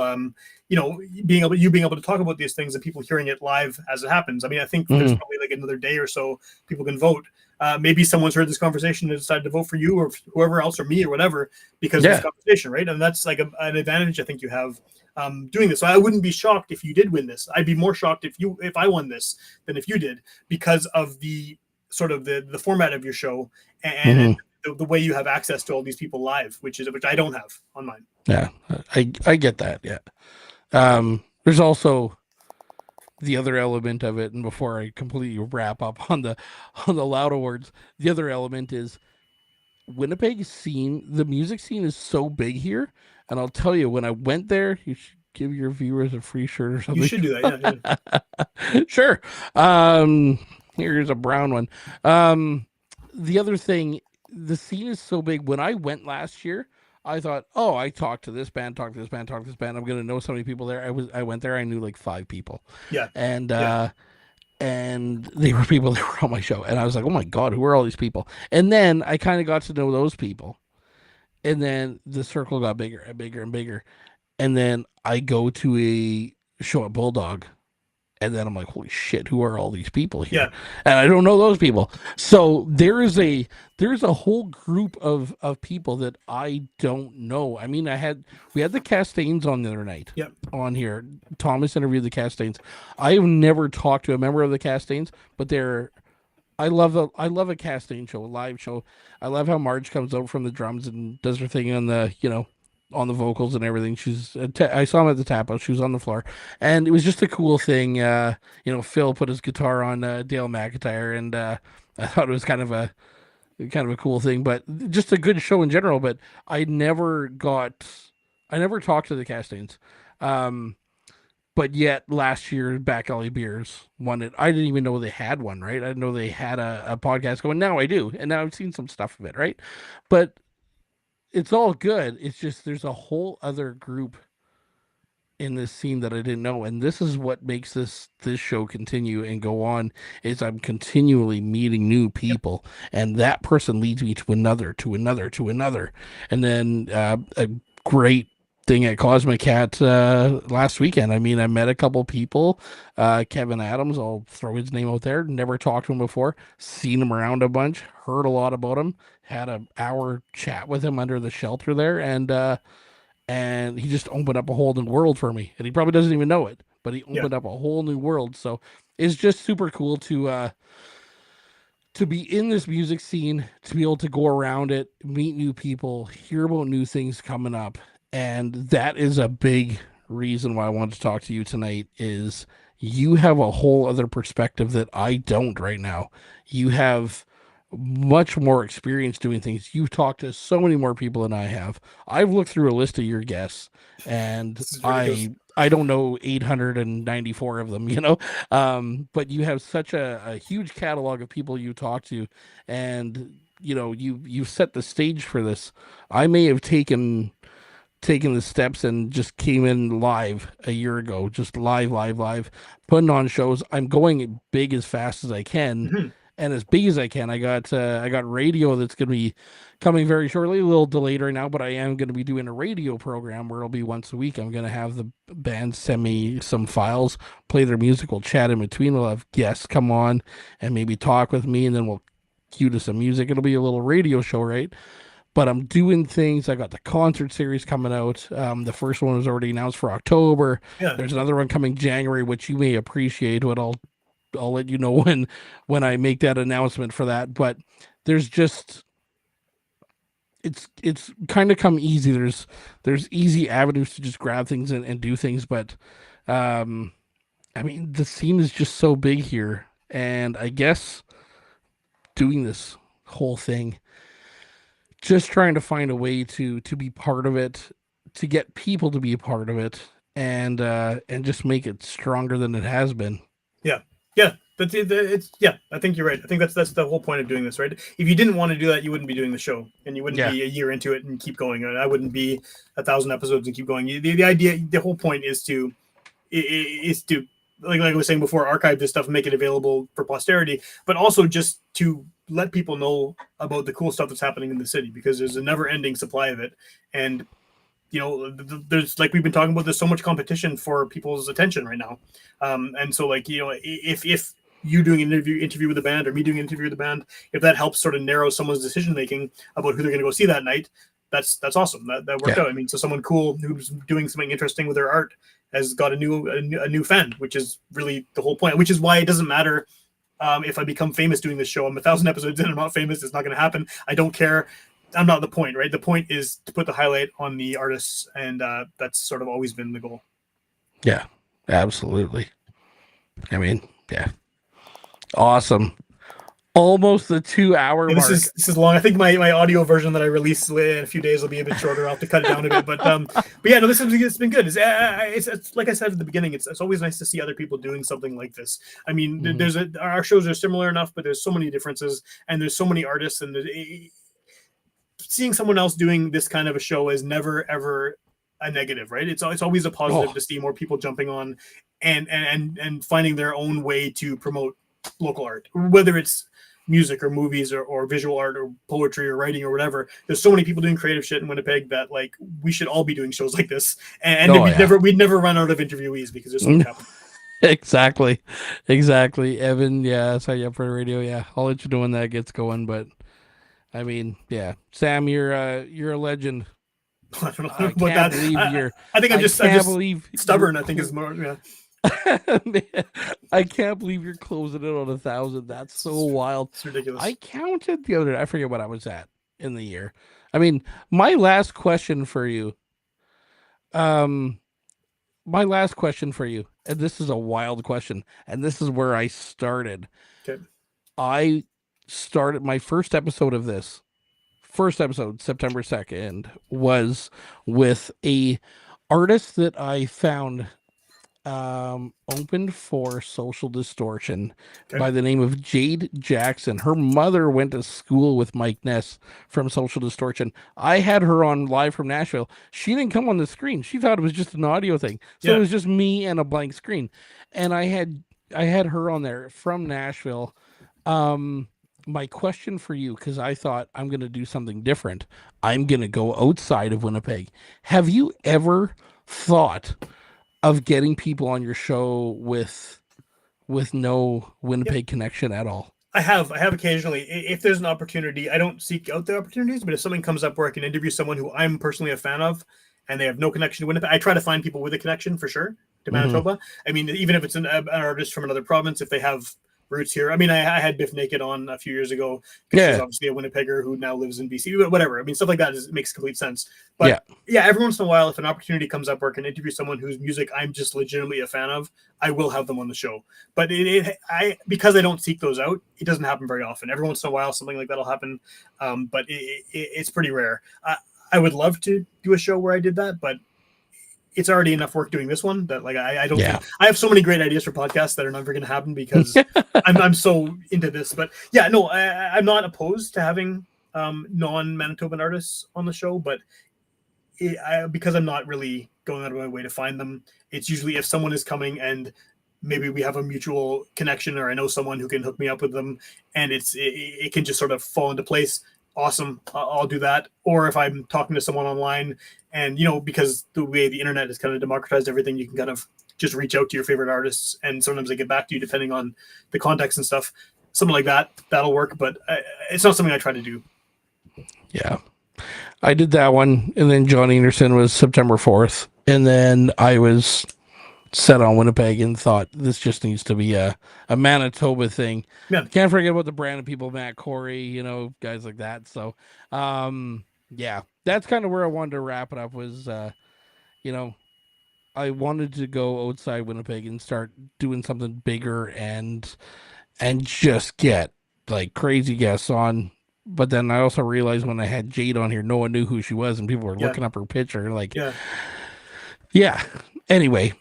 being able to talk about these things and people hearing it live as it happens. I mean, I think there's mhm, probably like another day or so people can vote. Maybe someone's heard this conversation and decided to vote for you or whoever else or me or whatever because of this yeah, conversation, right? And that's like an advantage I think you have doing this. So I wouldn't be shocked if you did win this. I'd be more shocked if I won this than if you did because of the sort of the format of your show and mhm, the way you have access to all these people live, which I don't have on mine. yeah. I get that. Yeah. There's also the other element of it, and before I completely wrap up on the loud awards, the other element is Winnipeg scene, the music scene is so big here. And I'll tell you, when I went there, you should give your viewers a free shirt or You something. should do that. Yeah, yeah. Sure. Um, Here's a brown one. Um, the other thing, the scene is so big. When I went last year, I thought, oh, I talked to this band, talked to this band, talked to this band. I'm gonna know so many people there. I went there, I knew like 5 people. Yeah, And yeah, they were people that were on my show, and I was like, oh my god, who are all these people? And then I kind of got to know those people, and then the circle got bigger and bigger and bigger, and then I go to a show at Bulldog, and then I'm like, holy shit, who are all these people here? yeah. And I don't know those people. So there's a whole group of people that I don't know. I mean, we had the Castains on the other night Yeah. on here. Thomas interviewed the Castains. I have never talked to a member of the Castains, but I love a Castain show, a live show. I love how Marge comes out from the drums and does her thing on the on the vocals and everything. I saw him at the tap house. She was on the floor, and it was just a cool thing. Phil put his guitar on Dale McIntyre, and I thought it was kind of a cool thing, but just a good show in general. But I never talked to the Castains. Um, but yet last year, Back Alley Beers won it. I didn't even know they had one, right? I didn't know they had a podcast going. Now I do, and now I've seen some stuff of it, right? But it's all good. It's just there's a whole other group in this scene that I didn't know, and this is what makes this show continue and go on. Is I'm continually meeting new Yep. people, and that person leads me to another, to another, to another, and then a great thing at Cosmic Cat last weekend. I mean, I met a couple people. Kevin Adams, I'll throw his name out there. Never talked to him before. Seen him around a bunch. Heard a lot about him. Had an hour chat with him under the shelter there, and he just opened up a whole new world for me. And he probably doesn't even know it, but he Yeah. opened up a whole new world. So it's just super cool to be in this music scene, to be able to go around it, meet new people, hear about new things coming up. And that is a big reason why I wanted to talk to you tonight is you have a whole other perspective that I don't right now. You have much more experience doing things. You've talked to so many more people than I have. I've looked through a list of your guests, and This is ridiculous. I don't know 894 of them, but you have such a huge catalog of people you talk to, and you've set the stage for this. I may have taken the steps and just came in live a year ago, just live, putting on shows. I'm going big as fast as I can, Mhm. and as big as I can. I got radio that's going to be coming very shortly, a little delayed right now, but I am going to be doing a radio program where it'll be once a week. I'm going to have the band send me some files, play their music, we'll chat in between. We'll have guests come on and maybe talk with me, and then we'll cue to some music. It'll be a little radio show, right? But I'm doing things. I got the concert series coming out. The first one was already announced for October. Yeah. There's another one coming January, which you may appreciate. What I'll let you know when I make that announcement for that. But there's just it's kind of come easy. There's easy avenues to just grab things and do things, but um I mean, the scene is just so big here, and I guess doing this whole thing, just trying to find a way to be part of it, to get people to be a part of it, and just make it stronger than it has been. Yeah, yeah. But it's yeah. I think you're right. I think that's the whole point of doing this, right? If you didn't want to do that, you wouldn't be doing the show, and you wouldn't Yeah, be a year into it and keep going. And I wouldn't be 1,000 episodes and keep going. The idea, the whole point is to like I was saying before, archive this stuff and make it available for posterity, but also just to let people know about the cool stuff that's happening in the city, because there's a never-ending supply of it. And there's, like we've been talking about, there's so much competition for people's attention right now. And so, like, if you doing an interview with a band, or me doing an interview with a band, if that helps sort of narrow someone's decision making about who they're going to go see that night, that's awesome. That worked out. I mean, so someone cool who's doing something interesting with their art has got a new fan, which is really the whole point. Which is why it doesn't matter if I become famous doing this show. I'm 1,000 episodes in, I'm not famous. It's not going to happen. I don't care. I'm not the point, right? The point is to put the highlight on the artists, and that's sort of always been the goal. yeah, absolutely. I mean, yeah, awesome. Almost the 2 hour Yeah, mark. this is long. I think my audio version that I release in a few days will be a bit shorter. I'll have to cut it down a bit, but yeah, no, it's been good. It's like I said at the beginning. It's always nice to see other people doing something like this. I mean, our shows are similar enough, but there's so many differences, and there's so many artists, and seeing someone else doing this kind of a show is never ever a negative, right? It's always a positive to see more people jumping on and finding their own way to promote local art, whether it's music or movies or visual art or poetry or writing or whatever. There's so many people doing creative shit in Winnipeg that, like, we should all be doing shows like this, and we'd never run out of interviewees because there's so much happening. Exactly. Evan, yeah, sign you up for the radio. Yeah, I'll let you know when that gets going. But I mean, yeah, Sam, you're a legend. I don't know I about can't that. believe you're. I think I'm just stubborn. I think you're- is more. Yeah. I can't believe you're closing it on 1,000. That's so wild. It's ridiculous. I counted the other day. I forget what I was at in the year. I mean, my last question for you. Um, my last question for you, and this is a wild question, and this is where I started. Okay. I started my first episode of this. First episode, September 2nd, was with a artist that I found opened for Social Distortion by the name of Jade Jackson. Her mother went to school with Mike Ness from Social Distortion. I had her on live from Nashville. She didn't come on the screen. She thought it was just an audio thing. So it was just me and a blank screen. And I had her on there from Nashville. My question for you, because I thought I'm going to do something different. I'm going to go outside of Winnipeg. Have you ever thought of getting people on your show with no Winnipeg connection at all? I have occasionally. If there's an opportunity, I don't seek out the opportunities, but if something comes up where I can interview someone who I'm personally a fan of and they have no connection to Winnipeg, I try to find people with a connection for sure to Manitoba. I mean, even if it's an artist from another province, if they have roots here. I mean, I had Biff Naked on a few years ago. She's obviously a Winnipegger who now lives in BC, whatever. I mean, stuff like that makes complete sense. But yeah, every once in a while, if an opportunity comes up where I can interview someone whose music I'm just legitimately a fan of, I will have them on the show. But because I don't seek those out, it doesn't happen very often. Every once in a while, something like that'll happen. But it's pretty rare. I would love to do a show where I did that, but it's already enough work doing this one that, like, I don't think I have so many great ideas for podcasts that are never going to happen because I'm so into this. But yeah, no, I'm not opposed to having non-Manitoban artists on the show, but because I'm not really going out of my way to find them, it's usually if someone is coming and maybe we have a mutual connection, or I know someone who can hook me up with them, and it can just sort of fall into place. Awesome, I'll do that. Or if I'm talking to someone online, and because the way the internet has kind of democratized everything, you can kind of just reach out to your favorite artists, and sometimes they get back to you depending on the context and stuff. Something like that'll work, but it's not something I try to do. Yeah, I did that one, and then John Anderson was September 4th, and then I was set on Winnipeg and thought this just needs to be a Manitoba thing. Yeah. Can't forget about the brand of people, Matt Corey, guys like that. So, yeah, that's kind of where I wanted to wrap it up was, I wanted to go outside Winnipeg and start doing something bigger and just get like crazy guests on. But then I also realized when I had Jade on here, no one knew who she was, and people were Yeah. looking up her picture. Like, Yeah. yeah. Anyway,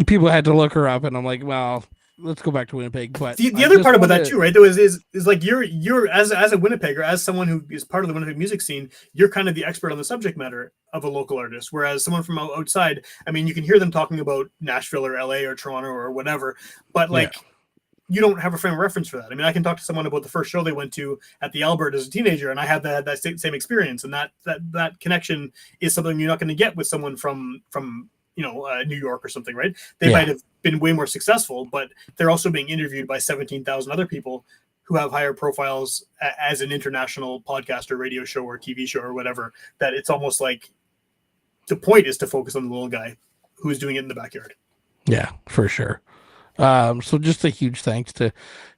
people had to look her up, and I'm like, well, let's go back to Winnipeg. But the other part about that too, right? There is like you're as a Winnipegger, as someone who is part of the Winnipeg music scene, you're kind of the expert on the subject matter of a local artist. Whereas someone from outside, I mean, you can hear them talking about Nashville or LA or Toronto or whatever, but like. Yeah. You don't have a frame of reference for that. I mean, I can talk to someone about the first show they went to at the Albert as a teenager, and I had that same experience, and that connection is something you're not going to get with someone from New York or something, right? They might have been way more successful, but they're also being interviewed by 17,000 other people who have higher profiles as an international podcast or radio show or TV show or whatever. That it's almost like the point is to focus on the little guy who's doing it in the backyard. Yeah, for sure. So just a huge thanks to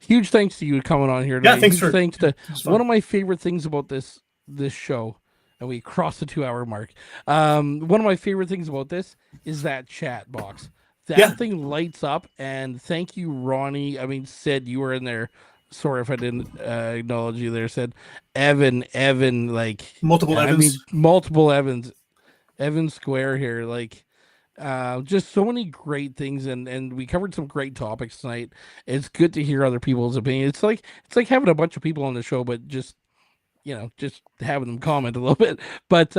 you coming on here tonight. Yeah, thanks to one of my favorite things about this show, and we crossed the 2-hour mark. One of my favorite things about this is that chat box. That thing lights up, and thank you, Ronnie. I mean, Sid, you were in there. Sorry if I didn't acknowledge you there. Said Evan, like multiple Evans. I mean, multiple Evans. Evan Square here, like. Just so many great things, and we covered some great topics tonight. It's good to hear other people's opinions. It's like having a bunch of people on the show, but just having them comment a little bit. But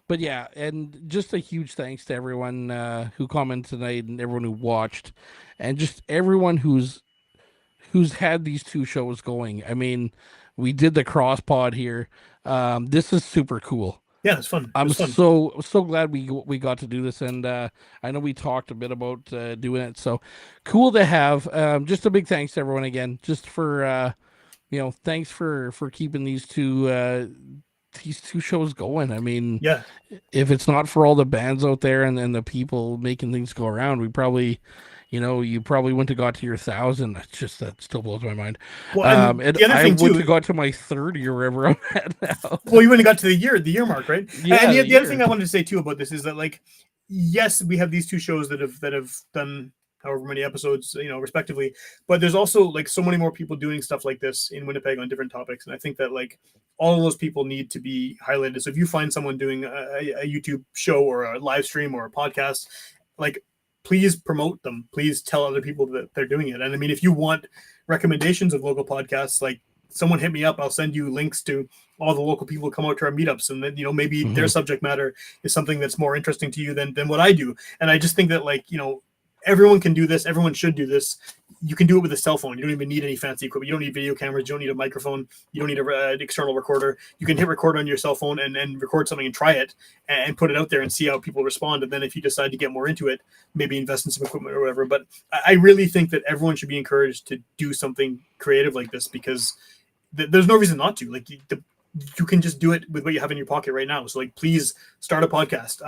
yeah, and just a huge thanks to everyone who commented tonight and everyone who watched, and just everyone who's had these two shows going. I mean, we did the cross pod here. This is super cool. Yeah, it's fun. I'm so glad we got to do this, and I know we talked a bit about doing it. So cool to have. Just a big thanks to everyone again, just for thanks for keeping these two shows going. I mean, yeah, if it's not for all the bands out there and the people making things go around, we probably. You probably wouldn't have got to your 1,000. That still blows my mind. Well, and the other thing I wouldn't have got to my 30 or wherever I'm at now. Well, you wouldn't have got to the year mark, right? Yeah. And the other thing I wanted to say too about this is that, like, yes, we have these two shows that have done however many episodes, respectively. But there's also like so many more people doing stuff like this in Winnipeg on different topics, and I think that like all of those people need to be highlighted. So if you find someone doing a YouTube show or a live stream or a podcast, like, please promote them. Please tell other people that they're doing it. And I mean, if you want recommendations of local podcasts, like, someone hit me up. I'll send you links to all the local people who come out to our meetups, and then, maybe their subject matter is something that's more interesting to you than what I do. And I just think that, like, everyone can do this. Everyone should do this. You can do it with a cell phone. You don't even need any fancy equipment. You don't need video cameras. You don't need a microphone. You don't need an external recorder. You can hit record on your cell phone and record something and try it and put it out there and see how people respond. And then if you decide to get more into it, maybe invest in some equipment or whatever. But I really think that everyone should be encouraged to do something creative like this, because there's no reason not to. Like, you can just do it with what you have in your pocket right now. So, like, please start a podcast.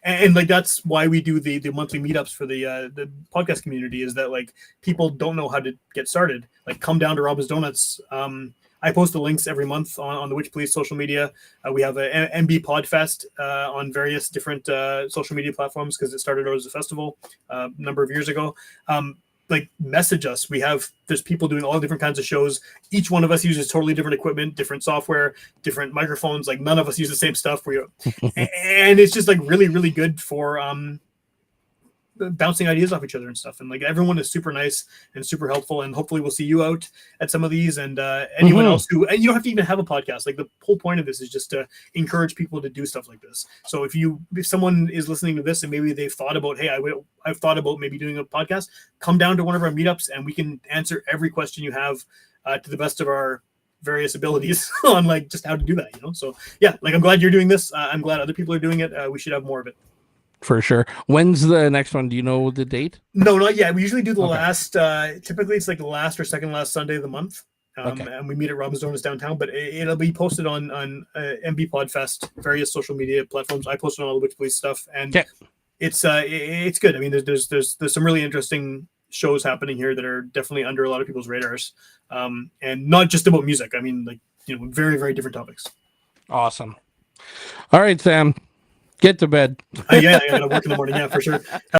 And like, that's why we do the monthly meetups for the podcast community, is that, like, people don't know how to get started. Like, come down to Robin's Donuts. I post the links every month on the Witchpolice social media. We have a MB Podfest on various different social media platforms, because it started out as a festival a number of years ago. Like, message us. There's people doing all different kinds of shows. Each one of us uses totally different equipment, different software, different microphones. Like, none of us use the same stuff. And it's just like really, really good for bouncing ideas off each other and stuff. And like, everyone is super nice and super helpful. And hopefully we'll see you out at some of these, and anyone else who, and you don't have to even have a podcast. Like, the whole point of this is just to encourage people to do stuff like this. So if someone is listening to this and maybe they've thought about, hey, I've thought about maybe doing a podcast, come down to one of our meetups and we can answer every question you have to the best of our various abilities on, like, just how to do that, So yeah, like, I'm glad you're doing this. I'm glad other people are doing it. We should have more of it. For sure. When's the next one? Do you know the date? No, not yet. We usually do the last, typically it's like the last or second last Sunday of the month. And we meet at Robin's Donuts downtown, but it'll be posted on MB Podfest, various social media platforms. I posted on all the Witchpolice stuff, and it's good. I mean, there's some really interesting shows happening here that are definitely under a lot of people's radars, and not just about music. I mean, like, very, very different topics. Awesome. All right, Sam. Get to bed. Yeah, I gotta work in the morning. Yeah, for sure.